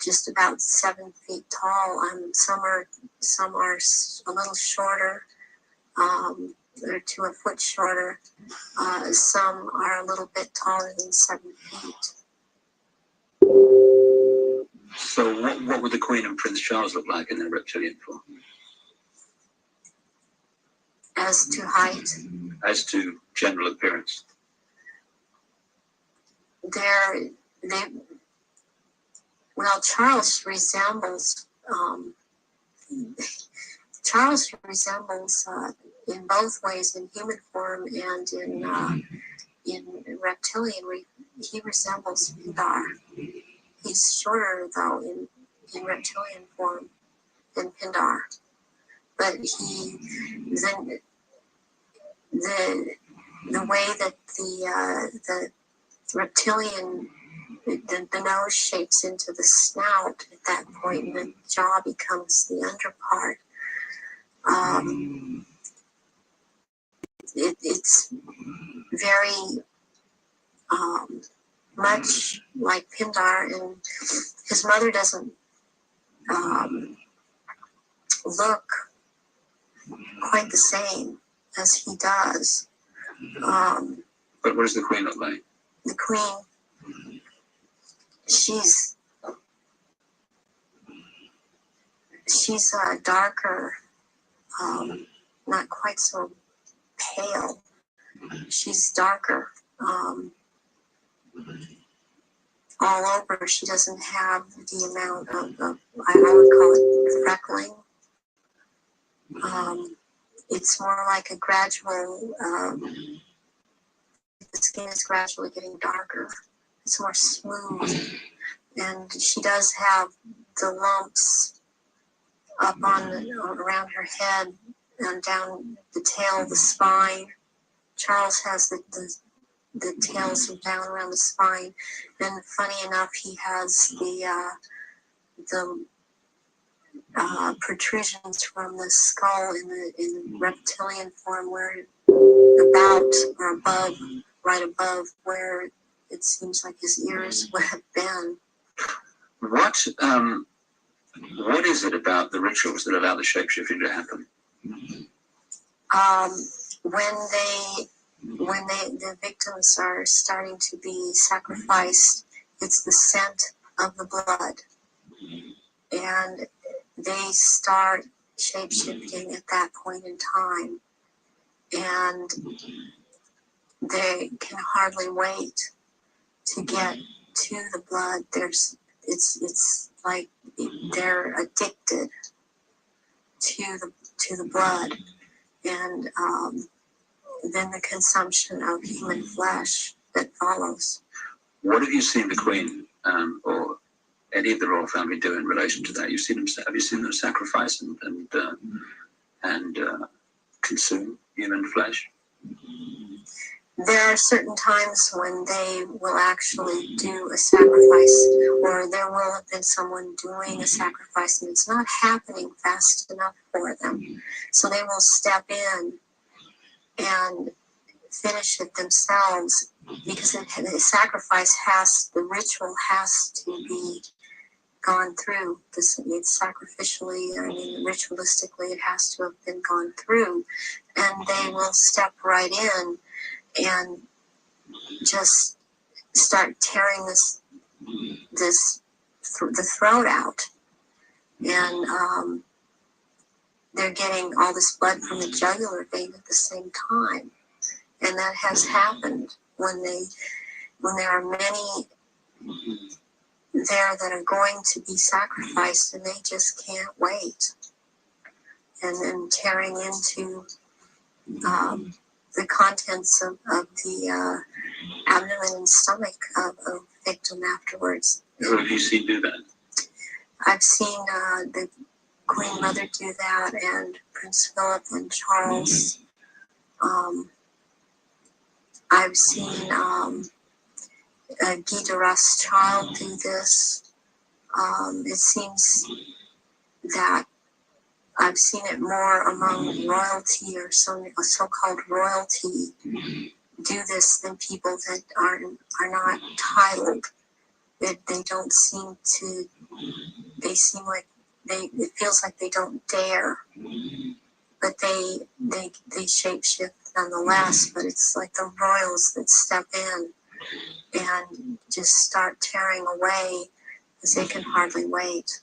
just about 7 feet tall. Some are a little shorter, or to a foot shorter. Some are a little bit taller than 7 feet. So what would the Queen and Prince Charles look like in their reptilian form? As to height? As to general appearance? Charles resembles in both ways, in human form and in reptilian. He resembles Pindar. He's shorter though in reptilian form than Pindar, but the way that the reptilian, the nose shapes into the snout at that point, and the jaw becomes the underpart. It's very much like Pindar, and his mother doesn't look quite the same as he does. But what does the Queen look like? The Queen, she's darker, not quite so pale. She's darker all over. She doesn't have the amount of I would call it freckling. It's more like a gradual, the skin is gradually getting darker. It's more smooth. And she does have the lumps up on around her head and down the tail, the spine. Charles has the tails down around the spine. And funny enough, he has the protrusions from the skull in the reptilian form, where about or above, right above where it seems like his ears would have been. What is it about the rituals that allow the shapeshifting to happen? When the victims are starting to be sacrificed, it's the scent of the blood, and they start shape-shifting at that point in time, and they can hardly wait to get to the blood. It's like they're addicted to the blood, and then the consumption of human flesh that follows. What have you seen the Queen or any of the royal family do in relation to that? Have you seen them sacrifice and consume human flesh? There are certain times when they will actually do a sacrifice, or there will have been someone doing a sacrifice, and it's not happening fast enough for them. So they will step in and finish it themselves, because the sacrifice the ritual has to be gone through. It's sacrificially, ritualistically, it has to have been gone through. And they will step right in and just start tearing the throat out. And they're getting all this blood from the jugular vein at the same time. And that has happened when there are many there that are going to be sacrificed, and they just can't wait. And then tearing into the contents of the abdomen and stomach of a victim afterwards. Who have you seen do that? I've seen the Queen Mother do that, and Prince Philip and Charles. I've seen Guy de Rothschild do this. It seems that I've seen it more among royalty, or so-called royalty do this, than people that are not titled. They don't seem to. They seem like it feels like they don't dare, but they shapeshift nonetheless. But it's like the royals that step in and just start tearing away, because they can hardly wait.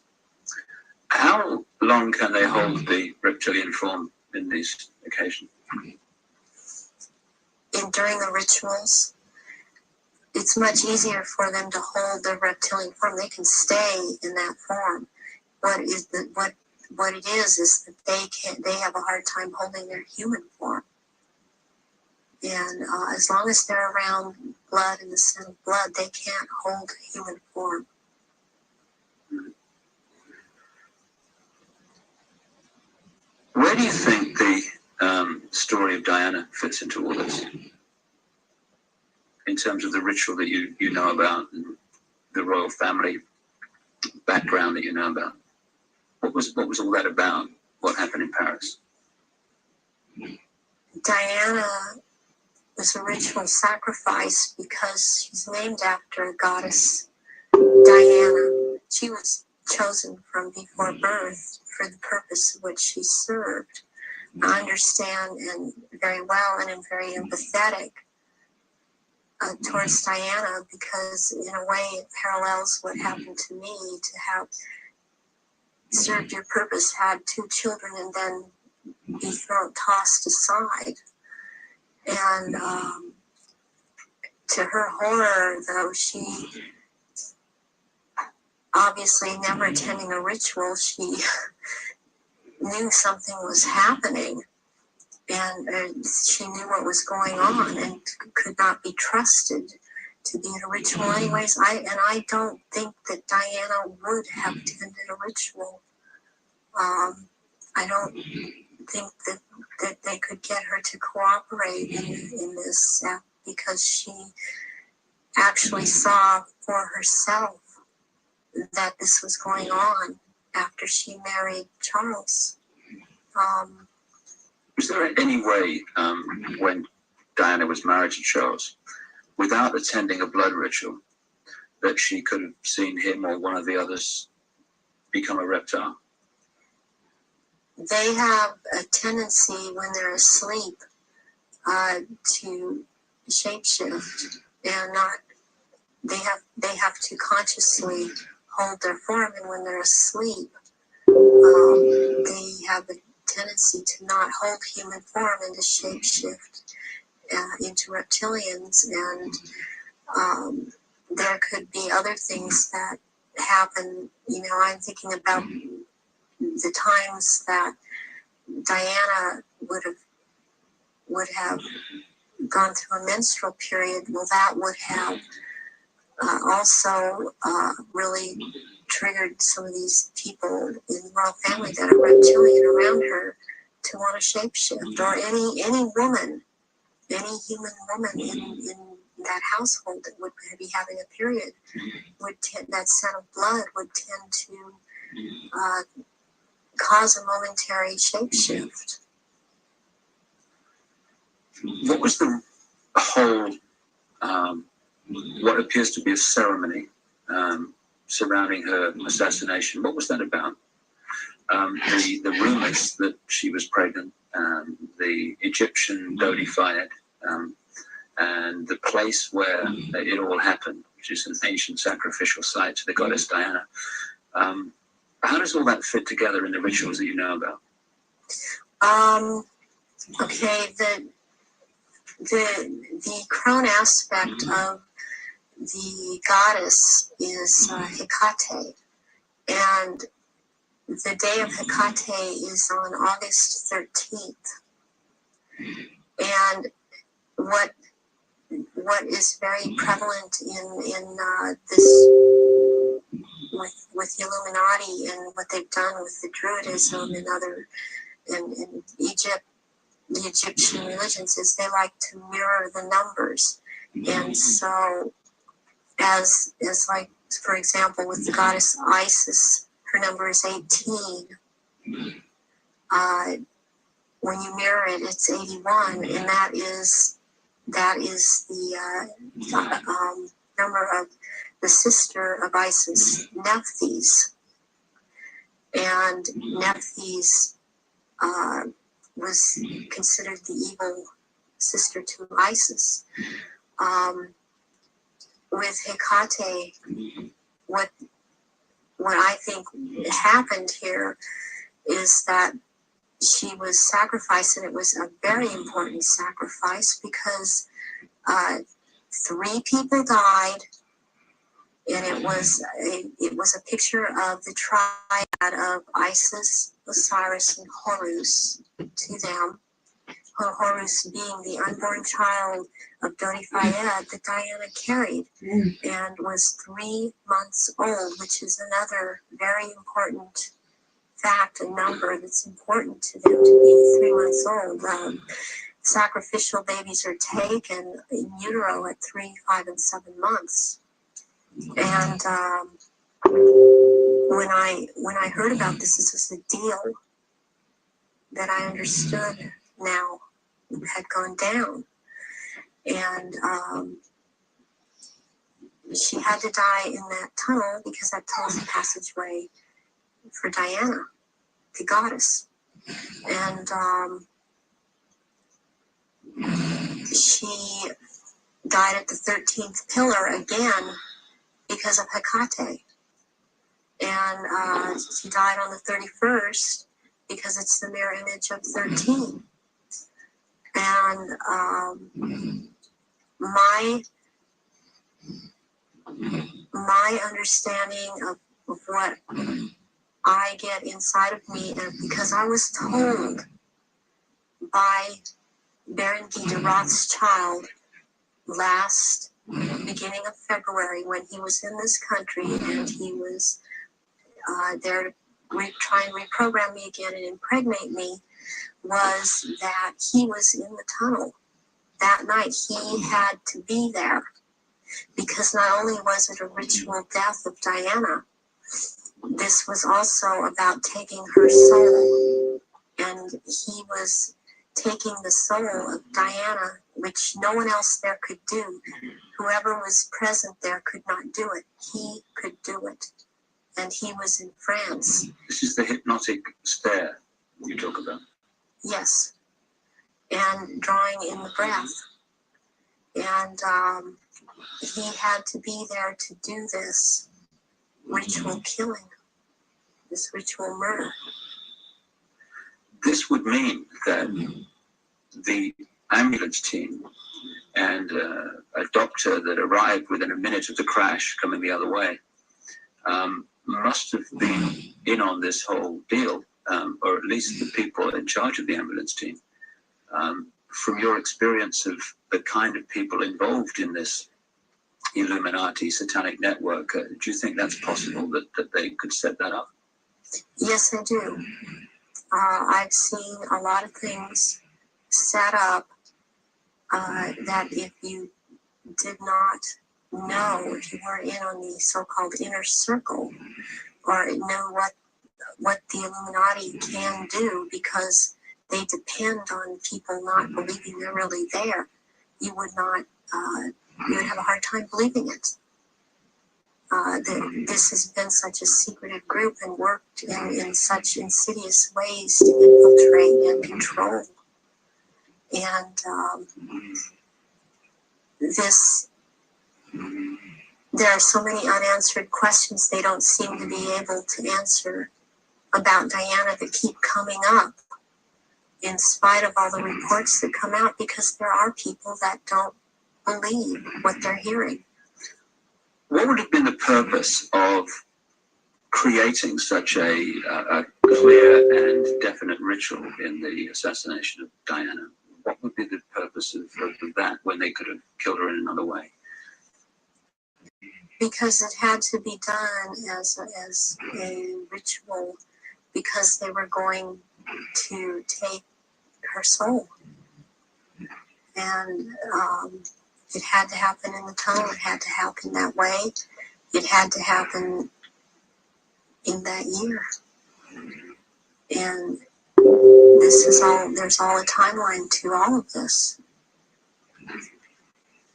How long can they hold the reptilian form in these occasions? During the rituals, it's much easier for them to hold their reptilian form. They can stay in that form. What it is that they have a hard time holding their human form. And as long as they're around blood and the scent of blood, they can't hold human form. Where do you think the story of Diana fits into all this? In terms of the ritual that you know about, and the royal family background that you know about, what was all that about? What happened in Paris? Diana was a ritual sacrifice because she's named after a goddess, Diana. She was chosen from before birth for the purpose of which she served. I understand and very well, and am very empathetic towards Diana, because in a way it parallels what happened to me, to have served your purpose, had 2 children, and then be tossed aside. And to her horror, though, she obviously never attending a ritual, she knew something was happening, and she knew what was going on and could not be trusted to be at a ritual anyways. I don't think that Diana would have attended a ritual. I don't think that they could get her to cooperate in this because she actually saw for herself that this was going on after she married Charles. Was there any way, when Diana was married to Charles, without attending a blood ritual, that she could have seen him or one of the others become a reptile? They have a tendency when they're asleep to shapeshift, and not. They have to consciously hold their form, and when they're asleep, they have a tendency to not hold human form and to shapeshift into reptilians, and there could be other things that happen. You know, I'm thinking about the times that Diana would have gone through a menstrual period. Well, that would have also really triggered some of these people in the royal family that are reptilian around her to want to shapeshift, or any woman, any human woman in that household that would be having a period would tend, that scent of blood would tend to cause a momentary shapeshift. What was the whole, what appears to be a ceremony surrounding her assassination? What was that about? The rumors that she was pregnant, the Egyptian deified, and the place where it all happened, which is an ancient sacrificial site to the goddess Diana. How does all that fit together in the rituals that you know about? Okay, the crone aspect of the goddess is Hecate, and the day of Hecate is on August 13th. And what is very prevalent in this with the Illuminati and what they've done with the Druidism and other in Egypt, the Egyptian religions, is they like to mirror the numbers. And so as like, for example, with the goddess Isis, her number is 18. When you mirror it, it's 81, and that is the number of the sister of Isis, Nephthys. And Nephthys was considered the evil sister to Isis. With Hecate, what I think happened here is that she was sacrificed, and it was a very important sacrifice because 3 people died, and it was a picture of the triad of Isis, Osiris, and Horus to them. Horus being the unborn child of Dodi-Fayed that Diana carried and was 3 months old, which is another very important fact, a number that's important to them, to be 3 months old. Sacrificial babies are taken in utero at 3, 5, and 7 months. And when I heard about this was a deal that I understood now had gone down. And she had to die in that tunnel because that tunnel's a passageway for Diana, the goddess. And she died at the 13th pillar again because of Hecate. And she died on the 31st because it's the mirror image of 13. And my understanding of what I get inside of me, and because I was told by Baron Guy de Rothschild last beginning of February when he was in this country and he was there to try and reprogram me again and impregnate me, was that he was in the tunnel that night. He had to be there because not only was it a ritual death of Diana, this was also about taking her soul, and he was taking the soul of Diana, which no one else there could do. Whoever was present there could not do it. He could do it, and he was in France. This is the hypnotic stare you talk about. Yes, and drawing in the breath, and he had to be there to do this ritual killing, this ritual murder. This would mean that the ambulance team and a doctor that arrived within a minute of the crash coming the other way must have been in on this whole deal, or at least the people in charge of the ambulance team. From your experience of the kind of people involved in this Illuminati satanic network, do you think that's possible that they could set that up? Yes, I do. I've seen a lot of things set up that if you did not know, if you weren't in on the so-called inner circle, or know what the Illuminati can do, because they depend on people not believing they're really there, you would not, you would have a hard time believing it. That this has been such a secretive group and worked in such insidious ways to infiltrate and control. And there are so many unanswered questions they don't seem to be able to answer about Diana that keep coming up in spite of all the reports that come out, because there are people that don't believe what they're hearing. What would have been the purpose of creating such a clear and definite ritual in the assassination of Diana? What would be the purpose of that when they could have killed her in another way? Because it had to be done as a ritual, because they were going to take her soul. And it had to happen in the tunnel. It had to happen that way. It had to happen in that year. And this is all, there's all a timeline to all of this.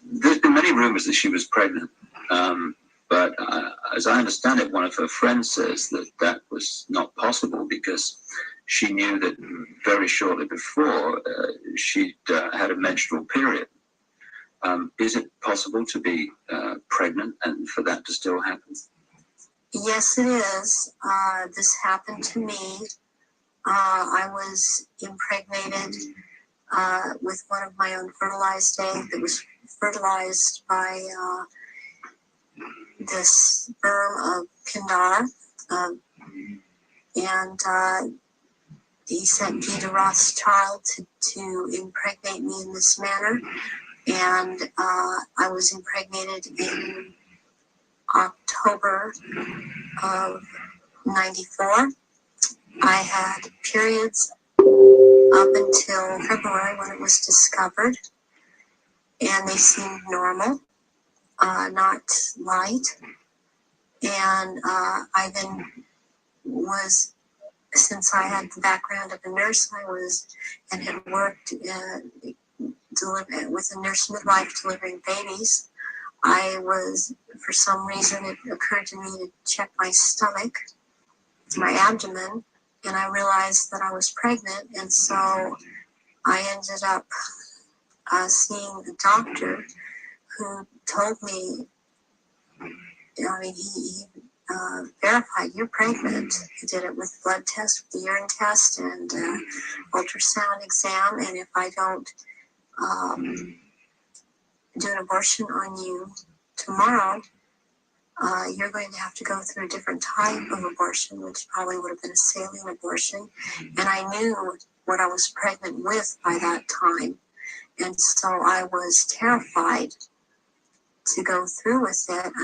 There's been many rumors that she was pregnant. But as I understand it, one of her friends says that was not possible because she knew that very shortly before she'd had a menstrual period. Is it possible to be pregnant and for that to still happen? Yes, it is. This happened to me. I was impregnated with one of my own fertilized eggs that was fertilized by the sperm of Pindar. And he sent Guy de Rothschild to impregnate me in this manner. And I was impregnated in October of '94. I had periods up until February when it was discovered, and they seemed normal, not light. And I then was, since I had the background of a nurse, and had worked with a nurse midwife delivering babies, I was, for some reason, it occurred to me to check my stomach, my abdomen, and I realized that I was pregnant, and so I ended up seeing the doctor, who told me, he verified, you're pregnant. He did it with blood test, with the urine test, and ultrasound exam, and if I don't do an abortion on you tomorrow, you're going to have to go through a different type of abortion, which probably would have been a saline abortion. And I knew what I was pregnant with by that time. And so I was terrified to go through with it.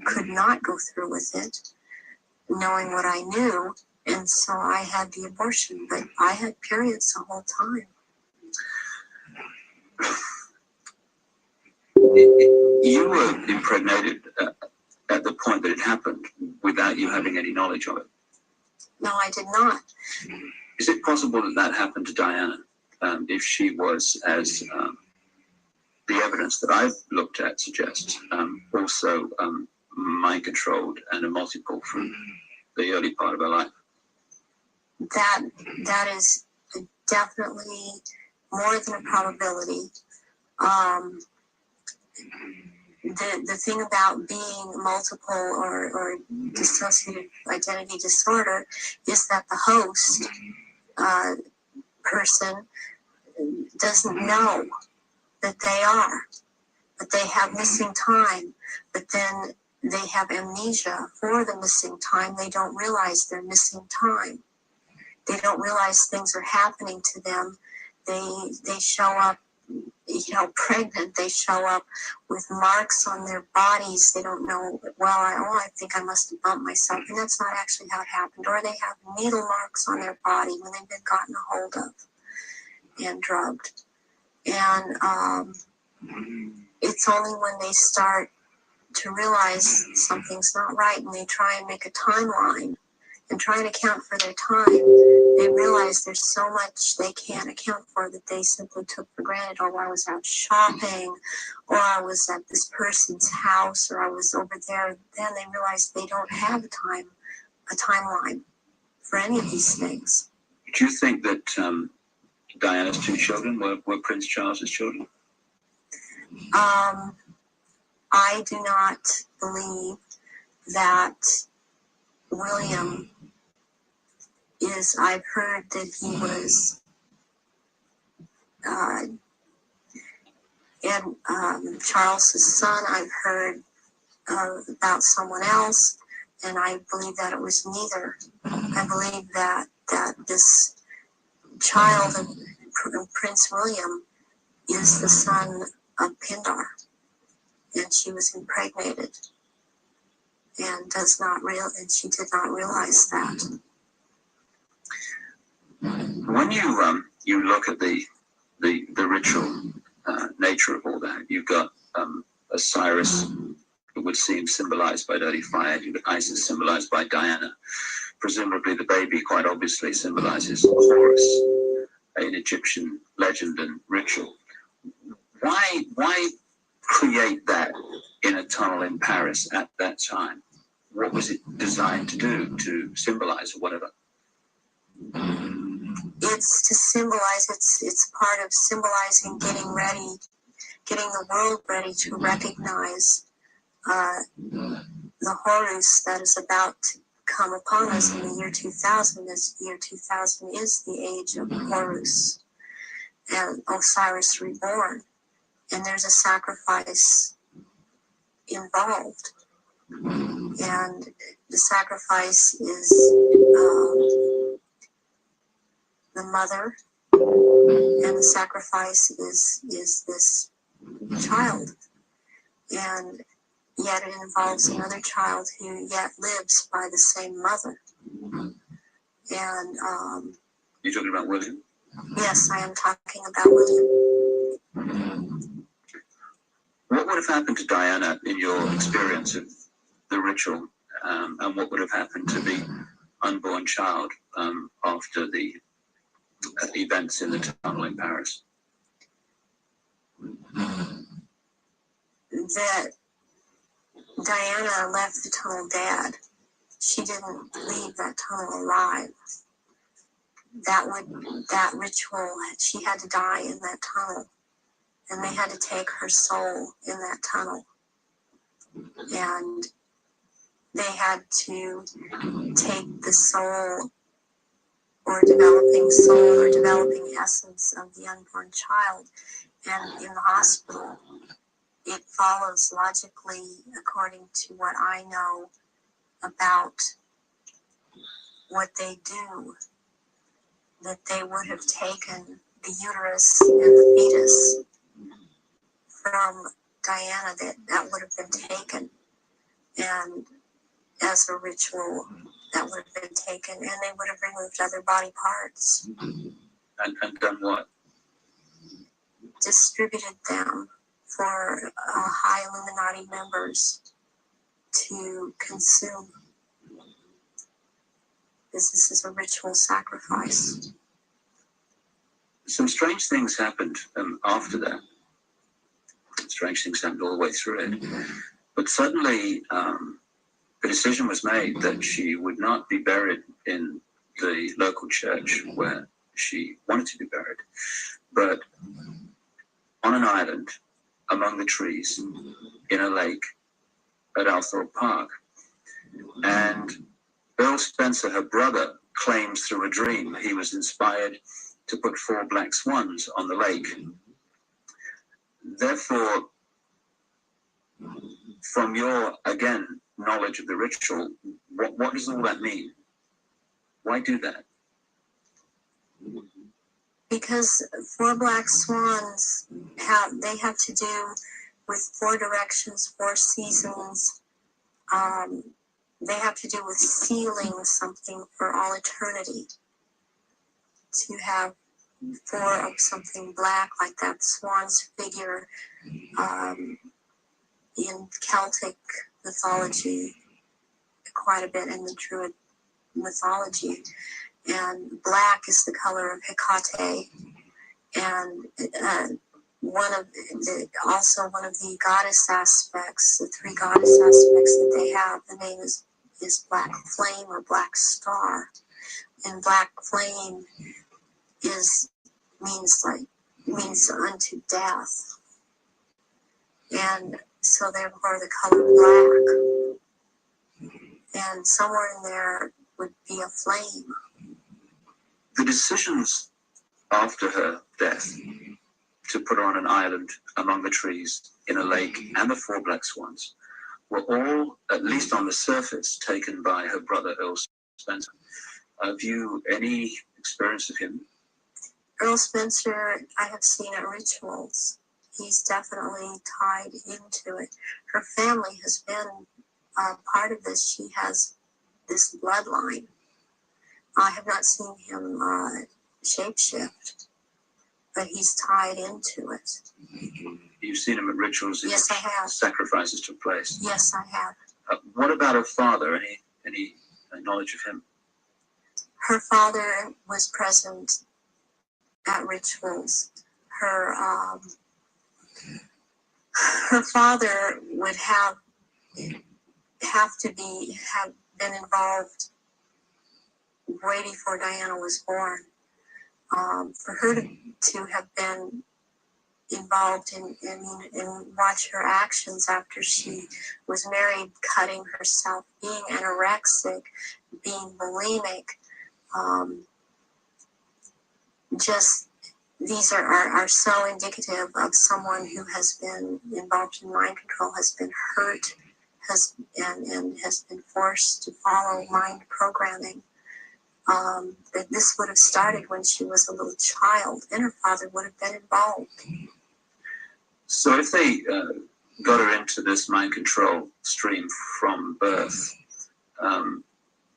Could not go through with it, knowing what I knew. And so I had the abortion, but I had periods the whole time. You were impregnated at the point that it happened without you having any knowledge of it. No, I did not. Is it possible that that happened to Diana if she was, as the evidence that I've looked at suggests, also mind controlled and a multiple from the early part of her life? That is definitely more than a probability. The thing about being multiple or dissociative identity disorder is that the host person doesn't know that they are, but they have missing time, but then they have amnesia for the missing time. They don't realize they're missing time. They don't realize things are happening to them. They show up, pregnant. They show up with marks on their bodies. They don't know, I think I must have bumped myself, and that's not actually how it happened. Or they have needle marks on their body when they've been gotten a hold of and drugged. And it's only when they start to realize something's not right and they try and make a timeline and try and account for their time, they realize there's so much they can't account for that they simply took for granted. Or I was out shopping, or I was at this person's house, or I was over there. Then they realize they don't have a timeline for any of these things. Do you think that Diana's two children were Prince Charles's children? I do not believe that William is. I've heard that he was Charles's son. I've heard about someone else, and I believe that it was neither. I believe that this child of Prince William is the son of Pindar, and she was impregnated, and she did not realize that. When you look at the ritual nature of all that, you've got Osiris, it would seem symbolized by dirty fire. You've got Isis symbolized by Diana. Presumably the baby quite obviously symbolizes Horus in Egyptian legend and ritual. Why create that in a tunnel in Paris at that time? What was it designed to do, to symbolize or whatever? It's to symbolize, it's part of symbolizing getting the world ready to recognize the Horus that is about to come upon us in the year 2000. This year 2000 is the age of Horus and Osiris reborn. And there's a sacrifice involved. And the sacrifice is the mother, and the sacrifice is this child. And yet it involves another child who yet lives by the same mother. And you're talking about William? Yes, I am talking about William. What would have happened to Diana in your experience of the ritual, and what would have happened to the unborn child after the events in the tunnel in Paris? That Diana left the tunnel dead. She didn't leave that tunnel alive. That ritual, she had to die in that tunnel. And they had to take her soul in that tunnel. And they had to take the soul or developing essence of the unborn child. And in the hospital, it follows logically according to what I know about what they do, that they would have taken the uterus and the fetus from Diana, that would have been taken, and as a ritual that would have been taken, and they would have removed other body parts. And done what? Distributed them for high Illuminati members to consume. This is a ritual sacrifice. Some strange things happened after that. Strange things happened all the way through it. But suddenly, the decision was made that she would not be buried in the local church where she wanted to be buried, but on an island among the trees in a lake at Althorpe Park. And Earl Spencer, her brother, claims through a dream he was inspired to put 4 black swans on the lake. Therefore, from your, again, knowledge of the ritual, what does all that mean? Why do that? Because 4 black swans have to do with 4 directions, 4 seasons. They have to do with sealing something for all eternity. To have 4 of something black like that swan's figure in Celtic mythology, quite a bit in the Druid mythology. And black is the color of Hecate, and one of the goddess aspects, the 3 goddess aspects that they have. The name is Black Flame or Black Star, and Black Flame means unto death, and so therefore the color black, and somewhere in there would be a flame. The decisions after her death to put her on an island among the trees in a lake and the 4 black swans were all, at least on the surface, taken by her brother Earl Spencer. Have you any experience of him? Earl Spencer, I have seen at rituals. He's definitely tied into it. Her family has been part of this. She has this bloodline. I have not seen him shapeshift, but he's tied into it. You've seen him at rituals? Yes, I have. Sacrifices took place? Yes, I have. What about her father? Any knowledge of him? Her father was present at rituals. Her father would have been involved way before Diana was born. For her to have been involved in watch her actions after she was married, cutting herself, being anorexic, being bulimic, just these are so indicative of someone who has been involved in mind control, has been hurt, has been forced to follow mind programming. That this would have started when she was a little child, and her father would have been involved. So if they got her into this mind control stream from birth,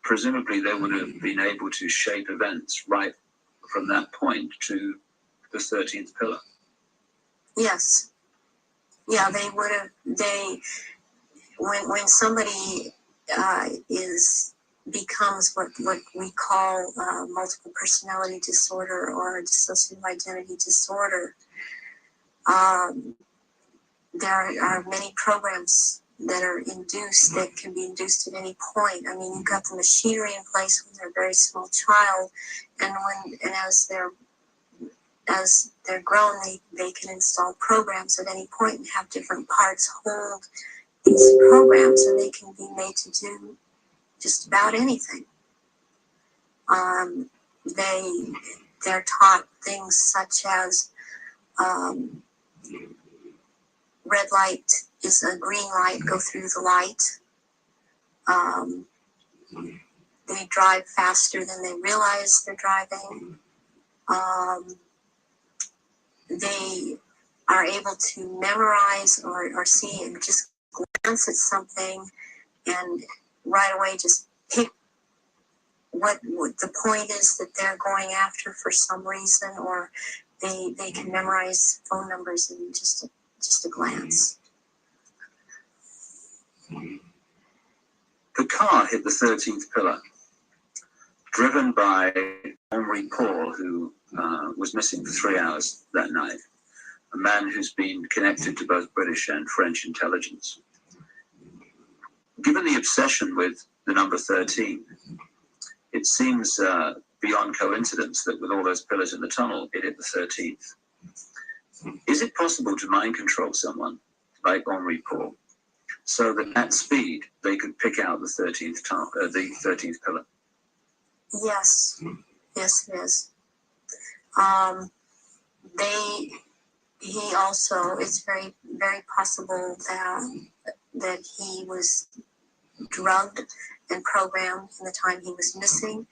presumably they would have been able to shape events right from that point to the 13th pillar. Yes. Yeah, they would have. When somebody becomes what we call multiple personality disorder or dissociative identity disorder, there are many programs that are induced that can be induced at any point. I mean, you've got the machinery in place when they're a very small child, and as they're grown, they can install programs at any point and have different parts hold these programs, and they can be made to do just about anything. They're taught things such as red light is a green light, go through the light. They drive faster than they realize they're driving. They are able to memorize or see and just glance at something and right away just pick what the point is that they're going after for some reason, or they can memorize phone numbers in just a glance. The car hit the 13th pillar, driven by Henri Paul, who was missing for 3 hours that night, a man who's been connected to both British and French intelligence. Given the obsession with the number 13, it seems beyond coincidence that with all those pillars in the tunnel, it hit the 13th. Is it possible to mind control someone like Henri Paul so that at speed they could pick out the 13th pillar? Yes, yes, it is. He also, it's very, very possible that he was drugged and programmed in the time he was missing.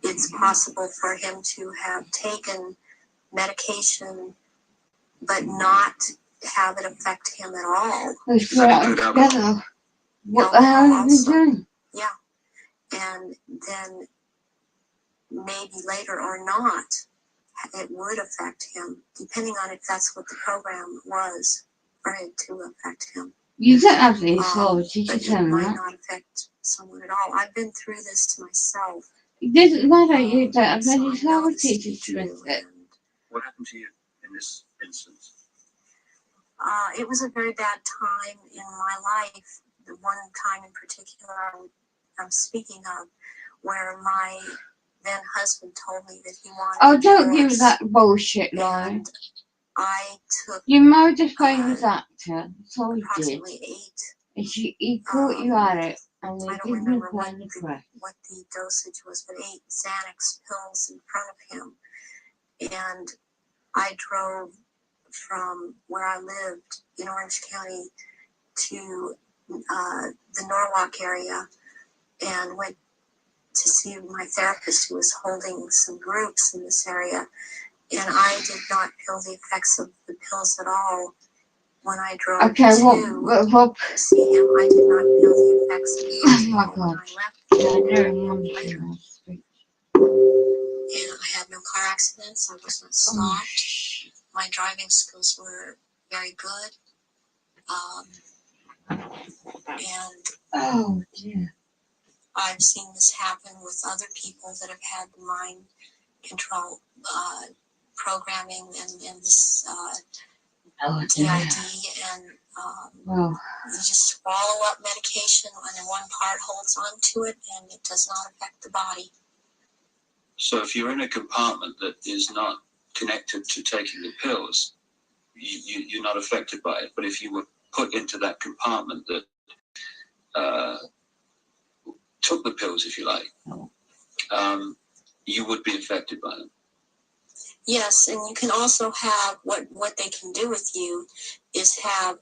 It's possible for him to have taken medication but not have it affect him at all. Let's put it together. What the hell have you done? Yeah. And then maybe later or not, it would affect him, depending on if that's what the program was for it to affect him. You don't have the authority to But tell it might that. not affect someone at all. I've been through this myself. It doesn't matter, you don't have So any I know authority this to too, twist it. and, What happened to you in this instance? it was a very bad time in my life. The one time in particular I'm speaking of, where my then husband told me that he wanted Oh, a don't give divorce, that bullshit lie. and I took You married a famous actor, that's all you did. approximately 8. And he caught you at it, and I they don't didn't remember apply the press. what the dosage was, but 8 Xanax pills in front of him. And I drove from where I lived in Orange County to the Norwalk area and went to see my therapist who was holding some groups in this area. And I did not feel the effects of the pills at all when I drove Okay, to what? see him. I did not feel the effects of the Oh pills my at all when God. I left Yeah, later. And I had no car accidents. I was not stopped. My driving skills were very good. And Oh dear. I've seen this happen with other people that have had mind control programming and this Oh DID, dear. and Well, you just swallow up medication and one part holds on to it and it does not affect the body. So if you're in a compartment that is not connected to taking the pills, you're not affected by it. But if you were put into that compartment that took the pills, if you like, you would be affected by them. Yes, and you can also have what they can do with you is have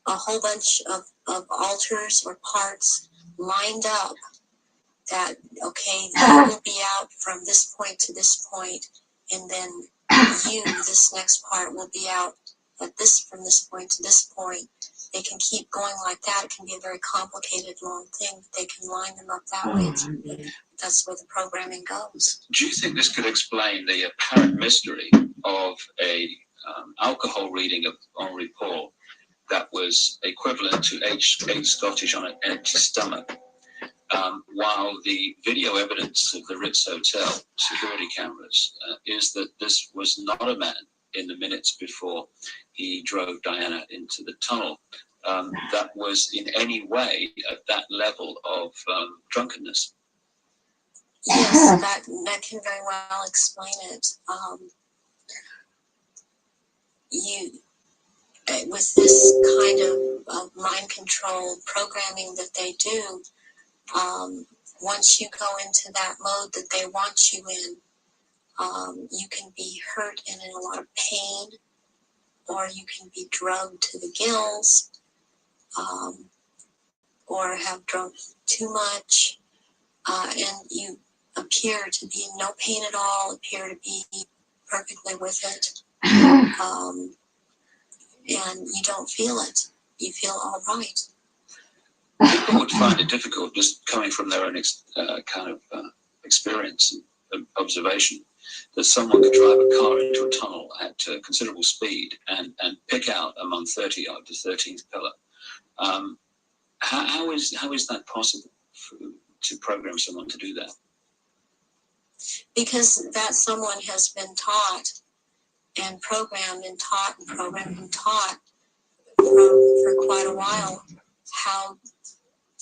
a whole bunch of altars or parts lined up that, okay, you will be out from this point to this point, and then this next part, will be out at from this point to this point. They can keep going like that. It can be a very complicated, long thing, but they can line them up that way. That's where the programming goes. Do you think this could explain the apparent mystery of a alcohol reading of Henri Paul that was equivalent to 8 Scottish on an empty stomach, while the video evidence of the Ritz Hotel security cameras is that this was not a man in the minutes before he drove Diana into the tunnel that was in any way at that level of drunkenness? Yes, that can very well explain it. With this kind of mind control programming that they do, once you go into that mode that they want you in, you can be hurt and in a lot of pain. or you can be drugged to the gills, or have drunk too much, and you appear to be in no pain at all, appear to be perfectly with it, and you don't feel it. You feel all right. People would find it difficult, just coming from their own experience and observation, that someone could drive a car into a tunnel at considerable speed and pick out among 30 of the 13th pillar. How is that possible to program someone to do that? Because that someone has been taught and programmed and taught and programmed and taught for quite a while how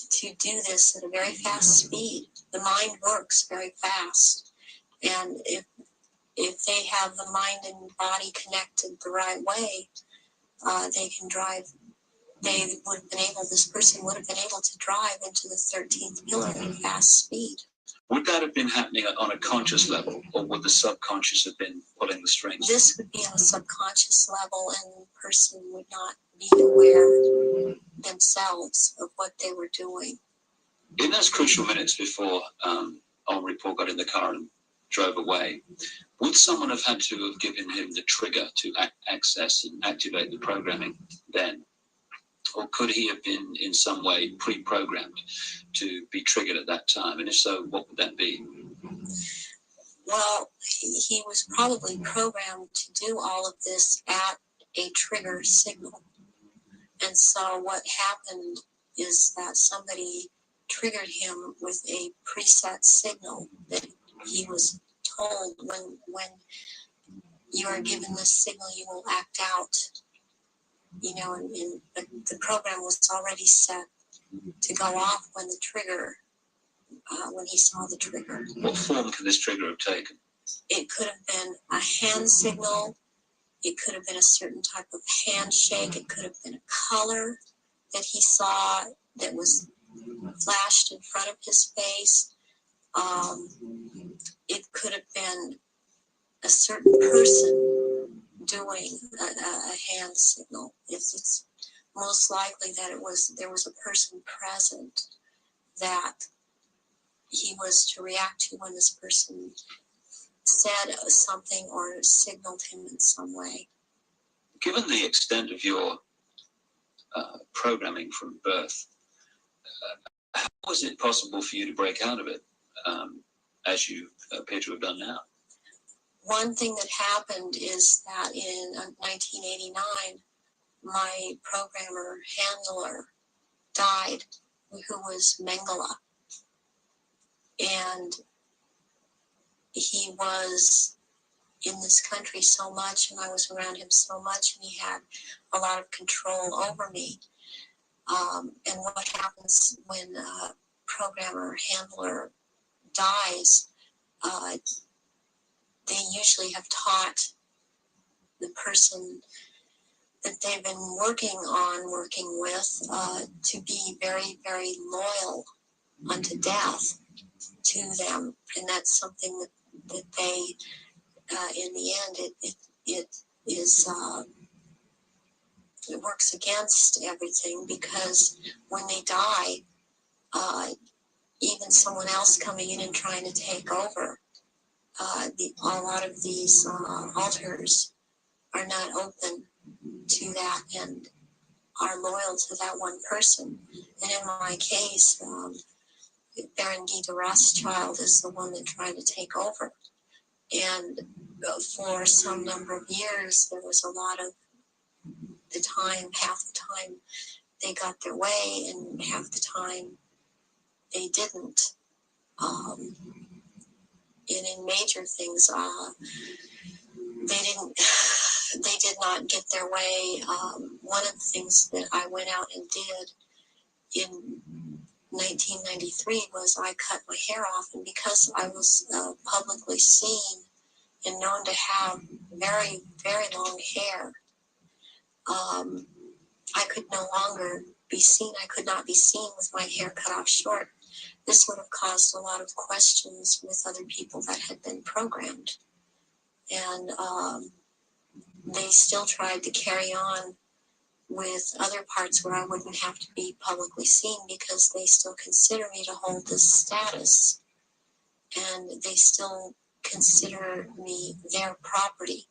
to do this at a very fast speed. The mind works very fast, and if they have the mind and body connected the right way, they can drive. They would have been able. This person would have been able to drive into the 13th pillar at a fast speed. Would that have been happening on a conscious level, or would the subconscious have been pulling the strings? This would be on a subconscious level, and the person would not be aware themselves of what they were doing. In those crucial minutes before Henri Paul got in the car and drove away, would someone have had to have given him the trigger to access and activate the programming then? Or could he have been in some way pre-programmed to be triggered at that time? And if so, what would that be? Well, he was probably programmed to do all of this at a trigger signal. And so what happened is that somebody triggered him with a preset signal that he was told, when you are given this signal, you will act out. You know, and the program was already set to go off when the trigger, when he saw the trigger. What form could this trigger have taken? It could have been a hand signal. It could have been a certain type of handshake. It could have been a color that he saw that was flashed in front of his face. It could have been a certain person doing a hand signal. It's most likely that there was a person present that he was to react to when this person said something or signaled him in some way. Given the extent of your programming from birth, how was it possible for you to break out of it, as you appear to have done now? One thing that happened is that in 1989, my programmer handler died, who was Mengele. And he was in this country so much, and I was around him so much, and he had a lot of control over me. And what happens when a programmer handler dies, they usually have taught the person that they've been working with, to be very, very loyal unto death to them. And that's something that they, in the end, it works against everything, because when they die, even someone else coming in and trying to take over, a lot of these altars are not open to that and are loyal to that one person. And in my case, Baron Guy de Rothschild is the one that tried to take over. And for some number of years, there was a lot of the time, half the time they got their way, and half the time they didn't. And in major things, they did not get their way. One of the things that I went out and did in 1993 was I cut my hair off, and because I was publicly seen and known to have very, very long hair, I could no longer be seen. I could not be seen with my hair cut off short. This would have caused a lot of questions with other people that had been programmed. And they still tried to carry on with other parts where I wouldn't have to be publicly seen because they still consider me to hold this status, and they still consider me their property.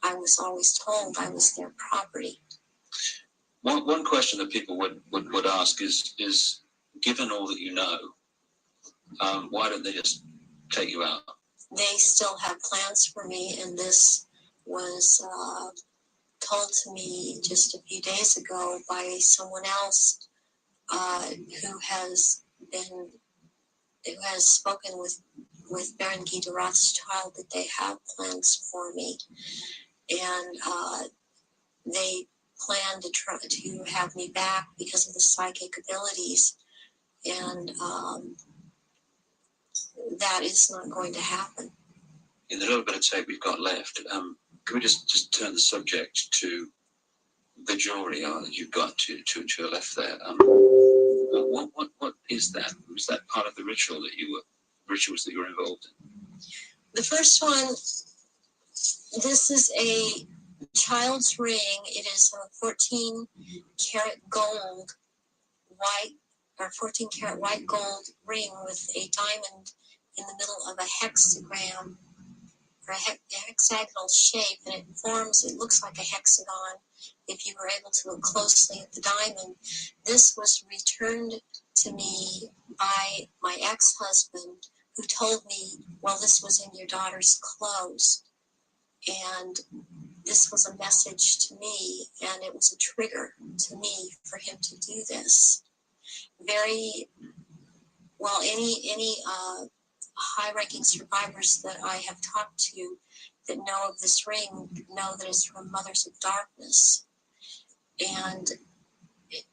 I was always told I was their property. One question that people would ask is, given all that you know, why don't they just take you out? They still have plans for me, and this was told to me just a few days ago by someone else who has spoken with Baron Guy de Rothschild that they have plans for me, and they plan to try to have me back because of the psychic abilities, and that is not going to happen. In the little bit of tape we've got left, can we just turn the subject to the jewelry that you've got to your left there? What is that? Was that part of the rituals that you were involved in? The first one, this is a child's ring. It is a 14 karat gold white, or 14 karat white gold ring with a diamond in the middle of a hexagram, or a hexagonal shape, and it looks like a hexagon if you were able to look closely at the diamond. This was returned to me by my ex-husband, who told me, well, this was in your daughter's clothes. And this was a message to me, and it was a trigger to me for him to do this. Very well, any high-ranking survivors that I have talked to that know of this ring know that it's from Mothers of Darkness. And it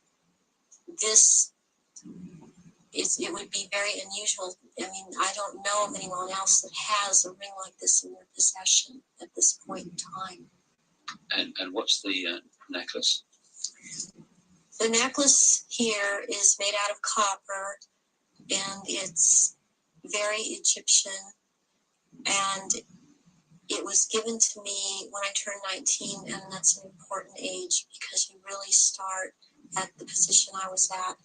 would be very unusual. I mean, I don't know of anyone else that has a ring like this in their possession at this point in time. And what's the necklace? The necklace here is made out of copper, and it's very Egyptian, and it was given to me when I turned 19, and that's an important age because you really start at the position I was at,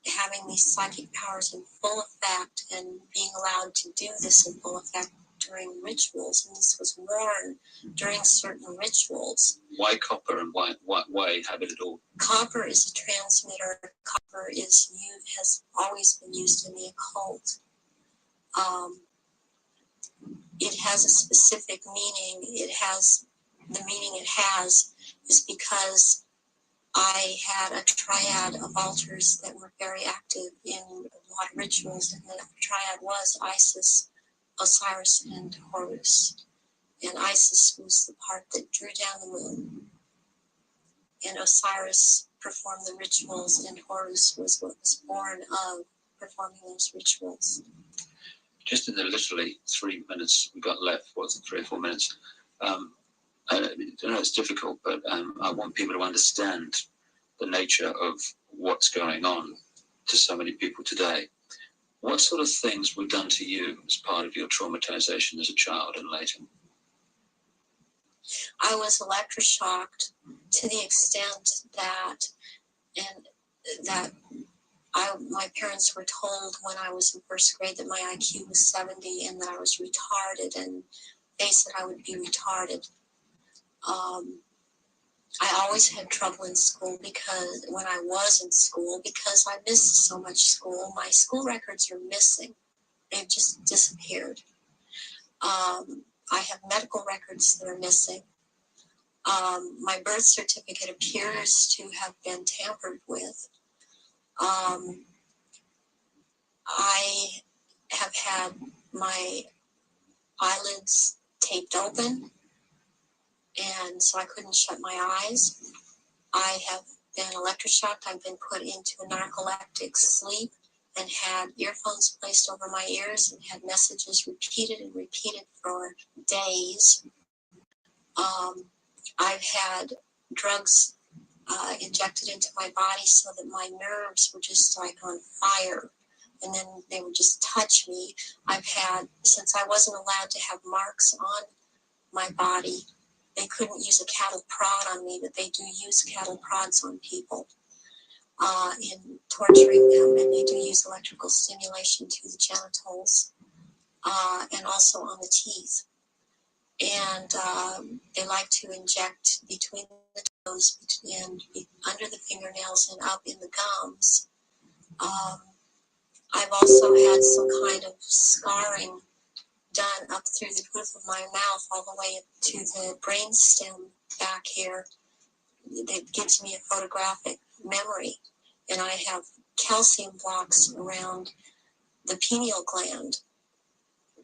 having these psychic powers in full effect and being allowed to do this in full effect during rituals, and this was worn during certain rituals. Why copper, and why have it at all? Copper is a transmitter. Copper has always been used in the occult. It has a specific meaning. The meaning it has is because I had a triad of altars that were very active in a lot of rituals, and the triad was Isis, Osiris, and Horus. And Isis was the part that drew down the moon, and Osiris performed the rituals, and Horus was what was born of performing those rituals. Just in the literally 3 minutes we've got left, 3 or 4 minutes, I know it's difficult, but I want people to understand the nature of what's going on to so many people today. What sort of things were done to you as part of your traumatization as a child and later? I was electroshocked to the extent that my parents were told when I was in first grade that my IQ was 70 and that I was retarded, and they said I would be retarded. I always had trouble in school because when I was in school, because I missed so much school. My school records are missing. They've just disappeared. I have medical records that are missing. My birth certificate appears to have been tampered with. I have had my eyelids taped open, and so I couldn't shut my eyes. I have been electroshocked. I've been put into a narcoleptic sleep and had earphones placed over my ears and had messages repeated and repeated for days. I've had drugs injected into my body so that my nerves were just like on fire, and then they would just touch me. I've had, since I wasn't allowed to have marks on my body, they couldn't use a cattle prod on me, but they do use cattle prods on people in torturing them, and they do use electrical stimulation to the genitals and also on the teeth. And they like to inject between the toes and under the fingernails and up in the gums. I've also had some kind of scarring done up through the roof of my mouth all the way to the brain stem back here. That gives me a photographic memory. And I have calcium blocks around the pineal gland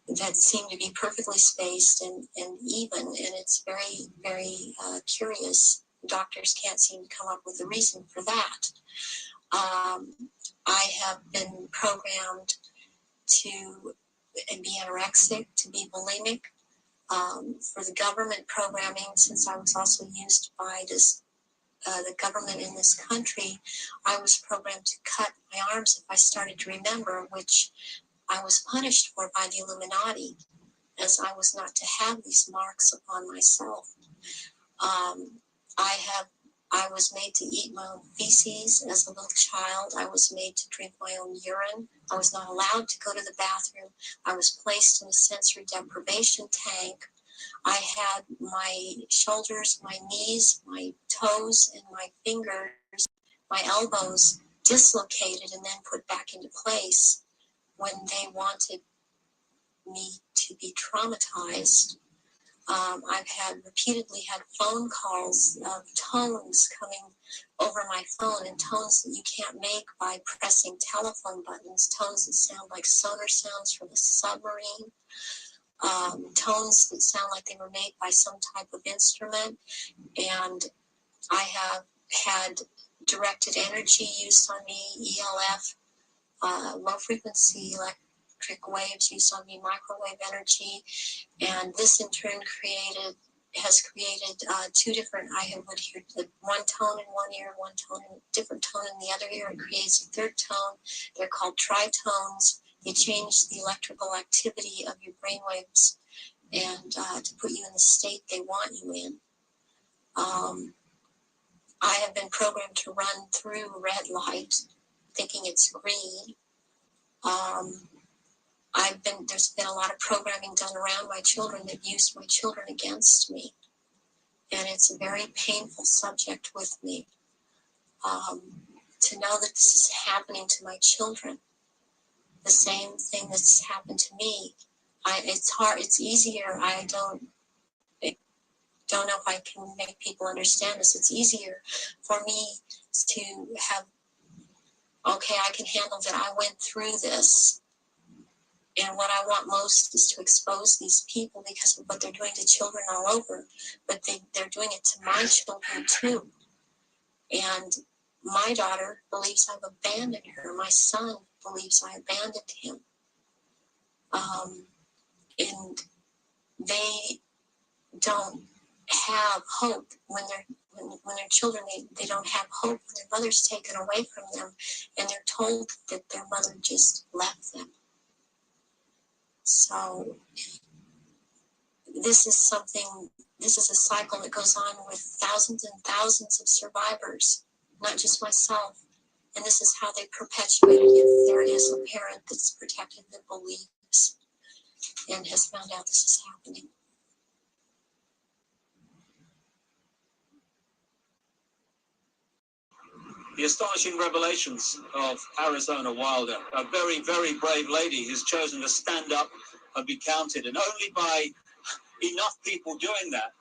that seem to be perfectly spaced and even, and it's very, very curious. Doctors can't seem to come up with a reason for that. I have been programmed to be anorexic, to be bulimic. For the government programming, since I was also used by the government in this country, I was programmed to cut my arms if I started to remember, which I was punished for by the Illuminati, as I was not to have these marks upon myself. I was made to eat my own feces as a little child. I was made to drink my own urine. I was not allowed to go to the bathroom. I was placed in a sensory deprivation tank. I had my shoulders, my knees, my toes, and my fingers, my elbows dislocated and then put back into place when they wanted me to be traumatized. I've repeatedly had phone calls of tones coming over my phone, and tones that you can't make by pressing telephone buttons, tones that sound like sonar sounds from a submarine, tones that sound like they were made by some type of instrument. And I have had directed energy used on me, ELF, low frequency electric waves used on me, microwave energy, and this in turn has created two different, I would hear one tone in one ear, one tone in different tone in the other ear. It creates a third tone. They're called tritones. They change the electrical activity of your brainwaves and to put you in the state they want you in. I have been programmed to run through red light, thinking it's green. There's been a lot of programming done around my children that used my children against me. And it's a very painful subject with me to know that this is happening to my children. The same thing that's happened to me. It's hard, it's easier. I don't know if I can make people understand this. It's easier for me to have, okay, I can handle that I went through this. And what I want most is to expose these people because of what they're doing to children all over. But they're doing it to my children too. And my daughter believes I've abandoned her. My son believes I abandoned him. And they don't have hope when they're children. They don't have hope when their mother's taken away from them and they're told that their mother just left them. So this is a cycle that goes on with thousands and thousands of survivors, not just myself. And this is how they perpetuate it if there is a parent that's protected that believes and has found out this is happening. The astonishing revelations of Arizona Wilder, a very, very brave lady who's chosen to stand up and be counted. And only by enough people doing that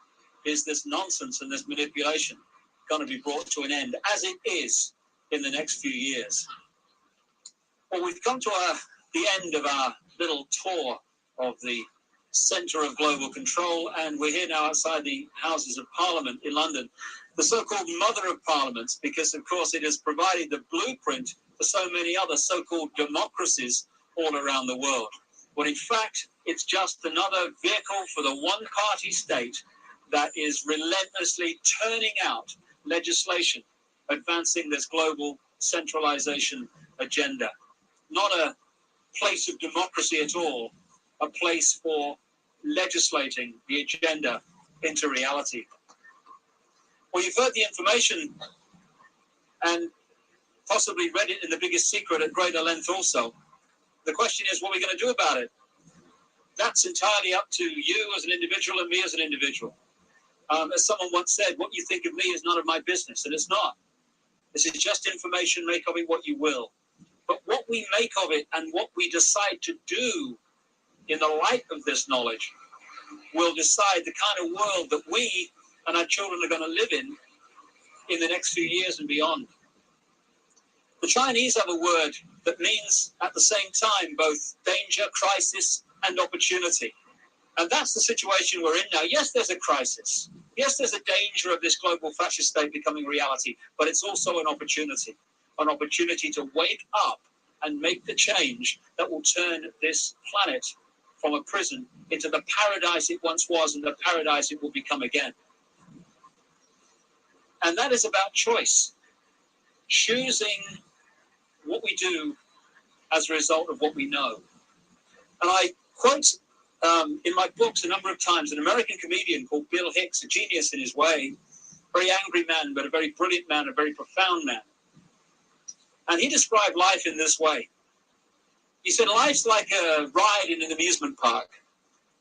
is this nonsense and this manipulation going to be brought to an end, as it is in the next few years. Well, we've come to the end of our little tour of the Centre of Global Control, and we're here now outside the Houses of Parliament in London, the so-called mother of parliaments, because of course it has provided the blueprint for so many other so-called democracies all around the world. When in fact, it's just another vehicle for the one-party state that is relentlessly turning out legislation, advancing this global centralization agenda. Not a place of democracy at all, a place for legislating the agenda into reality. Well, you've heard the information and possibly read it in The Biggest Secret at greater length also. The question is, what are we going to do about it? That's entirely up to you as an individual and me as an individual. As someone once said, what you think of me is none of my business, and it's not. This is just information, make of it what you will. But what we make of it and what we decide to do in the light of this knowledge will decide the kind of world that we and our children are going to live in the next few years and beyond. The Chinese have a word that means at the same time both danger, crisis, and opportunity. And that's the situation we're in now. Yes, there's a crisis. Yes, there's a danger of this global fascist state becoming reality, but it's also an opportunity to wake up and make the change that will turn this planet from a prison into the paradise it once was and the paradise it will become again. And that is about choice. Choosing what we do as a result of what we know. And I quote in my books a number of times an American comedian called Bill Hicks, a genius in his way, very angry man, but a very brilliant man, a very profound man. And he described life in this way. He said, life's like a ride in an amusement park.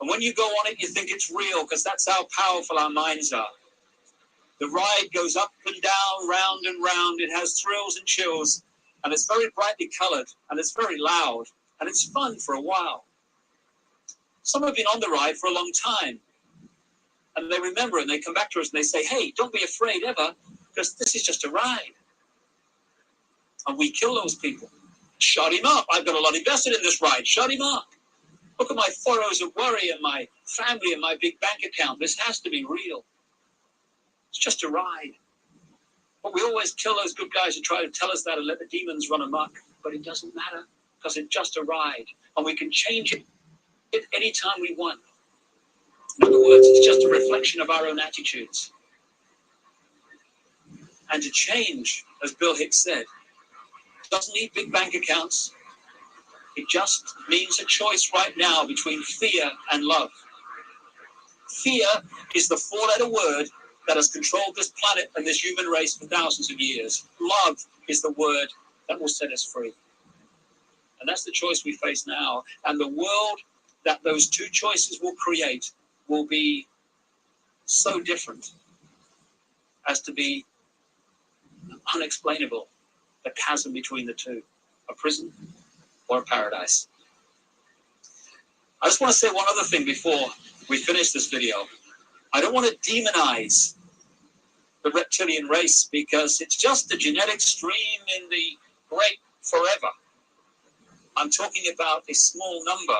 And when you go on it, you think it's real because that's how powerful our minds are. The ride goes up and down, round and round. It has thrills and chills. And it's very brightly colored. And it's very loud. And it's fun for a while. Some have been on the ride for a long time. And they remember and they come back to us and they say, hey, don't be afraid ever, because this is just a ride. And we kill those people. Shut him up. I've got a lot invested in this ride. Shut him up. Look at my furrows of worry and my family and my big bank account. This has to be real. It's just a ride. But we always kill those good guys who try to tell us that and let the demons run amok. But it doesn't matter because it's just a ride. And we can change it anytime we want. In other words, it's just a reflection of our own attitudes. And to change, as Bill Hicks said, doesn't need big bank accounts. It just means a choice right now between fear and love. Fear is the four-letter word that has controlled this planet and this human race for thousands of years. Love is the word that will set us free. And that's the choice we face now. And the world that those two choices will create will be so different as to be unexplainable. The chasm between the two, a prison or a paradise. I just want to say one other thing before we finish this video. I don't want to demonize the reptilian race because it's just a genetic stream in the great forever. I'm talking about a small number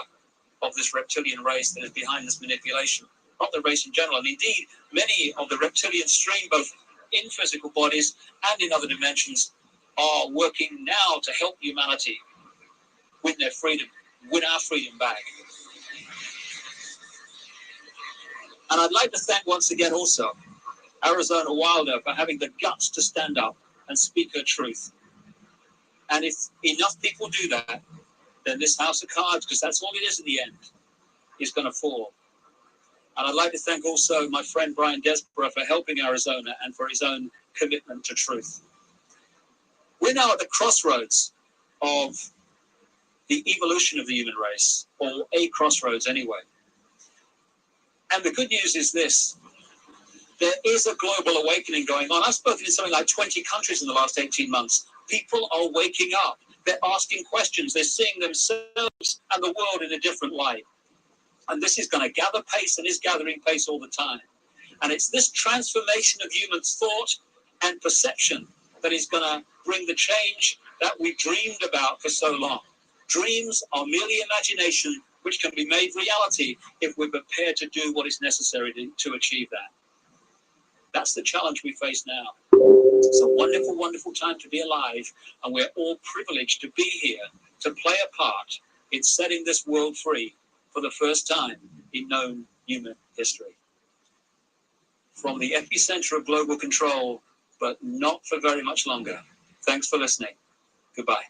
of this reptilian race that is behind this manipulation, not the race in general. And indeed, many of the reptilian stream, both in physical bodies and in other dimensions, are working now to help humanity win their freedom, win our freedom back. And I'd like to thank once again also Arizona Wilder for having the guts to stand up and speak her truth. And if enough people do that, then this house of cards, because that's all it is in the end, is going to fall. And I'd like to thank also my friend Brian Desborough for helping Arizona and for his own commitment to truth. We're now at the crossroads of the evolution of the human race, or a crossroads anyway. And the good news is this. There is a global awakening going on. I've spoken in something like 20 countries in the last 18 months. People are waking up. They're asking questions. They're seeing themselves and the world in a different light. And this is going to gather pace and is gathering pace all the time. And it's this transformation of human thought and perception that is going to bring the change that we dreamed about for so long. Dreams are merely imagination, which can be made reality if we're prepared to do what is necessary to achieve that. That's the challenge we face now. It's a wonderful, wonderful time to be alive, and we're all privileged to be here to play a part in setting this world free for the first time in known human history. From the epicenter of global control, but not for very much longer. Thanks for listening. Goodbye.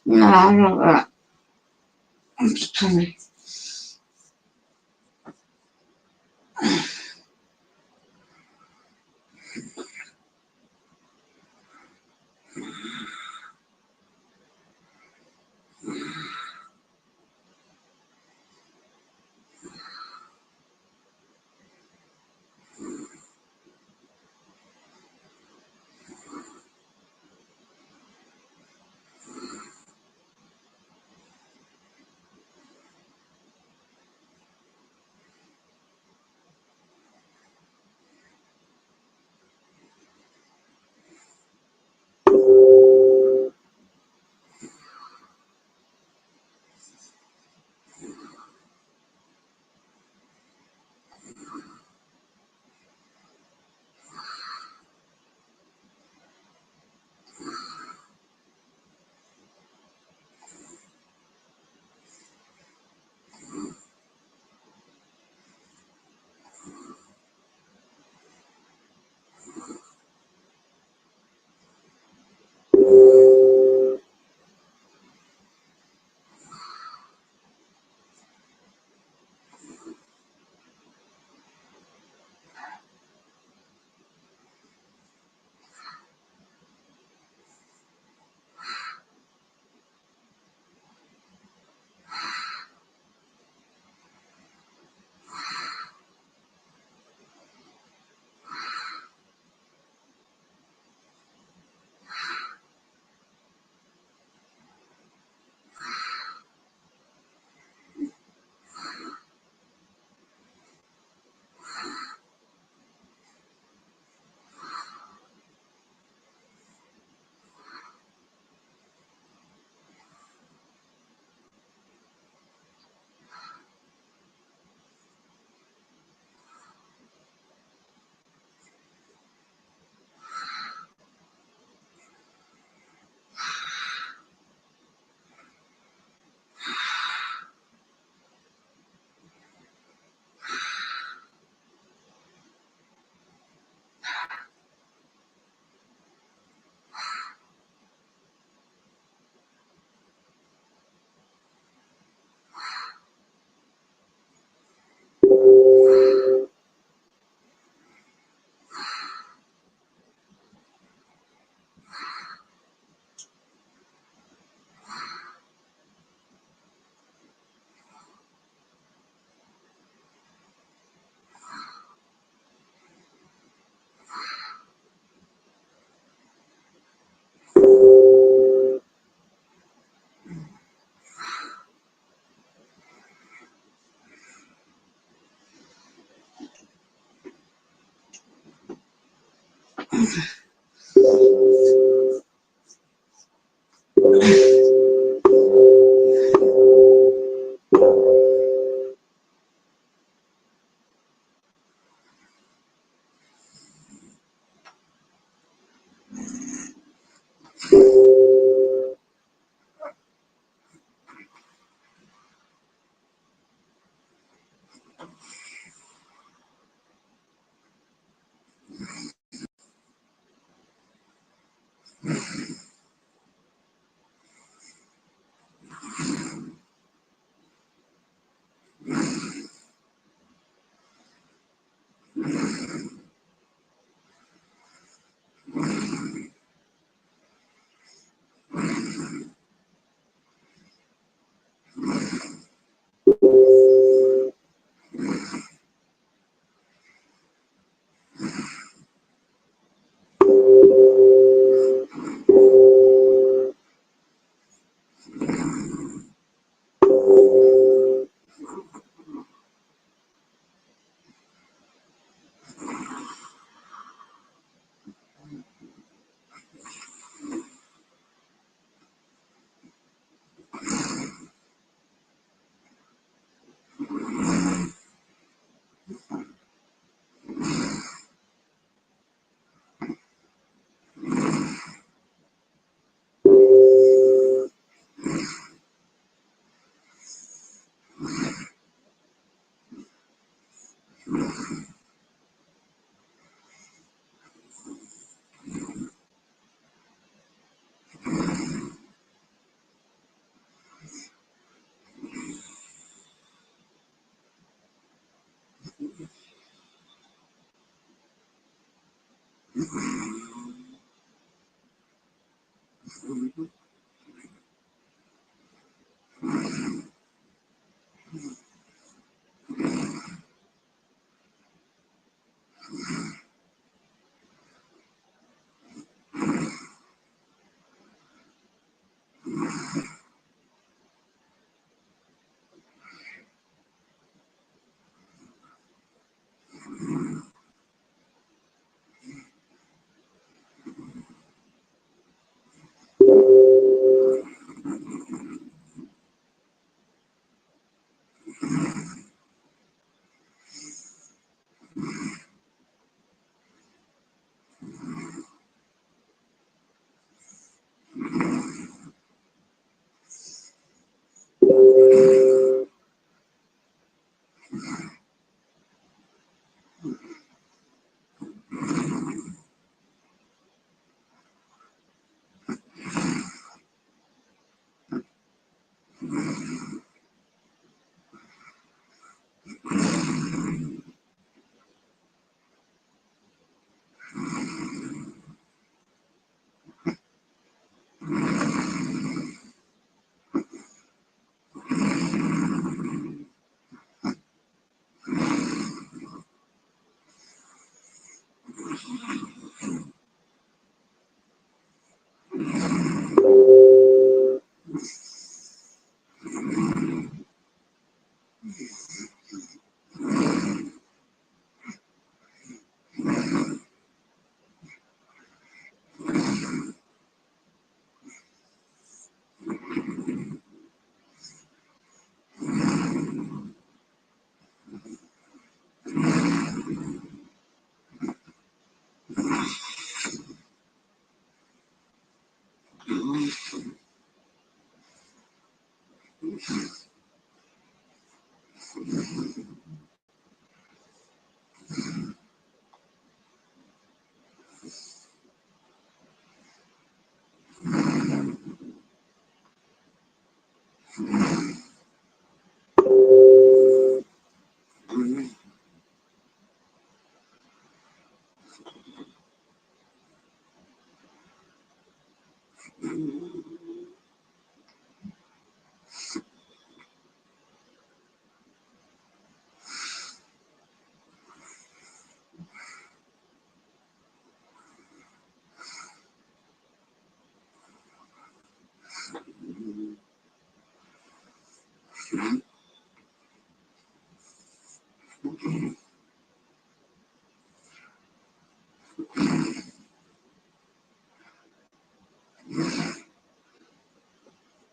No, I love that. I'm sorry.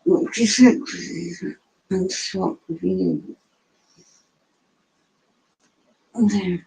Multi-sexes and swap views. There.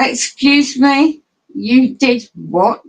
Excuse me? You did what?